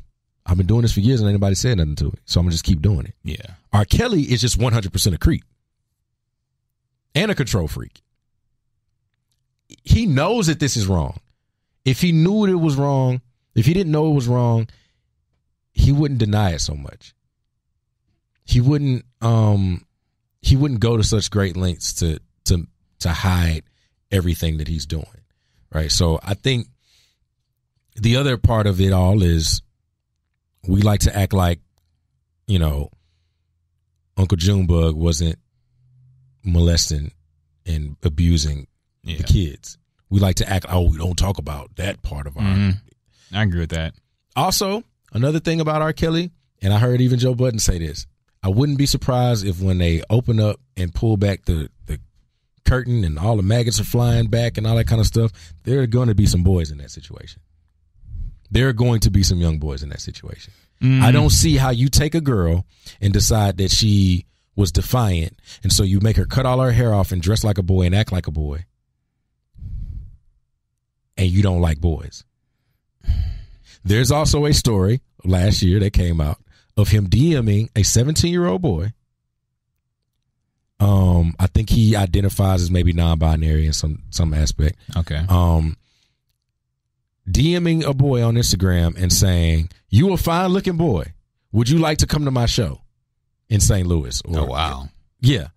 I've been doing this for years and anybody said nothing to it. So I'm going to just keep doing it. Yeah. R. Kelly is just 100% a creep. And a control freak. He knows that this is wrong. If he knew it was wrong, if he didn't know it was wrong, he wouldn't deny it so much. He wouldn't go to such great lengths to hide everything that he's doing. Right? So I think the other part of it all is we like to act like, Uncle Junebug wasn't molesting and abusing the kids. We like to act, we don't talk about that part of our. I agree with that. Also, another thing about R. Kelly, and I heard even Joe Budden say this, I wouldn't be surprised if when they open up and pull back the curtain and all the maggots are flying back and all that kind of stuff, there are going to be some boys in that situation. There are going to be some young boys in that situation. I don't see how you take a girl and decide that she was defiant, and so you make her cut all her hair off and dress like a boy and act like a boy, and you don't like boys. There's also a story last year that came out of him DMing a 17-year-old boy. I think he identifies as maybe non-binary in some aspect. Okay. DMing a boy on Instagram and saying, "You a fine looking boy. Would you like to come to my show in St. Louis?" Oh, wow. Yeah.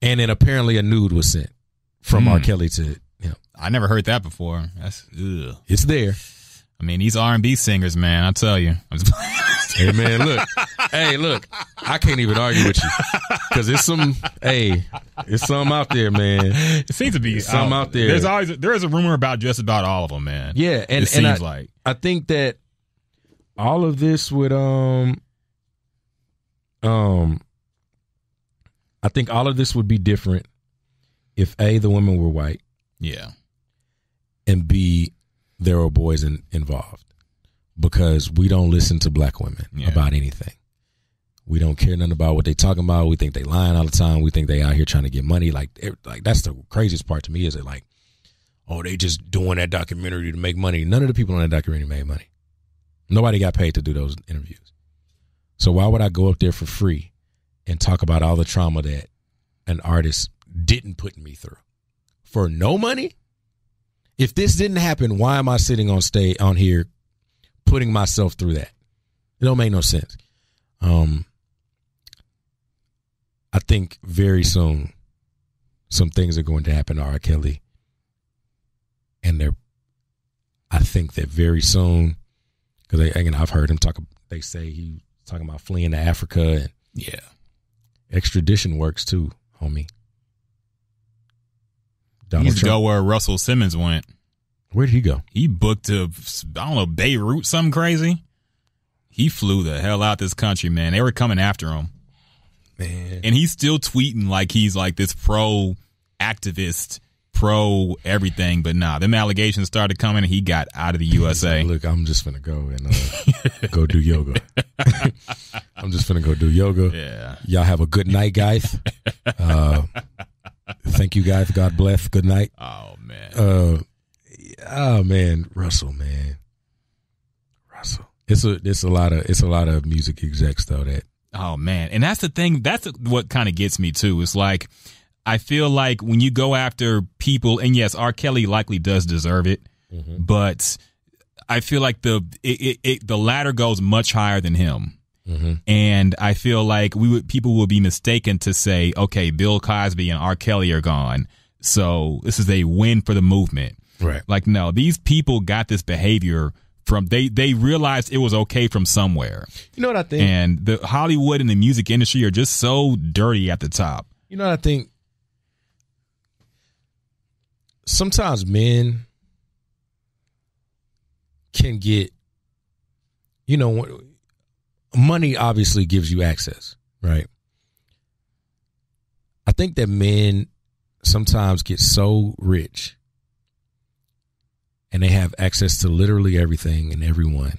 And then apparently a nude was sent from R. Kelly to him. I never heard that before. That's ugh. It's there. I mean, these R&B singers, man, I tell you. Hey, man, look. Hey, look. I can't even argue with you because it's some out there, man. It seems to be some out there. There is a rumor about just about all of them, man. Yeah, and it seems like I think that all of this would I think all of this would be different if A, the women were white, and B, there were boys involved, because we don't listen to black women about anything. We don't care nothing about what they talking about. We think they lying all the time. We think they out here trying to get money. Like that's the craziest part to me, is it like, oh, they just doing that documentary to make money. None of the people on that documentary made money. Nobody got paid to do those interviews. So why would I go up there for free and talk about all the trauma that an artist didn't put me through for no money? If this didn't happen, why am I sitting on here putting myself through that? It don't make no sense. I think very soon some things are going to happen to R. Kelly, and I think that very soon, because I've heard him talk. They say he's talking about fleeing to Africa, and extradition works too, homie. Donald Trump. Go where Russell Simmons went. Where did he go? He booked Beirut, something crazy. He flew the hell out this country, man. They were coming after him. Man. And he's still tweeting like he's like this pro-activist, pro-everything. But nah, them allegations started coming and he got out of the USA. Look, I'm just finna go and go do yoga. I'm just finna go do yoga. Yeah. Y'all have a good night, guys. Thank you, guys. God bless. Good night. Oh, man. Russell. It's a lot of music execs though that. Oh man, and that's the thing. That's what kind of gets me too. It's like I feel like when you go after people, and yes, R. Kelly likely does deserve it, but I feel like the ladder goes much higher than him, and I feel like people will be mistaken to say, okay, Bill Cosby and R. Kelly are gone, so this is a win for the movement. Right? Like no, these people got this behavior from they realized it was okay from somewhere. You know what I think? And the Hollywood and the music industry are just so dirty at the top. You know what I think? Sometimes men can get, money obviously gives you access, right? I think that men sometimes get so rich and they have access to literally everything and everyone,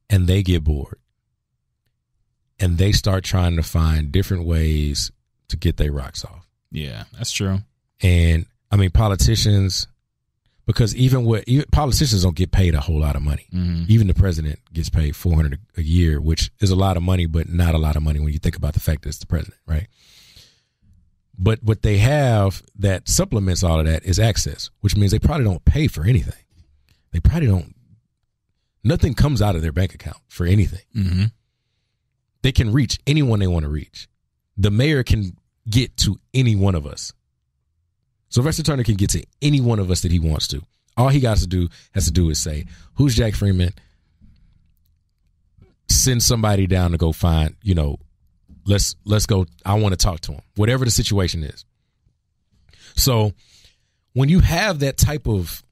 and they get bored. And they start trying to find different ways to get their rocks off. Yeah, that's true. And, I mean, politicians, because even politicians don't get paid a whole lot of money. Even the president gets paid $400 a year, which is a lot of money, but not a lot of money when you think about the fact that it's the president, right? But what they have that supplements all of that is access, which means they probably don't pay for anything. They probably don't. Nothing comes out of their bank account for anything. They can reach anyone they want to reach. The mayor can get to any one of us. Sylvester Turner can get to any one of us that he wants to. All he has to do is say, who's Jack Freeman? Send somebody down to go find, let's go. I want to talk to him, whatever the situation is. So when you have that type of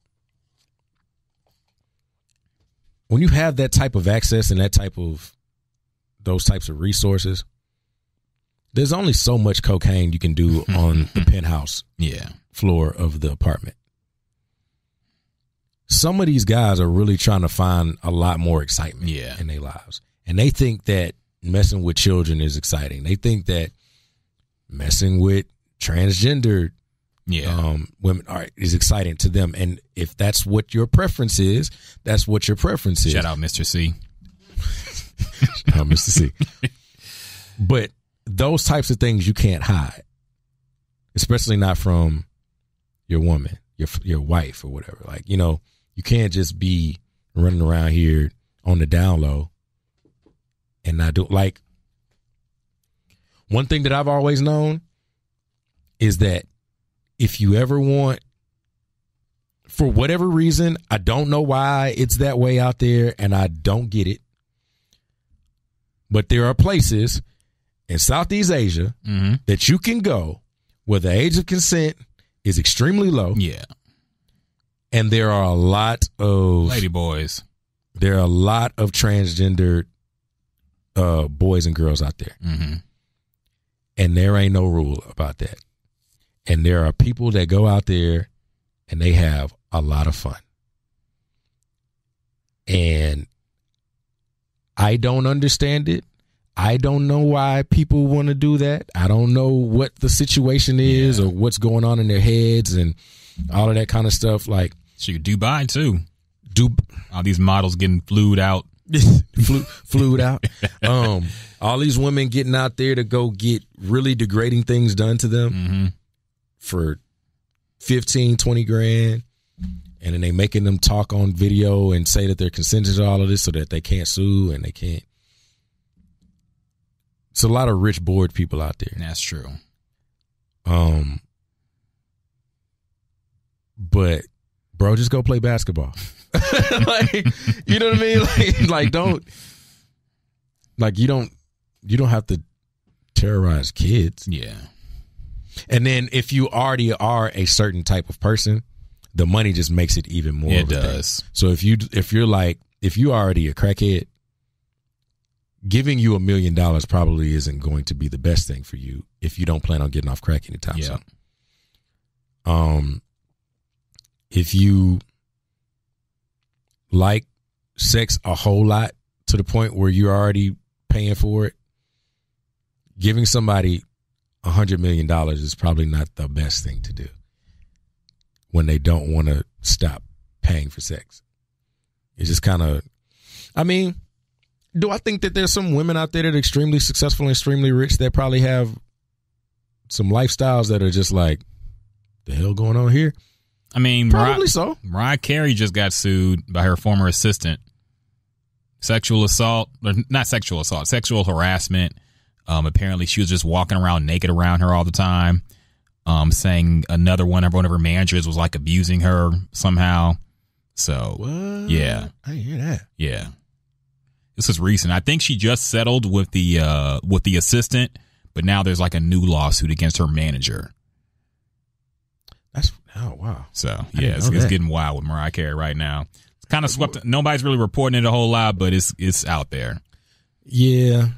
access and those types of resources, there's only so much cocaine you can do on the penthouse floor of the apartment. Some of these guys are really trying to find a lot more excitement in their lives. And they think that messing with children is exciting. They think that messing with transgender women is exciting to them. And if that's what your preference is, that's what your preference is. Shout out Mr. C. Shout out Mr. C. But those types of things you can't hide, especially not from your woman, your wife or whatever. Like, you can't just be running around here on the down low and not do, like, one thing that I've always known is that if you ever want, for whatever reason, I don't know why it's that way out there and I don't get it, but there are places in Southeast Asia that you can go where the age of consent is extremely low. Yeah. And there are a lot of lady boys. There are a lot of transgender boys and girls out there. Mm-hmm. And there ain't no rule about that. And there are people that go out there and they have a lot of fun. And I don't understand it. I don't know why people want to do that. I don't know what the situation is or what's going on in their heads and all of that kind of stuff. Like, so Dubai too. All these models getting flued out. flued out. All these women getting out there to go get really degrading things done to them for 15, 20 grand. And then they making them talk on video and say that they're consenting to all of this so that they can't sue and they can't. It's a lot of rich, bored people out there. That's true. But bro, just go play basketball. Like, you know what I mean? Like don't, like you don't have to terrorize kids. Yeah. And then if you already are a certain type of person, the money just makes it even more. It does. So if you already a crackhead, giving you $1 million probably isn't going to be the best thing for you if you don't plan on getting off crack anytime soon. If you like sex a whole lot to the point where you're already paying for it, giving somebody $100 million is probably not the best thing to do when they don't want to stop paying for sex. It's just kind of, I mean, do I think that there's some women out there that are extremely successful and extremely rich that probably have some lifestyles that are just like, the hell going on here? I mean, probably so. Mariah Carey just got sued by her former assistant. Sexual assault, or not sexual assault, sexual harassment. Apparently she was just walking around naked around her all the time, saying another one of her managers was like abusing her somehow. So, what? Yeah. I didn't hear that. Yeah. This is recent. I think she just settled with the assistant, but now there's like a new lawsuit against her manager. Oh, wow. So, yeah, it's getting wild with Mariah Carey right now. It's kind of swept. Nobody's really reporting it a whole lot, but it's out there. Yeah.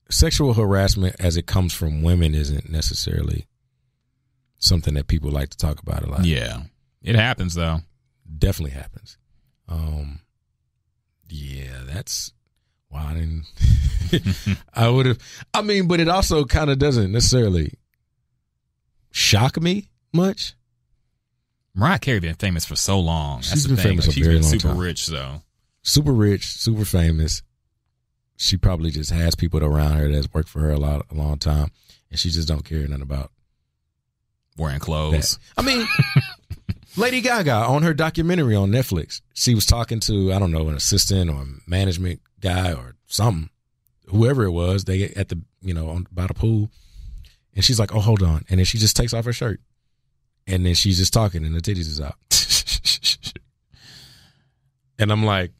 Sexual harassment as it comes from women isn't necessarily something that people like to talk about a lot. Yeah. It happens, though. Definitely happens. Yeah, that's why I didn't. I would have. I mean, but it also kind of doesn't necessarily shock me much. Mariah Carey been famous for so long. She's been famous for a very long time. She's been super rich, so. Super rich, super famous. She probably just has people around her that's worked for her a long time, and she just don't care nothing about wearing clothes. That. I mean, Lady Gaga on her documentary on Netflix, she was talking to, I don't know, an assistant or a management guy or something, whoever it was. They at the by the pool, and she's like, "Oh, hold on," and then she just takes off her shirt. And then she's just talking and the titties is out. And I'm like,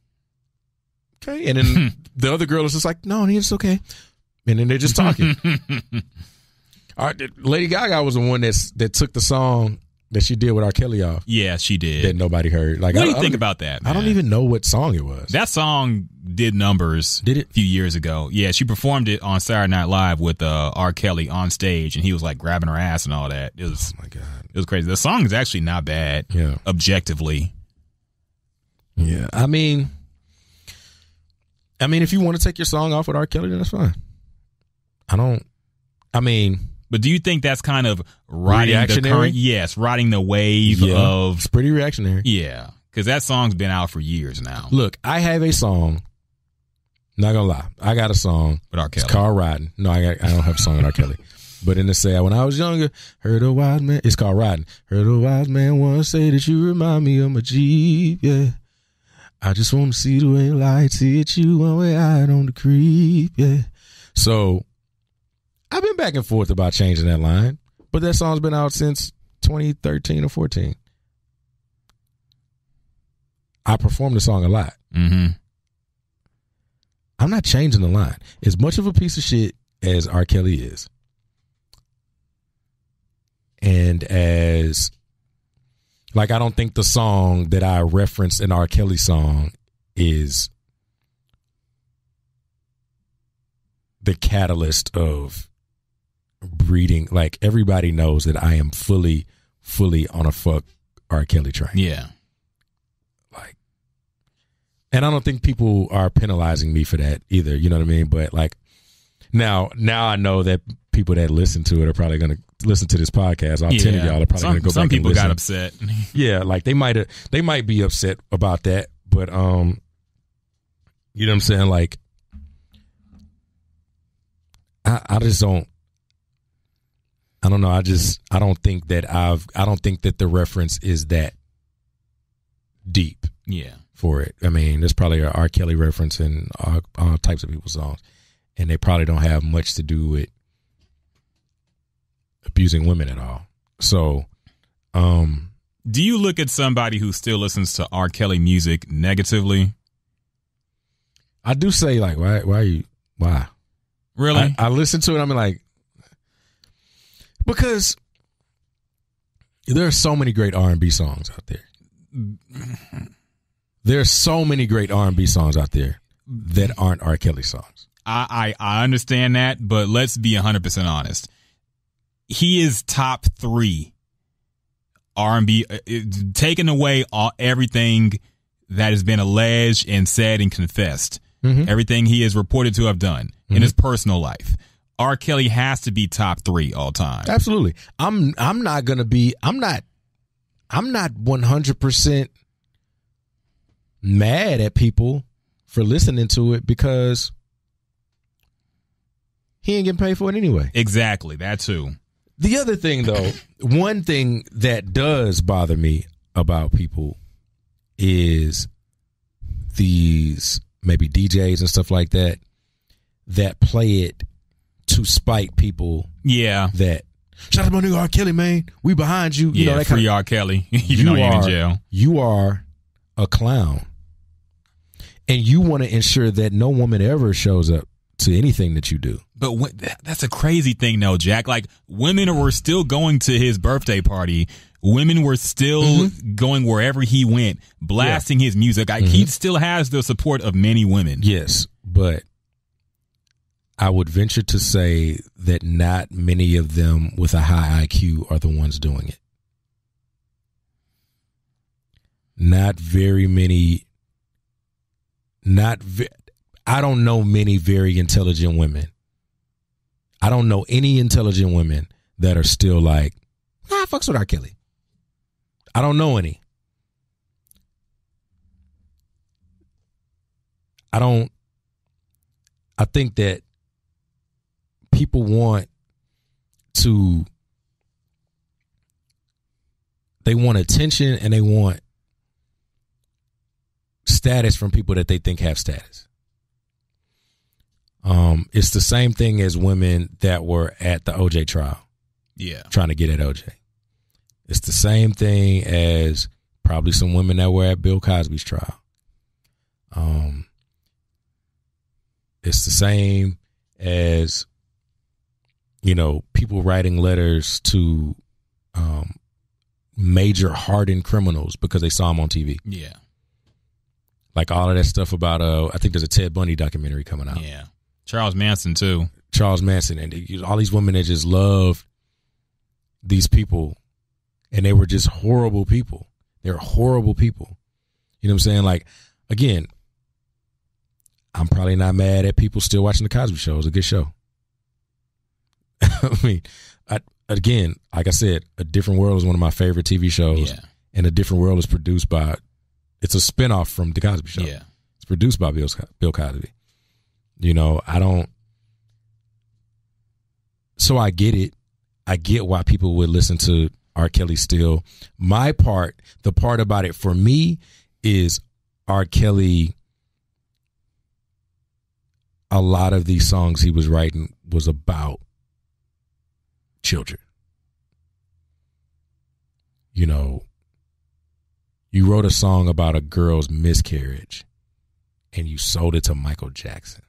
okay. And then the other girl is just like, no, it's okay. And then they're just talking. All right, Lady Gaga was the one that took the song that she did with R. Kelly off. Yeah, she did. That nobody heard. Like, what do you think about that, man? I don't even know what song it was. That song did numbers. Did it? A few years ago. Yeah, she performed it on Saturday Night Live with R. Kelly on stage, and he was like grabbing her ass and all that. It was, oh my God. It was crazy. The song is actually not bad. Yeah. Objectively. Yeah. I mean, if you want to take your song off with R. Kelly, then that's fine. But do you think that's kind of riding the current? Yes, riding the wave of. It's pretty reactionary. Yeah, because that song's been out for years now. Look, I have a song. Not gonna lie, I got a song with R. Kelly. It's called "Riding." No, I don't have a song with R. Kelly. But in the say, when I was younger, heard a wise man. It's called "Riding." Heard a wise man once say that you remind me of my Jeep. Yeah, I just want to see the way lights hit you one way out on the creep. Yeah, so. I've been back and forth about changing that line, but that song's been out since 2013 or 14. I perform the song a lot. Mm-hmm. I'm not changing the line. As much of a piece of shit as R. Kelly is, and as, like, I don't think the song that I referenced in R. Kelly song is the catalyst of breeding. Like, everybody knows that I am fully on a fuck R. Kelly train. Yeah. Like, and I don't think people are penalizing me for that either. You know what I mean? But like, now I know that people that listen to it are probably going to listen to this podcast. All 10 of y'all are probably going to go back some people and listen. got upset. Yeah. Like, they might be upset about that, but, you know what I'm saying? Like, I just don't. I don't know. I don't think that the reference is that deep. Yeah. For it. I mean, there's probably an R. Kelly reference in all types of people's songs, and they probably don't have much to do with abusing women at all. So, do you look at somebody who still listens to R. Kelly music negatively? I do say, like, why? Really? I listen to it. I'm like, because there are so many great R&B songs out there. There are so many great R&B songs out there that aren't R. Kelly songs. I understand that, but let's be 100% honest. He is top 3 R&B, taking away everything that has been alleged and said and confessed. Mm-hmm. Everything he is reported to have done in his personal life. R. Kelly has to be top 3 all time. Absolutely. I'm not 100% mad at people for listening to it because he ain't getting paid for it anyway. Exactly. That too. The other thing, though, one thing that does bother me about people is these maybe DJs and stuff like that play it to spite people. Yeah. That, shout out to my nigga R. Kelly, man. We behind you. You know, that free R. Kelly. Even though you're in jail. You are a clown. And you want to ensure that no woman ever shows up to anything that you do. But that's a crazy thing, though, Jack. Like, women were still going to his birthday party. Women were still going wherever he went, blasting his music. Like, he still has the support of many women. Yes, but I would venture to say that not many of them with a high IQ are the ones doing it. Not very many. I don't know many very intelligent women. I don't know any intelligent women that are still like, nah, fucks with R. Kelly. I don't know any. I think that people want attention and they want status from people that they think have status. It's the same thing as women that were at the OJ trial. Yeah. Trying to get at OJ. It's the same thing as probably some women that were at Bill Cosby's trial. It's the same as, people writing letters to major hardened criminals because they saw them on TV. Yeah. Like all of that stuff about, I think there's a Ted Bundy documentary coming out. Yeah. Charles Manson, too. Charles Manson. And all these women that just loved these people, and they were just horrible people. They're horrible people. You know what I'm saying? Like, again, I'm probably not mad at people still watching The Cosby Show. It's a good show. I mean, again, like I said, A Different World is one of my favorite TV shows. Yeah. And A Different World is produced by, it's a spinoff from The Cosby Show. Yeah. It's produced by Bill Cosby. So I get it. I get why people would listen to R. Kelly still. The part about it for me is R. Kelly, a lot of these songs he was writing was about children. You wrote a song about a girl's miscarriage and you sold it to Michael Jackson.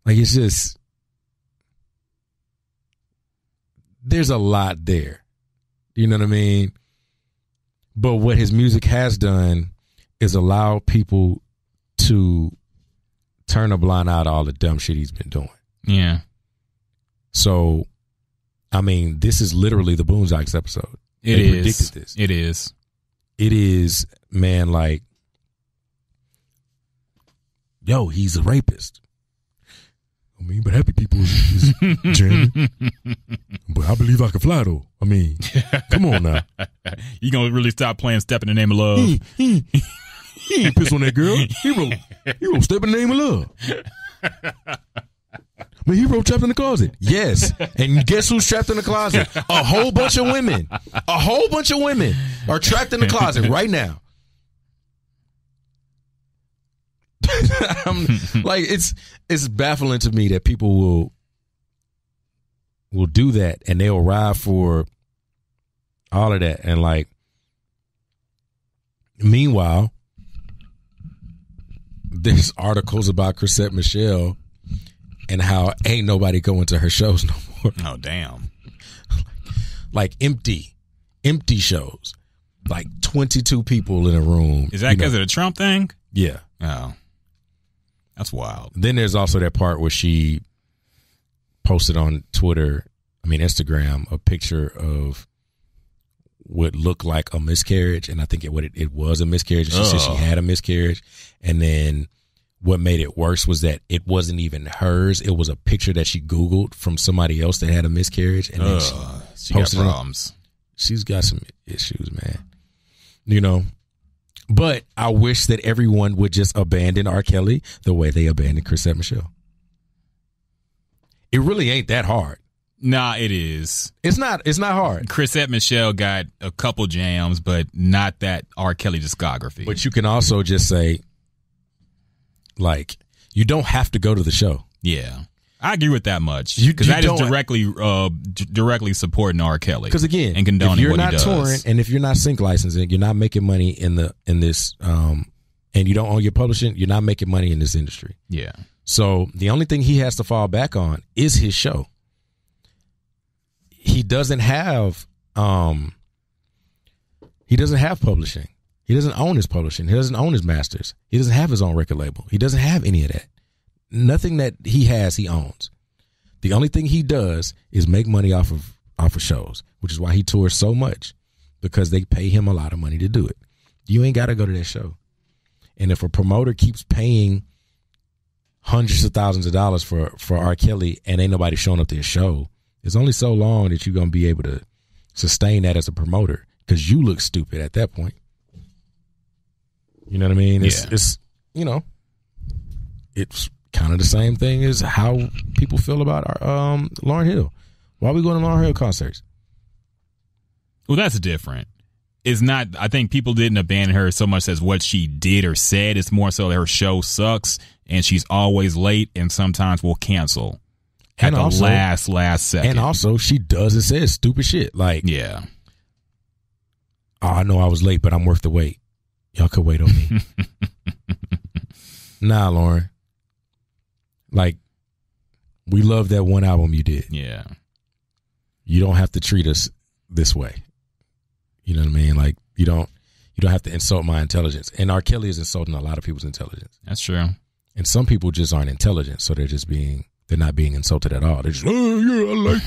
Like, it's just, there's a lot there. You know what I mean? But what his music has done is allow people to turn a blind eye to all the dumb shit he's been doing. Yeah. So, I mean, this is literally the Boondocks episode. They predicted this. It is. It is, man, like, yo, he's a rapist. I mean, but happy people is jamming. But I believe I can fly, though. I mean, come on now. You gonna really stop playing Step in the Name of Love? He ain't piss on that girl. He wrote Step in the Name of Love. But he wrote Trapped in the Closet. Yes. And guess who's trapped in the closet? A whole bunch of women. A whole bunch of women are trapped in the closet right now. Like, it's baffling to me that people will do that and they'll ride for all of that. And like, meanwhile, there's articles about Chrisette Michele and how ain't nobody going to her shows no more. Oh, damn. Like empty shows. Like 22 people in a room. Is that because of the Trump thing? Yeah. Oh. That's wild. Then there's also that part where she posted on Instagram, a picture of what looked like a miscarriage. And I think it was a miscarriage. She said she had a miscarriage. And then what made it worse was that it wasn't even hers. It was a picture that she Googled from somebody else that had a miscarriage. And then she got problems. She's got some issues, man. But I wish that everyone would just abandon R. Kelly the way they abandoned Chrisette Michele. It really ain't that hard. Nah, it is. It's not hard. Chrisette Michele got a couple jams, but not that R. Kelly discography. But you can also just say, like, you don't have to go to the show. Yeah. I agree with that much. Because that is directly supporting R. Kelly. Because again, and condoning if you're what not he does. touring and if you're not sync licensing, you're not making money in this, and you don't own your publishing, you're not making money in this industry. Yeah. So the only thing he has to fall back on is his show. He doesn't have publishing. He doesn't own his publishing. He doesn't own his masters. He doesn't have his own record label. He doesn't have any of that. Nothing that he has, he owns. The only thing he does is make money off of shows, which is why he tours so much, because they pay him a lot of money to do it. You ain't got to go to that show. And if a promoter keeps paying hundreds of thousands of dollars for R. Kelly and ain't nobody showing up to his show, it's only so long that you're going to be able to sustain that as a promoter, because you look stupid at that point. You know what I mean? It's kind of the same thing as how people feel about Lauryn Hill. Why are we going to Lauryn Hill concerts? Well, that's different. It's not, I think people didn't abandon her so much as what she did or said. It's more so that her show sucks and she's always late and sometimes will cancel at the last second. And also, she does and says stupid shit. Like, yeah. Oh, I know I was late, but I'm worth the wait. Y'all could wait on me. Nah, Lauren. Like, we love that one album you did. Yeah. You don't have to treat us this way. You know what I mean? Like, you don't have to insult my intelligence. And R. Kelly is insulting a lot of people's intelligence. That's true. And some people just aren't intelligent, so they're not being insulted at all. They're just, oh yeah, I like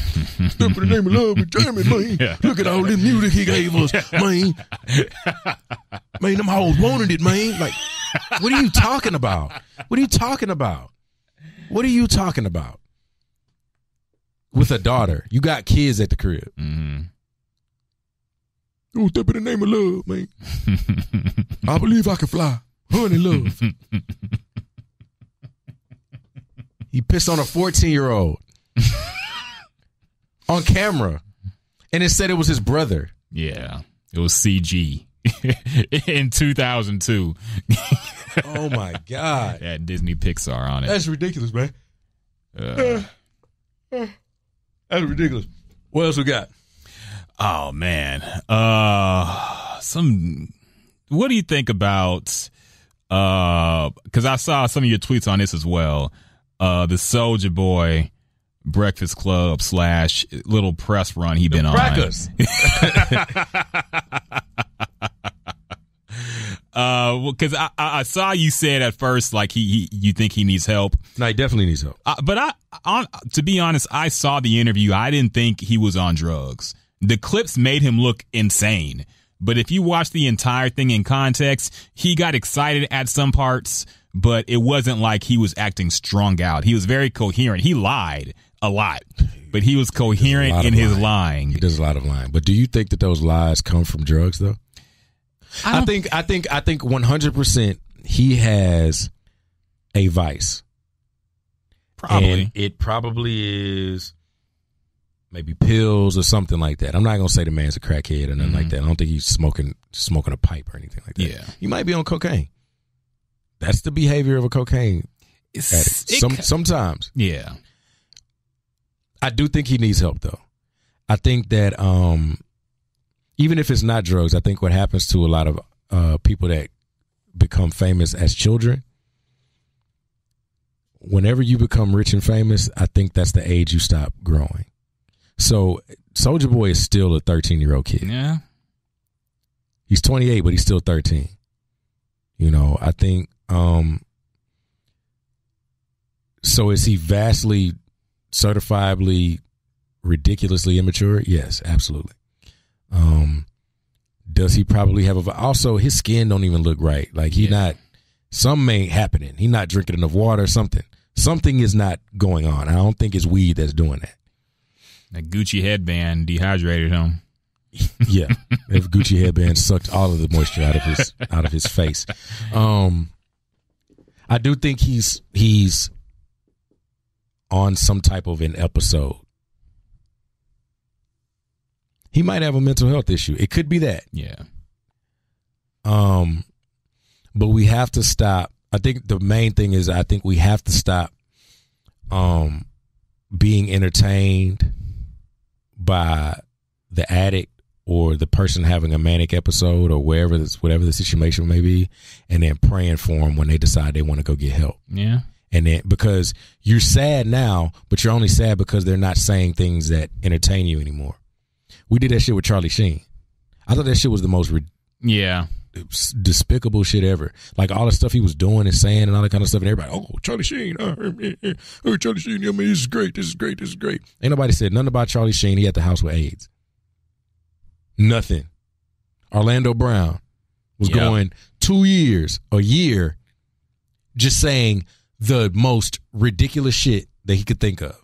Step in the Name of Love and Jamming, man. Yeah. Look at all this music he gave us, man. Man, them hoes wanted it, man. Like, what are you talking about? What are you talking about? What are you talking about? With a daughter. You got kids at the crib. Mm-hmm. Oh, Step in the Name of Love, man. I believe I can fly. Honey, love. He pissed on a 14-year-old on camera, and it said it was his brother. Yeah, it was CG in 2002. Oh my God! Had Disney Pixar on it. That's ridiculous, man. That's ridiculous. What else we got? Oh man, what do you think about? Because I saw some of your tweets on this as well. The Soulja Boy Breakfast Club / little press run he been on. Crackers. Because I saw you said at first like you think he needs help. No, he definitely needs help. But to be honest, I saw the interview. I didn't think he was on drugs. The clips made him look insane. But if you watch the entire thing in context, he got excited at some parts, but it wasn't like he was acting strung out. He was very coherent. He lied a lot, but he was coherent in his lying. He does a lot of lying. But do you think that those lies come from drugs, though? I think 100% he has a vice. Probably. And it probably is maybe pills or something like that. I'm not going to say the man's a crackhead or nothing like that. I don't think he's smoking a pipe or anything like that. Yeah. He might be on cocaine. That's the behavior of a cocaine addict. Sometimes. Yeah. I do think he needs help, though. I think that even if it's not drugs, I think what happens to a lot of people that become famous as children, whenever you become rich and famous, I think that's the age you stop growing. So Soulja Boy is still a 13-year-old kid. Yeah. He's 28, but he's still 13. You know, I think, so is he vastly, certifiably, ridiculously immature? Yes, absolutely. Does he probably have also his skin don't even look right. Like something ain't happening. He not drinking enough water, something is not going on. I don't think it's weed that's doing that. That Gucci headband dehydrated him. Yeah, that Gucci headband sucked all of the moisture out of his face. I do think he's on some type of an episode. He might have a mental health issue. It could be that. Yeah. But we have to stop. I think the main thing is I think we have to stop being entertained by the addict or the person having a manic episode or whatever the situation may be, and then praying for them when they decide they want to go get help. Yeah. And then because you're sad now, but you're only sad because they're not saying things that entertain you anymore. We did that shit with Charlie Sheen. I thought that shit was the most despicable shit ever. Like all the stuff he was doing and saying and all that kind of stuff, and everybody, oh, Charlie Sheen, oh, Charlie Sheen, I mean, this is great. Ain't nobody said nothing about Charlie Sheen. He at the house with AIDS. Nothing. Orlando Brown was going 2 years, a year, just saying the most ridiculous shit that he could think of.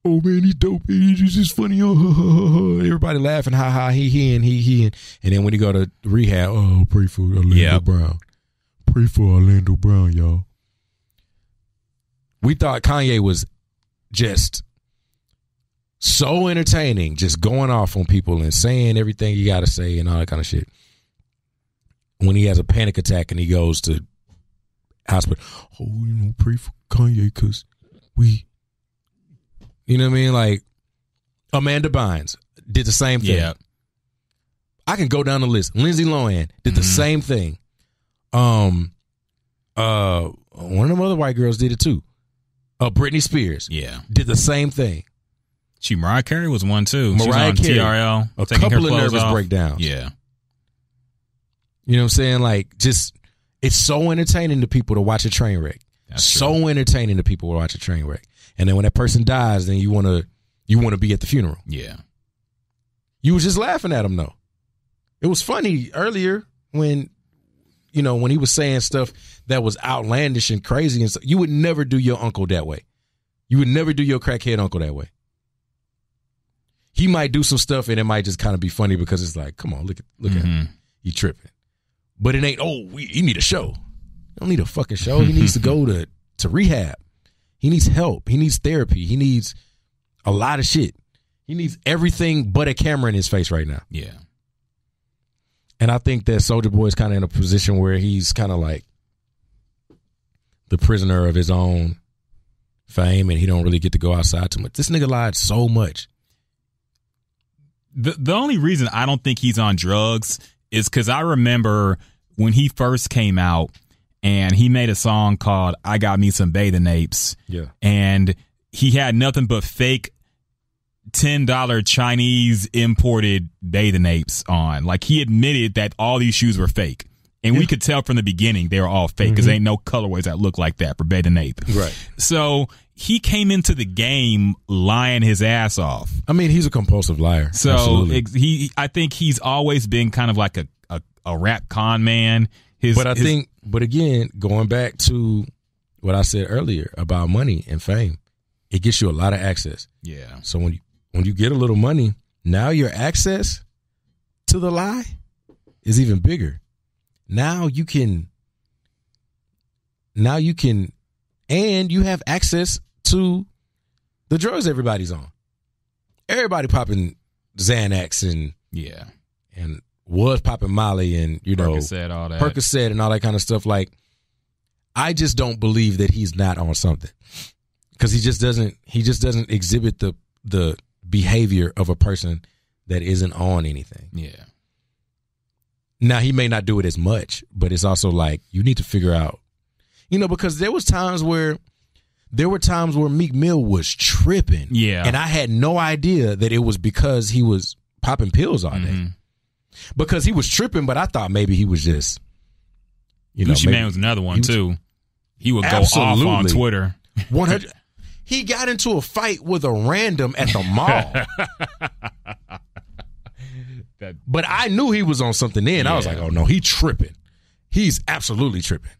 Oh man, he's dope. He's just funny. Oh, everybody laughing, ha ha, he. And then when he go to rehab, oh, pray for Orlando Brown. Pray for Orlando Brown, y'all. We thought Kanye was just so entertaining, just going off on people and saying everything you got to say and all that kind of shit. When he has a panic attack and he goes to hospital, oh, pray for Kanye because we. You know what I mean? Like Amanda Bynes did the same thing. Yeah. I can go down the list. Lindsay Lohan did the same thing. One of them other white girls did it too. Britney Spears, did the same thing. Mariah Carey was one too. Mariah She was on Carey, TRL, a taking couple her of clothes nervous off. breakdowns. Yeah, you know what I'm saying? Like, just it's so entertaining to people to watch a train wreck. Entertaining to people to watch a train wreck. And then when that person dies, then you want to be at the funeral. Yeah, you was just laughing at him though. It was funny earlier when he was saying stuff that was outlandish and crazy and stuff. You would never do your uncle that way. You would never do your crackhead uncle that way. He might do some stuff and it might just kind of be funny because it's like, come on, look at him. He tripping. But it ain't, he need a show. You don't need a fucking show. He needs to go to rehab. He needs help. He needs therapy. He needs a lot of shit. He needs everything but a camera in his face right now. Yeah. And I think that Soulja Boy is kind of in a position where he's kind of like the prisoner of his own fame and he don't really get to go outside too much. This nigga lied so much. The only reason I don't think he's on drugs is because I remember when he first came out and he made a song called I Got Me Some Bathing Apes. Yeah. And he had nothing but fake $10 Chinese imported bathing apes on. Like, he admitted that all these shoes were fake. And we could tell from the beginning they were all fake because ain't no colorways that look like that for bathing ape. Right. So he came into the game lying his ass off. I mean, he's a compulsive liar. So I think he's always been kind of like a rap con man. But again, going back to what I said earlier about money and fame, it gets you a lot of access. Yeah. So when you get a little money, now your access to the lie is even bigger. Now you can, and you have access to the drugs everybody's on. Everybody popping Xanax and was popping Molly and Percocet, all that. Percocet and all that kind of stuff. Like, I just don't believe that he's not on something because he just doesn't exhibit the behavior of a person that isn't on anything. Yeah. Now, he may not do it as much, but it's also like you need to figure out, because there were times where Meek Mill was tripping. Yeah. And I had no idea that it was because he was popping pills all day. Because he was tripping, but I thought maybe he was just, Gucci Mane was another one, too. He would go off on Twitter. 100. He got into a fight with a random at the mall. But I knew he was on something then. I was like, oh, no, he tripping. He's absolutely tripping.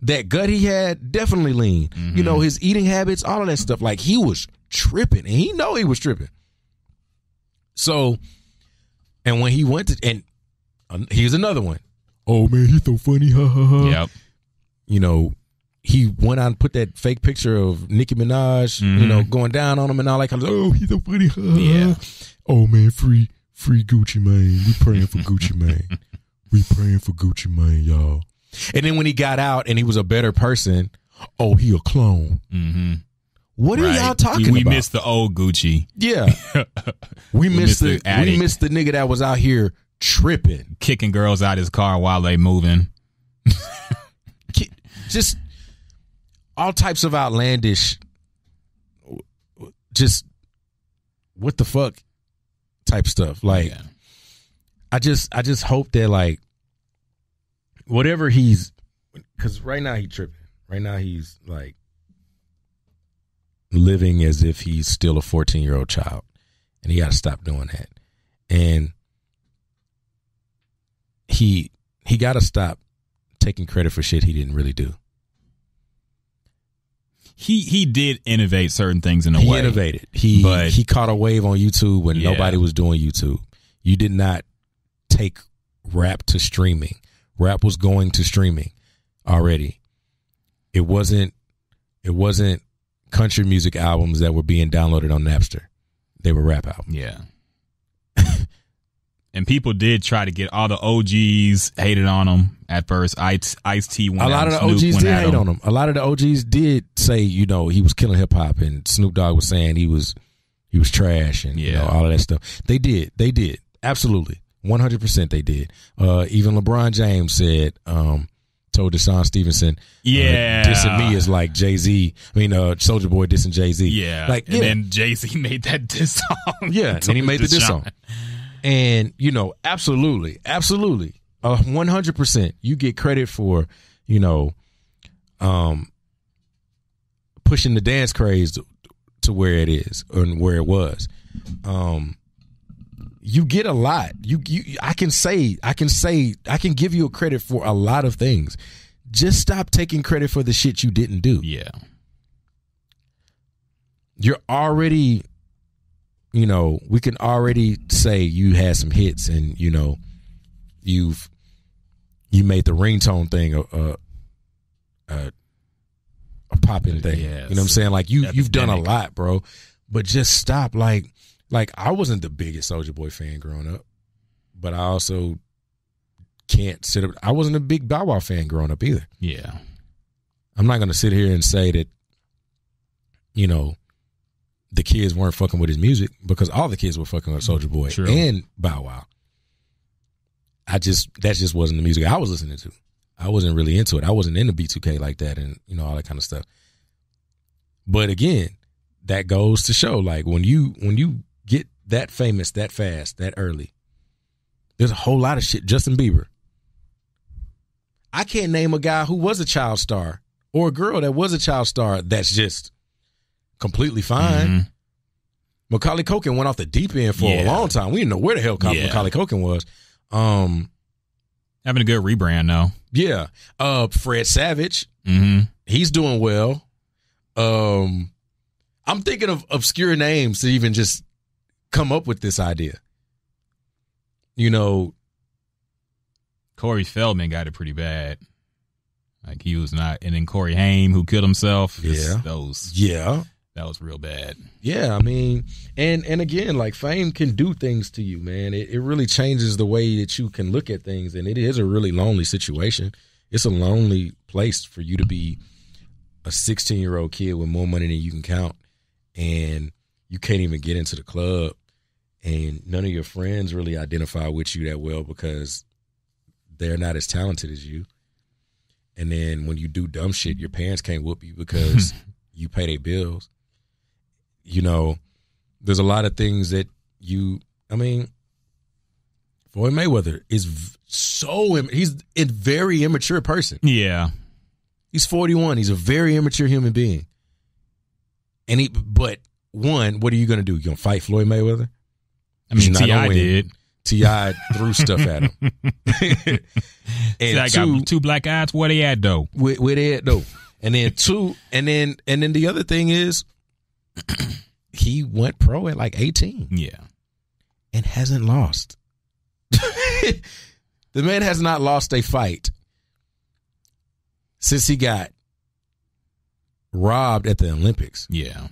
That gut he had, definitely lean. His eating habits, all of that stuff. Like, he was tripping, and he know he was tripping. So, and when he went to, and here's another one. Oh, man, he's so funny. Ha, ha, ha. Yep. He went out and put that fake picture of Nicki Minaj, going down on him and all that kind of, oh, he's so funny. Ha, ha. Yeah. Oh, man, free Gucci Mane. We praying for Gucci Mane. We praying for Gucci Mane, y'all. And then when he got out and he was a better person, oh, he a clone. What are y'all talking about? We missed the old Gucci. Yeah. we missed the nigga that was out here tripping. Kicking girls out his car while they moving. Just all types of outlandish, just what the fuck type stuff. Like, I just hope that, like, whatever because right now he's tripping. Right now he's like living as if he's still a 14-year-old child, and he got to stop doing that. And he got to stop taking credit for shit he didn't really do. He did innovate certain things in a way. He innovated. He caught a wave on YouTube when nobody was doing YouTube. You did not take rap to streaming. Rap was going to streaming already. It wasn't country music albums that were being downloaded on Napster. They were rap albums. Yeah. And people did try to get all the OGs hated on him at first. Ice-T went out. A lot of the OGs did hate on him. A lot of the OGs did say, he was killing hip hop, and Snoop Dogg was saying he was trash and all of that stuff. They did. Absolutely. 100% they did. Even LeBron James said, told Deshaun Stevenson, dissing me is like Jay-Z. I mean, Soulja Boy dissing Jay-Z. Yeah. Like, and then Jay-Z made that diss song. Yeah, and he made the diss song. And, absolutely, 100%, you get credit for, pushing the dance craze to where it is and where it was. You get a lot. I can give you a credit for a lot of things. Just stop taking credit for the shit you didn't do. Yeah. You're already, we can already say you had some hits and, you made the ringtone thing a popping thing. Yes. You know what I'm saying? Like you've done a lot, bro. But just stop. Like I wasn't the biggest Soulja Boy fan growing up, but I also can't sit up. I wasn't a big Bow Wow fan growing up either. Yeah. I'm not going to sit here and say that, the kids weren't fucking with his music, because all the kids were fucking with Soulja Boy and Bow Wow. That just wasn't the music I was listening to. I wasn't really into it. I wasn't into B2K like that and, all that kind of stuff. But again, that goes to show, like, when you get that famous, that fast, that early, there's a whole lot of shit. Justin Bieber. I can't name a guy who was a child star or a girl that was a child star that's just completely fine. Mm-hmm. Macaulay Culkin went off the deep end for a long time. We didn't know where the hell Macaulay Culkin was. Having a good rebrand though. Yeah. Fred Savage. Mm-hmm. He's doing well. I'm thinking of obscure names to even just come up with this idea. Corey Feldman got it pretty bad. Like, he was not, and then Corey Haim, who killed himself. That was real bad. Yeah, I mean, and again, like, fame can do things to you, man. It really changes the way that you can look at things, and it is a really lonely situation. It's a lonely place for you to be a 16-year-old kid with more money than you can count, and you can't even get into the club, and none of your friends really identify with you that well because they're not as talented as you. And then when you do dumb shit, your parents can't whoop you because you pay their bills. There's a lot of things that Floyd Mayweather is he's a very immature person. Yeah. He's 41. He's a very immature human being. But what are you going to do? You going to fight Floyd Mayweather? I mean, T.I. did. T.I. threw stuff at him. And I got two black eyes. Where they at though? Where they at though? And then and then the other thing is, he went pro at like 18. Yeah, and hasn't lost. The man has not lost a fight since he got robbed at the Olympics. Yeah.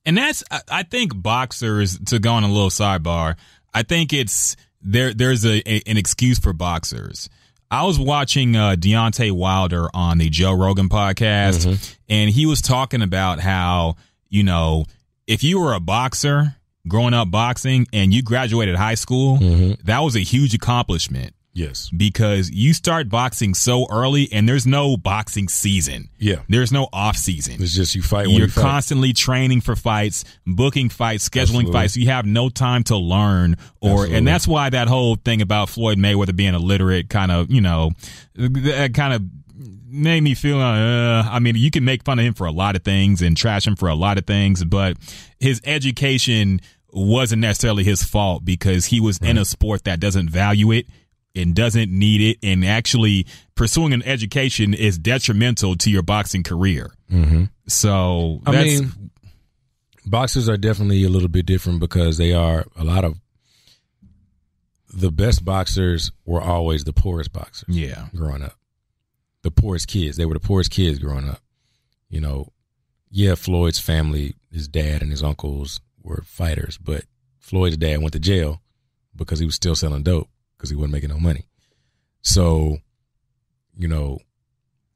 And I think boxers, to go on a little sidebar, I think it's there's an excuse for boxers. I was watching Deontay Wilder on the Joe Rogan podcast, and he was talking about how, if you were a boxer growing up boxing and you graduated high school, that was a huge accomplishment. Yes. Because you start boxing so early and there's no boxing season. Yeah. There's no off season. It's just you fight when You're you fight. constantly training for fights, booking fights, scheduling fights. So you have no time to learn and that's why that whole thing about Floyd Mayweather being illiterate kind of, that kind of made me feel, you can make fun of him for a lot of things and trash him for a lot of things, but his education wasn't necessarily his fault because he was in a sport that doesn't value it and doesn't need it, and actually pursuing an education is detrimental to your boxing career. So boxers are definitely a little bit different because they are a lot of the best boxers were always the poorest boxers. Yeah, growing up, the poorest kids. They were the poorest kids growing up. Floyd's family, his dad and his uncles were fighters, but Floyd's dad went to jail because he was still selling dope, because he wasn't making no money. So,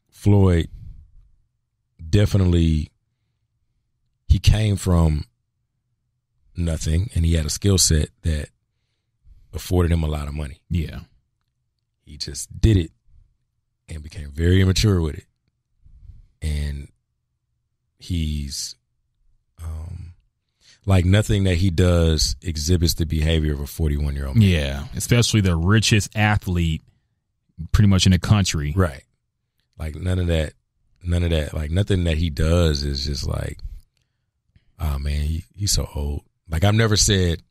Floyd definitely, he came from nothing and he had a skill set that afforded him a lot of money. Yeah. He just did it and became very immature with it. And he's like nothing that he does exhibits the behavior of a 41-year-old man. Yeah, especially the richest athlete pretty much in the country. Right. Like none of that, like nothing that he does is just like, oh man, he's so old. Like I've never said,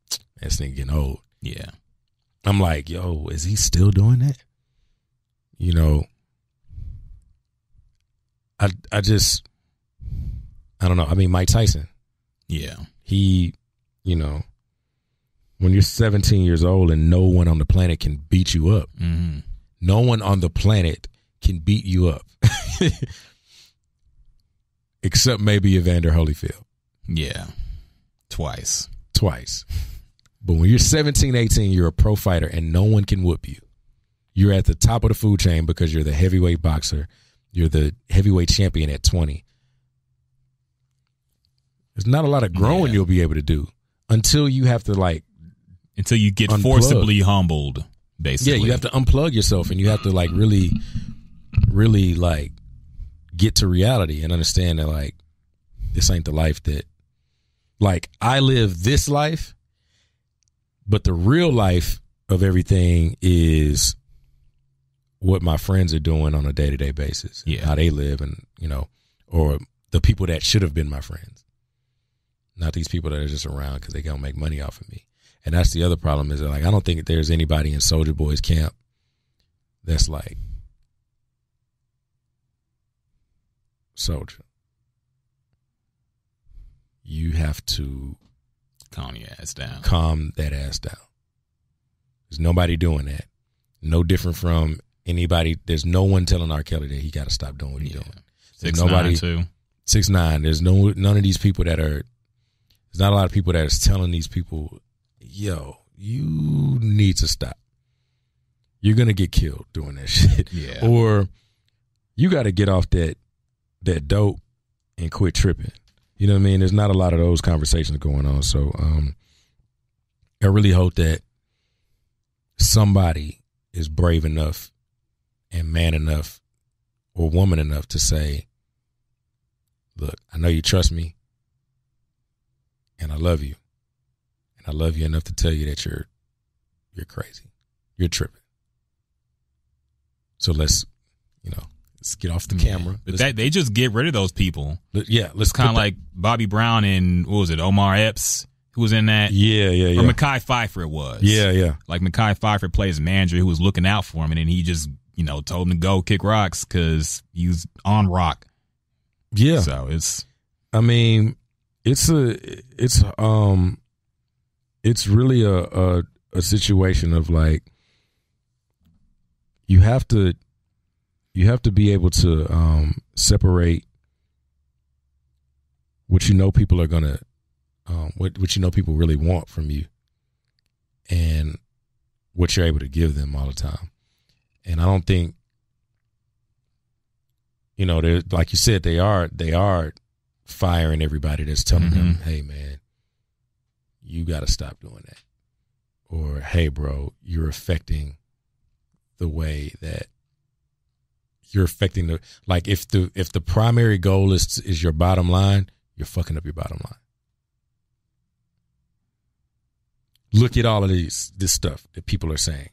this nigga getting old. Yeah. I'm like, yo, is he still doing that? You know, I don't know. I mean, Mike Tyson. Yeah. He, you know, when you're 17 years old and no one on the planet can beat you up, no one on the planet can beat you up except maybe Evander Holyfield. Yeah. Twice. But when you're 17, 18, you're a pro fighter and no one can whoop you. You're at the top of the food chain because you're the heavyweight boxer. You're the heavyweight champion at 20. There's not a lot of growing you'll be able to do until you have to until you get unplug. Forcibly humbled, basically. Yeah, you have to unplug yourself and you have to like really like get to reality and understand that like this ain't the life that like I live this life, but the real life of everything is what my friends are doing on a day-to-day basis. Yeah. How they live and, you know, or the people that should have been my friends. Not these people that are just around because they gonna make money off of me. And that's the other problem is that, like, I don't think there's anybody in Soulja Boy's camp that's like, Soulja, you have to calm your ass down. Calm that ass down. There's nobody doing that. No different from anybody. There's no one telling R. Kelly that he got to stop doing what he's doing. 6ix9ine too. 6ix9ine. There's none of these people that are. There's not a lot of people that is telling these people, yo, you need to stop. You're gonna get killed doing that shit. Yeah. Or you got to get off that dope and quit tripping. You know what I mean? There's not a lot of those conversations going on. So I really hope that somebody is brave enough and man enough or woman enough to say, look, I know you trust me and I love you. And I love you enough to tell you that you're crazy. You're tripping. So let's get off the camera. But they just get rid of those people. Yeah. It's kind of like Bobby Brown and, what was it, Omar Epps, who was in that? Yeah. Or Mekhi Phifer it was. Yeah. Like Mekhi Phifer plays a manager who was looking out for him, and then he just, told him to go kick rocks because he was on rock. Yeah. So it's really a situation of like, you have to be able to separate what people are gonna what people really want from you and what you're able to give them all the time. And I don't think like you said, they are firing everybody that's telling them, hey man, you got to stop doing that, or hey bro, you're affecting the way that you're affecting the, like, if the primary goal is your bottom line, you're fucking up your bottom line. Look at all of this stuff that people are saying.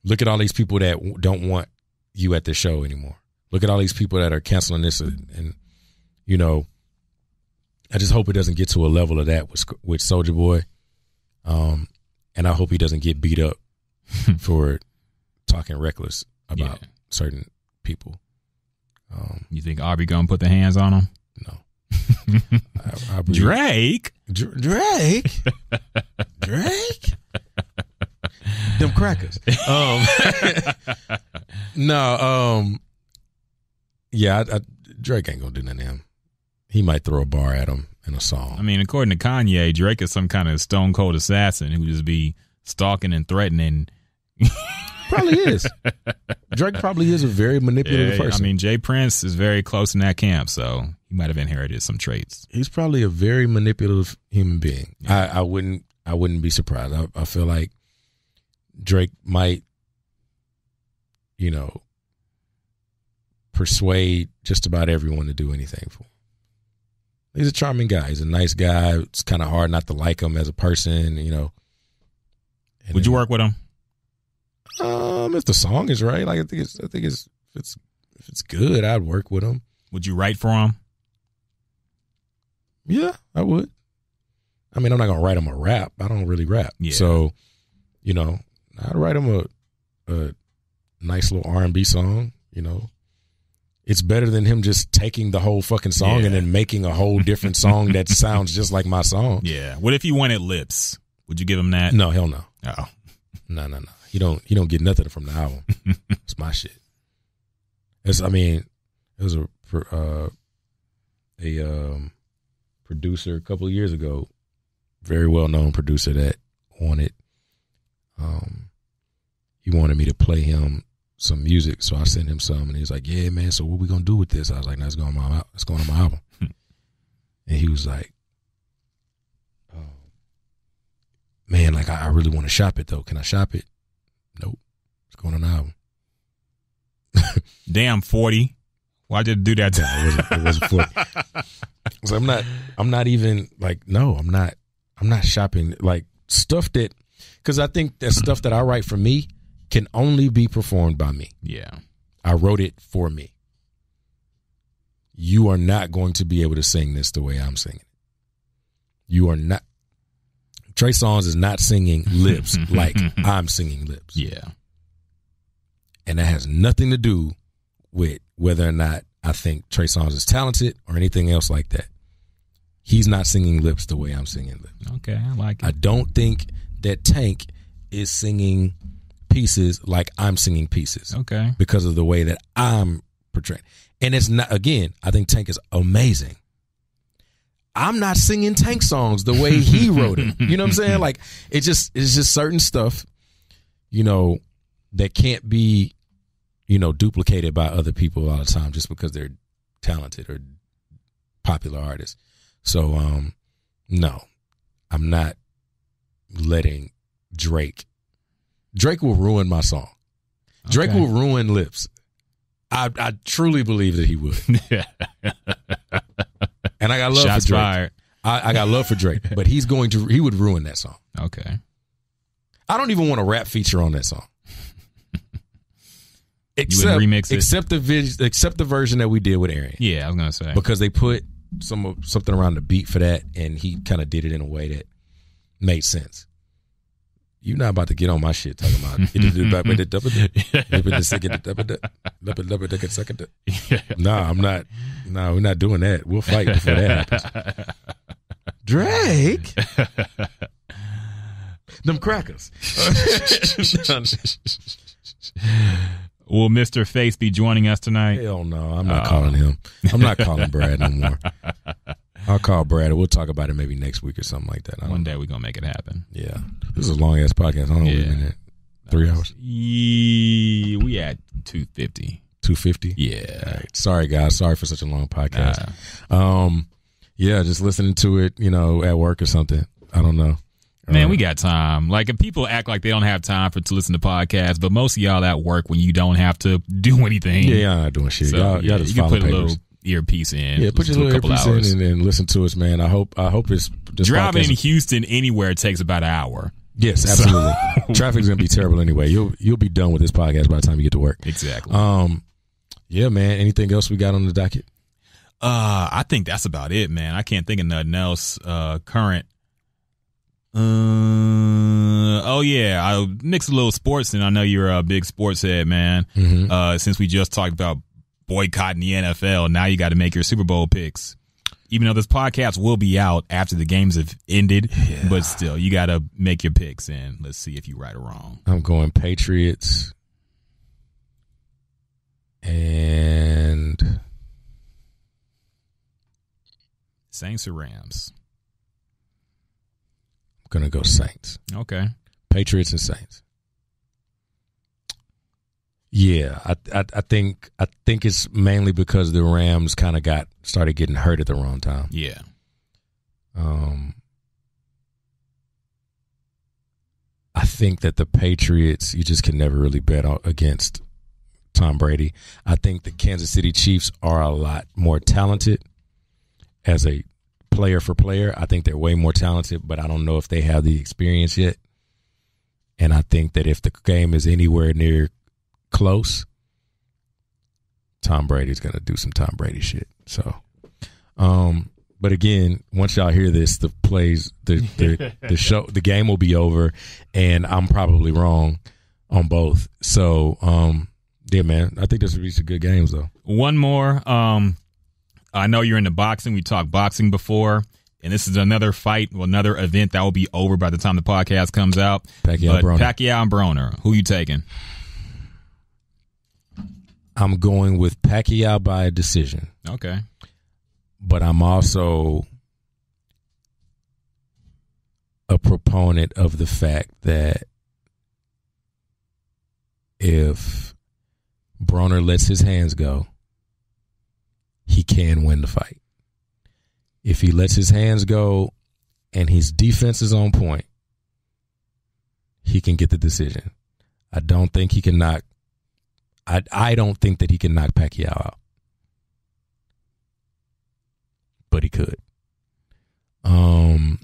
Look at all these people that don't want you at the show anymore. Look at all these people that are canceling this, and I just hope it doesn't get to a level of that with Soulja Boy, and I hope he doesn't get beat up for talking reckless about certain people. You think Aubrey gonna put the hands on him? No. Drake? Them crackers. No. Yeah, Drake ain't gonna do nothing to him. He might throw a bar at him in a song. I mean, according to Kanye, Drake is some kind of stone cold assassin who just be stalking and threatening. Probably is. Drake probably is a very manipulative person. I mean, Jay Prince is very close in that camp, so he might have inherited some traits. He's probably a very manipulative human being. Yeah. I wouldn't I wouldn't be surprised. I feel like Drake might, persuade just about everyone to do anything for him. He's a charming guy. He's a nice guy. It's kind of hard not to like him as a person, Would you work with him? If the song is right, like I think if it's good, I'd work with him. Would you write for him? Yeah, I would. I mean, I'm not gonna write him a rap. I don't really rap. Yeah. So, I'd write him a nice little R&B song. It's better than him just taking the whole fucking song and then making a whole different song that sounds just like my song. Yeah. What if he wanted lips? Would you give him that? No, hell no. Oh. No. He don't get nothing from the album. It's my shit. It was a producer a couple of years ago, very well known producer that wanted he wanted me to play him some music, so I sent him some, and he was like, "Yeah, man. So what we gonna do with this?" I was like, "No, it's going on my album." And he was like, "Oh, man, like I really want to shop it though. Can I shop it?" Nope, it's going on the album. Damn, 40. Why'd you do that? It wasn't 40. So I'm not even like, no, I'm not shopping like stuff that, because I think that stuff that I write for me can only be performed by me. Yeah. I wrote it for me. You are not going to be able to sing this the way I'm singing it. You are not. Trey Songz is not singing lips like I'm singing lips. Yeah. And that has nothing to do with whether or not I think Trey Songz is talented or anything else like that. He's not singing lips the way I'm singing lips. Okay, I like it. I don't think that Tank is singing pieces like I'm singing pieces. Okay. Because of the way that I'm portraying. And it's not, again, I think Tank is amazing. I'm not singing Tank songs the way he wrote it. You know what I'm saying? Like, it's just certain stuff, that can't be, duplicated by other people all the time just because they're talented or popular artists. So, no, I'm not letting Drake will ruin my song. Drake will ruin lips. I truly believe that he would. And I got love Shots for Drake. fired. I got love for Drake, but he would ruin that song. Okay. I don't even want a rap feature on that song. You would remix it? Except the version that we did with Arian. Yeah, I was gonna say. Because they put something around the beat for that, and he kind of did it in a way that made sense. You're not about to get on my shit talking about Nah, I'm not. No, we're not doing that. We'll fight before that happens. Drake, them crackers. Will Mr. Face be joining us tonight? Hell no, I'm not calling him. I'm not calling Brad no more. I'll call Brad. We'll talk about it maybe next week or something like that. One day we're going to make it happen. Yeah. This is a long ass podcast. I don't know what we've been at. 3 hours? We at 250. 250? Yeah. All right. Sorry, guys. Sorry for such a long podcast. Yeah, just listening to it, at work or something. I don't know. Man, we got time. Like, if people act like they don't have time to listen to podcasts, but most of y'all at work when you don't have to do anything. Yeah, y'all not doing shit. So, y'all just you can put papers. a little earpiece in. Yeah, put your little earpiece in and listen to us, man. I hope it's just driving in Houston anywhere takes about an hour. Yes, absolutely. Traffic's gonna be terrible anyway. You'll be done with this podcast by the time you get to work. Exactly. Yeah, man. Anything else we got on the docket? I think that's about it, man. I can't think of nothing else current. I'll mix a little sports, and I know you're a big sports head, man. Mm-hmm. Since we just talked about boycotting the NFL, now you got to make your Super Bowl picks. Even though this podcast will be out after the games have ended, but still, you got to make your picks, and let's see if you're right or wrong. I'm going Patriots and Saints or Rams? I'm going to go Saints. Okay. Patriots and Saints. Yeah, I think it's mainly because the Rams kind of started getting hurt at the wrong time. Yeah. I think that the Patriots, you just can never really bet against Tom Brady. I think the Kansas City Chiefs are a lot more talented as a player for player. I think they're way more talented, but I don't know if they have the experience yet. And I think that if the game is anywhere near close, Tom Brady's going to do some Tom Brady shit. So, but again, once y'all hear this, the game will be over, and I'm probably wrong on both. So, yeah, man, I think this will be some good games, though. One more. I know you're into boxing. We talked boxing before, and this is another fight, another event that will be over by the time the podcast comes out. Pacquiao and Broner. Who you taking? I'm going with Pacquiao by a decision. Okay. But I'm also a proponent of the fact that if Broner lets his hands go, he can win the fight. If he lets his hands go and his defense is on point, he can get the decision. I don't think he can knock. I don't think that he can knock Pacquiao out, but he could.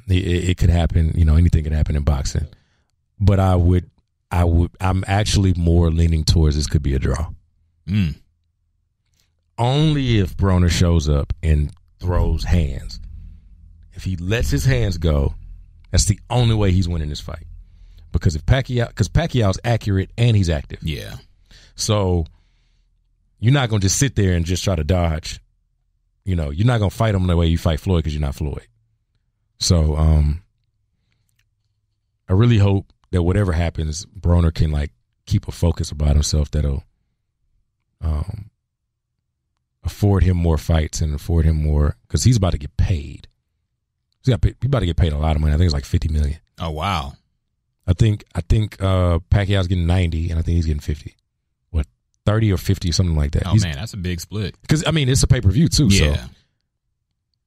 It could happen. You know, anything could happen in boxing. But I'm actually more leaning towards this could be a draw. Only if Broner shows up and throws hands. If he lets his hands go, that's the only way he's winning this fight. Because Pacquiao's accurate and he's active. Yeah. So you're not going to just sit there and just try to dodge. You know, you're not going to fight him the way you fight Floyd because you're not Floyd. So I really hope that whatever happens, Broner can like keep a focus about himself that'll afford him more fights and afford him more, because he's about to get paid. He's about to get paid a lot of money. I think it's like $50 million. Oh wow! I think Pacquiao's getting 90, and I think he's getting 50. What, 30 or 50, something like that. Oh man, that's a big split. Because I mean, it's a pay per view too. Yeah.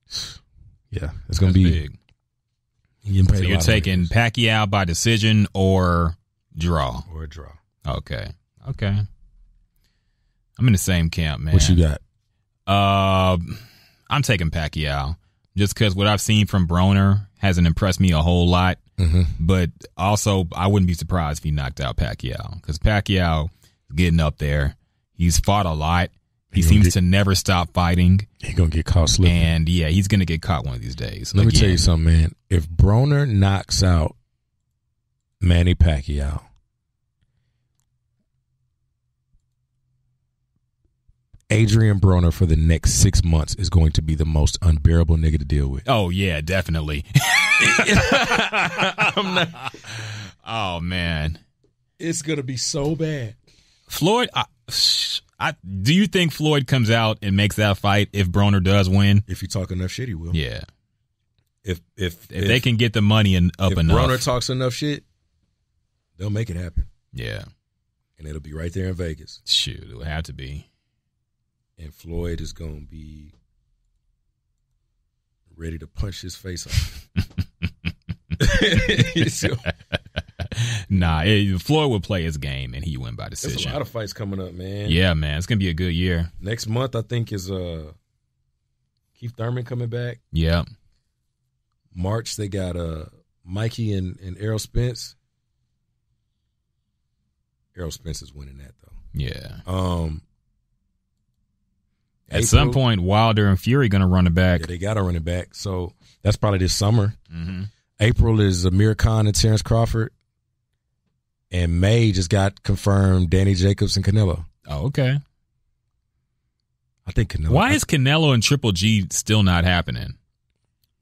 So yeah, it's gonna be big. So you're taking Pacquiao by decision or draw? Or a draw. Okay. I'm in the same camp, man. What you got? I'm taking Pacquiao just because what I've seen from Broner hasn't impressed me a whole lot. Mm-hmm. But also, I wouldn't be surprised if he knocked out Pacquiao, because Pacquiao is getting up there. He's fought a lot. He seems to never stop fighting. He's going to get caught slipping. And yeah, he's going to get caught one of these days. Let me tell you something, man. If Broner knocks out Manny Pacquiao, Adrian Broner for the next 6 months is going to be the most unbearable nigga to deal with. Oh, yeah, definitely. Oh, man. It's going to be so bad. Floyd, do you think Floyd comes out and makes that fight if Broner does win? If you talk enough shit, he will. Yeah. If they can get the money up enough. If Broner talks enough shit, they'll make it happen. Yeah. And it'll be right there in Vegas. Shoot, it would have to be. And Floyd is going to be ready to punch his face off. Nah, Floyd would play his game and he win by decision. There's a lot of fights coming up, man. Yeah, man. It's going to be a good year. Next month, I think, is Keith Thurman coming back. Yeah. March, they got Mikey and Errol Spence. Errol Spence is winning that, though. Yeah. At April, some point, Wilder and Fury going to run it back. Yeah, they got to run it back. So that's probably this summer. Mm-hmm. April is Amir Khan and Terrence Crawford. And May just got confirmed Danny Jacobs and Canelo. Oh, okay. I think Canelo. Why is Canelo and Triple G still not happening?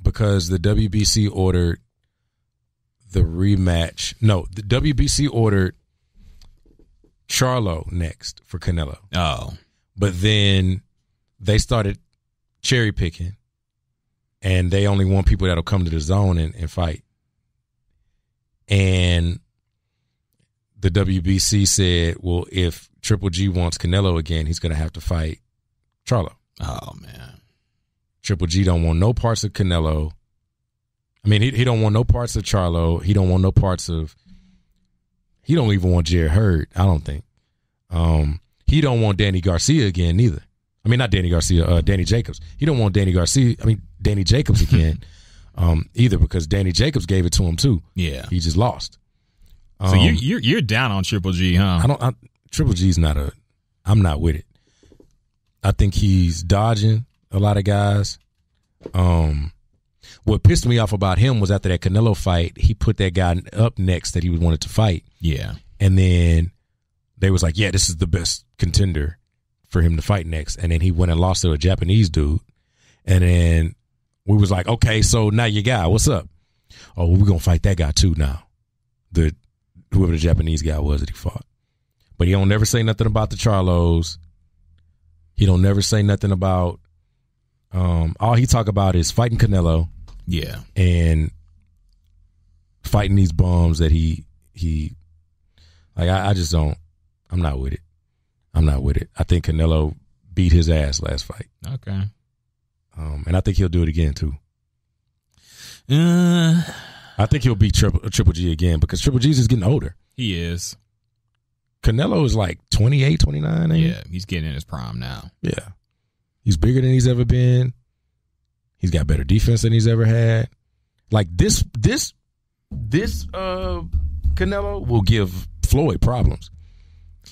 Because the WBC ordered the rematch. No, the WBC ordered Charlo next for Canelo. Oh. But then they started cherry picking, and they only want people that'll come to the zone and fight. And the WBC said, well, if Triple G wants Canelo again, he's going to have to fight Charlo. Oh, man. Triple G don't want no parts of Canelo. I mean, he don't want no parts of Charlo. He don't want no parts of He don't even want Jared Hurd, I don't think. He don't want Danny Garcia again neither. I mean, not Danny Garcia, Danny Jacobs. He don't want Danny Jacobs again either, because Danny Jacobs gave it to him too. Yeah. He just lost. So you're down on Triple G, huh? Triple G's I'm not with it. I think he's dodging a lot of guys. What pissed me off about him was after that Canelo fight, he put that guy up next that he wanted to fight. Yeah. And then they was like, yeah, this is the best contender for him to fight next. And then he went and lost to a Japanese dude. And then we was like, okay, so now your guy, what's up? Oh, we're going to fight that guy too now. Whoever the Japanese guy was that he fought. But he don't never say nothing about the Charlos. He don't never say nothing about, all he talk about is fighting Canelo. Yeah. And fighting these bums that he I just don't, I'm not with it. I think Canelo beat his ass last fight. Okay. And I think he'll do it again too. I think he'll beat Triple G again, because Triple G's is getting older. He is. Canelo is like 28, 29. Yeah, he's getting in his prime now. Yeah. He's bigger than he's ever been. He's got better defense than he's ever had. Like this Canelo will give Floyd problems.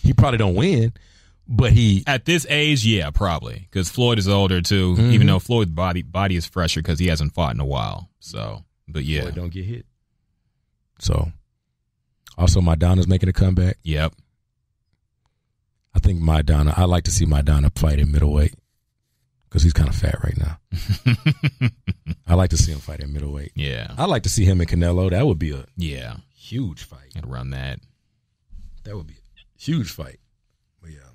He probably don't win, but at this age, yeah, probably, because Floyd is older too. Mm-hmm. Even though Floyd's body is fresher because he hasn't fought in a while. So, but yeah, Floyd don't get hit. So, also Maidana's making a comeback. Yep. I think I like to see Maidana fight in middleweight, because he's kind of fat right now. I like to see him fight in middleweight. Yeah. I like to see him and Canelo. That would be a huge fight. I'd run that. That would be a huge fight. But yeah.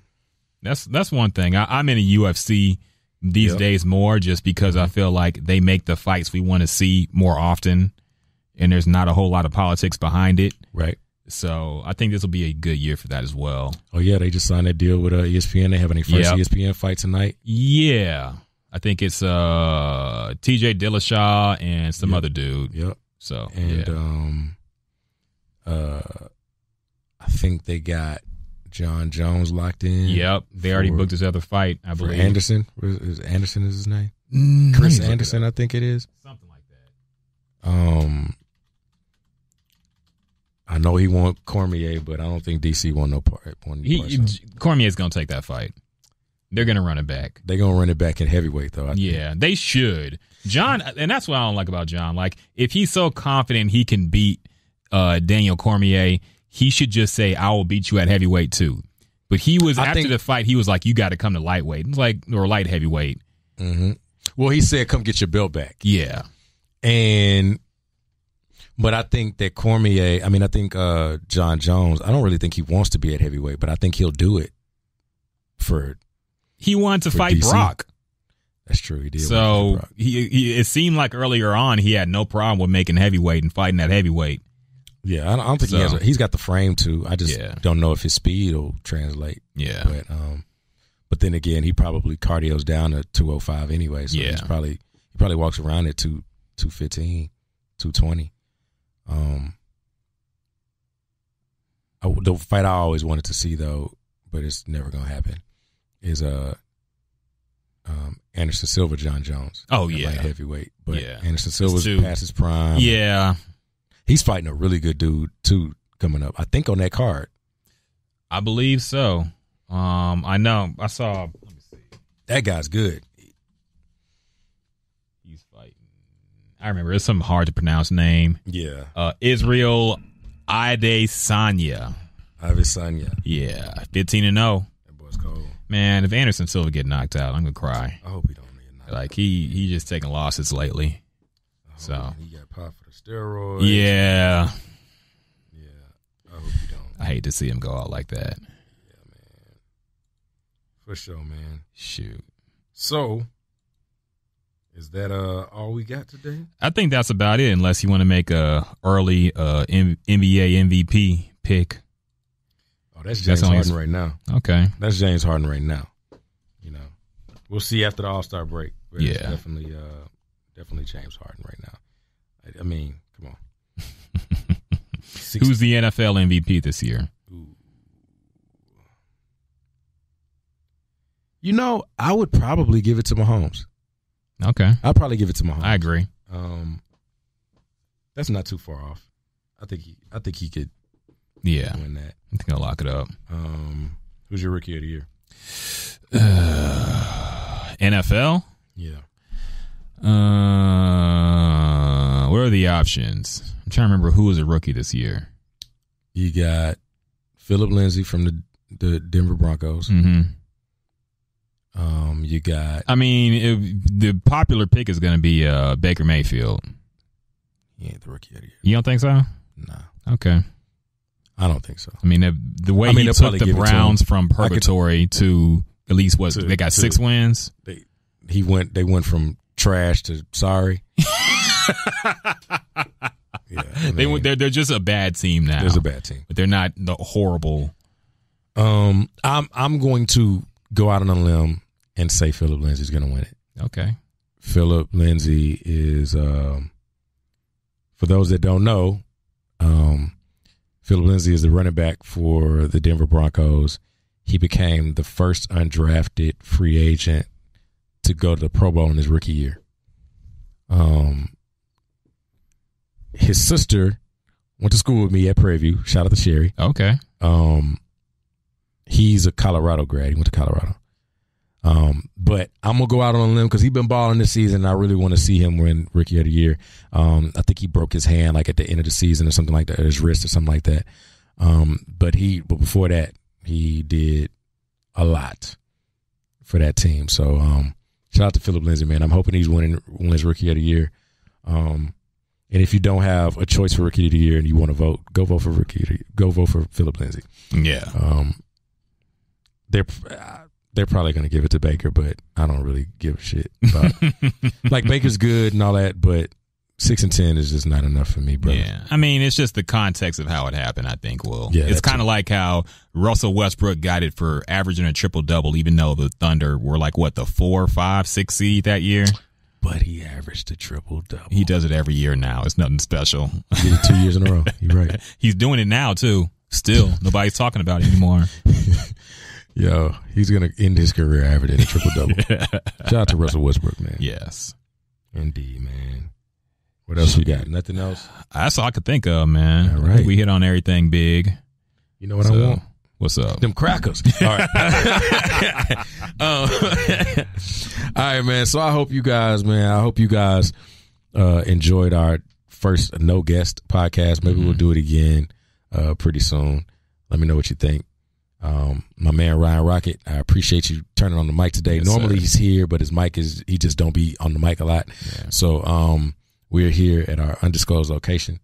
That's one thing. I'm in a UFC these days more, just because I feel like they make the fights we want to see more often, and there's not a whole lot of politics behind it. Right. So I think this will be a good year for that as well. Oh, yeah. They just signed that deal with ESPN. They having a first ESPN fight tonight. Yeah. I think it's TJ Dillashaw and some other dude. Yep. So, and I think they got John Jones locked in. Yep. They already booked his other fight, I believe. Anderson. Anderson is his name? Chris Anderson, I think it is. Something like that. I know he want Cormier, but I don't think DC want no part. Cormier's going to take that fight. They're going to run it back. They're going to run it back in heavyweight, though. I think. They should. John, and that's what I don't like about John. Like, if he's so confident he can beat Daniel Cormier, he should just say, I will beat you at heavyweight, too. But after the fight, he was like, you got to come to lightweight. It's like, or light heavyweight. Mm-hmm. Well, he said, come get your belt back. Yeah. But I think that Cormier, I think John Jones, I don't really think he wants to be at heavyweight, but I think he'll do it He wanted to fight DC. Brock. That's true. He did. So it seemed like earlier on he had no problem with making heavyweight and fighting at heavyweight. Yeah, I don't think he has. He's got the frame to. I just don't know if his speed will translate. Yeah. But then again, he probably cardio's down to 205 anyway. So he probably walks around at 215, 220. The fight I always wanted to see, though, but it's never gonna happen, is Anderson Silva, John Jones. Oh yeah, light heavyweight. But Anderson Silva's past his prime. Yeah, he's fighting a really good dude too coming up. I think on that card. I believe so. I know. I saw. Let me see. That guy's good. He's fighting. I remember it's some hard to pronounce name. Yeah. Israel Adesanya. Yeah, 15-0. That boy's cold. Man, if Anderson Silva get knocked out, I'm gonna cry. I hope he don't get knocked out. Like he just taking losses lately. So he got popped for the steroids. Yeah. Yeah. I hope he don't. I hate to see him go out like that. Yeah, man. For sure, man. Shoot. So, is that all we got today? I think that's about it, unless you want to make a early NBA MVP pick. Oh, that's James Harden right now. Okay. That's James Harden right now. You know, we'll see after the All-Star break. But it's definitely James Harden right now. I mean, come on. Who's the NFL MVP this year? You know, I would probably give it to Mahomes. Okay. I'd probably give it to Mahomes. I agree. That's not too far off. I think he could win that. I think I'll lock it up. Who's your rookie of the year? NFL? Yeah. What are the options? I'm trying to remember who was a rookie this year. You got Phillip Lindsay from the Denver Broncos. Mm-hmm. You got. I mean, the popular pick is going to be Baker Mayfield. He ain't the rookie of the year. You don't think so? Nah. Okay. I don't think so. I mean, the way he took the Browns from purgatory to at least they got 6 wins. They went from trash to sorry. Yeah, I mean, they're just a bad team now. There's a bad team, but they're not the horrible. I'm going to go out on a limb and say Phillip Lindsay's going to win it. Okay. Phillip Lindsay is, for those that don't know, Phillip Lindsay is the running back for the Denver Broncos. He became the first undrafted free agent to go to the Pro Bowl in his rookie year. His sister went to school with me at Prairie View. Shout out to Sherry. Okay. He's a Colorado grad. He went to Colorado. But I'm going to go out on a limb because he's been balling this season, and I really want to see him win Rookie of the Year. I think he broke his hand like at the end of the season or something like that, or his wrist or something like that. But before that, he did a lot for that team. So shout out to Phillip Lindsay, man. I'm hoping he's wins Rookie of the Year. And if you don't have a choice for Rookie of the Year and you want to vote, go vote for Go vote for Phillip Lindsay. Yeah. They're probably going to give it to Baker, but I don't really give a shit about like Baker's good and all that, but 6-10 is just not enough for me, bro. Yeah. I mean, it's just the context of how it happened, I think, Will. Yeah, it's kind of like how Russell Westbrook got it for averaging a triple-double, even though the Thunder were like, the 4, 5, 6 seed that year? But he averaged a triple-double. He does it every year now. It's nothing special. He did it 2 years in a row. You're right. He's doing it now, too. Still. Nobody's talking about it anymore. Yo, he's going to end his career averaging a triple-double. Yeah. Shout out to Russell Westbrook, man. Yes. Indeed, man. What else we got? Nothing else? That's all I could think of, man. All right. We hit on everything big. You know what I want? What's up? Them crackers. All right. All right, man. So I hope you guys enjoyed our first no guest podcast. Maybe we'll do it again pretty soon. Let me know what you think. My man Ryan Rockett, I appreciate you turning on the mic today. Yes, normally sir. He's here, but his mic he just don't be on the mic a lot. Yeah. So we're here at our undisclosed location.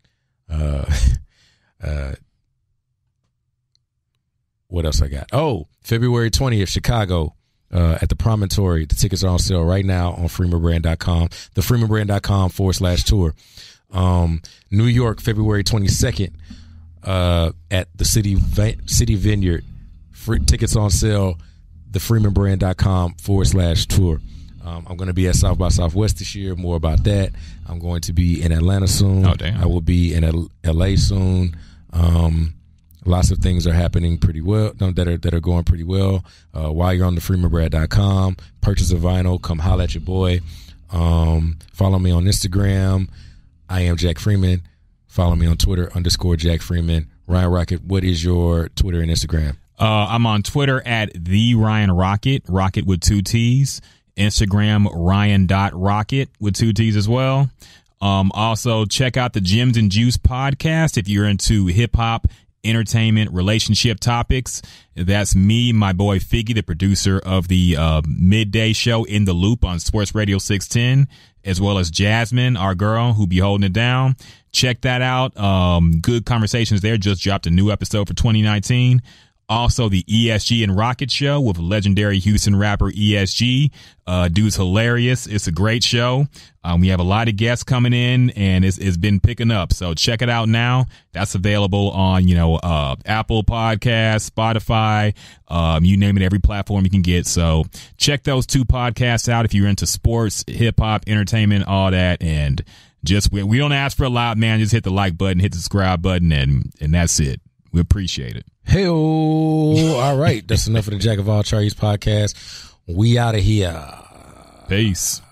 What else I got? Oh, February 20th, Chicago, at the Promontory. The tickets are on sale right now on freemanbrand.com, thefreemanbrand.com/tour. New York, February 22nd, at the City Vineyard. Tickets on sale, thefreemanbrand.com/tour. I'm going to be at South by Southwest this year. More about that. I'm going to be in Atlanta soon. Oh, damn. I will be in LA soon. Lots of things are happening pretty well that are going pretty well. While you're on the freemanbrand.com, purchase a vinyl. Come holla at your boy. Follow me on Instagram. I am Jack Freeman. Follow me on Twitter _Jack Freeman. Ryan Rockett, what is your Twitter and Instagram? I'm on Twitter at the Ryan Rockett, Rocket with 2 T's. Instagram Ryan.Rockett with 2 T's as well. Also check out the Gems and Juice podcast if you're into hip hop, entertainment, relationship topics. That's me, my boy Figgy, the producer of the midday show In the Loop on Sports Radio 610, as well as Jasmine, our girl, who be holding it down. Check that out. Good conversations there. Just dropped a new episode for 2019. Also, the ESG and Rocket Show with legendary Houston rapper ESG. Dude's hilarious. It's a great show. We have a lot of guests coming in, and it's been picking up. So check it out now. That's available on, Apple Podcasts, Spotify, you name it, every platform you can get. So check those 2 podcasts out if you're into sports, hip hop, entertainment, all that. And Just we don't ask for a lot, man. Just hit the like button, hit the subscribe button, and that's it. We appreciate it. Hey, all right. That's enough of the Jack of All Trades podcast. We out of here. Peace.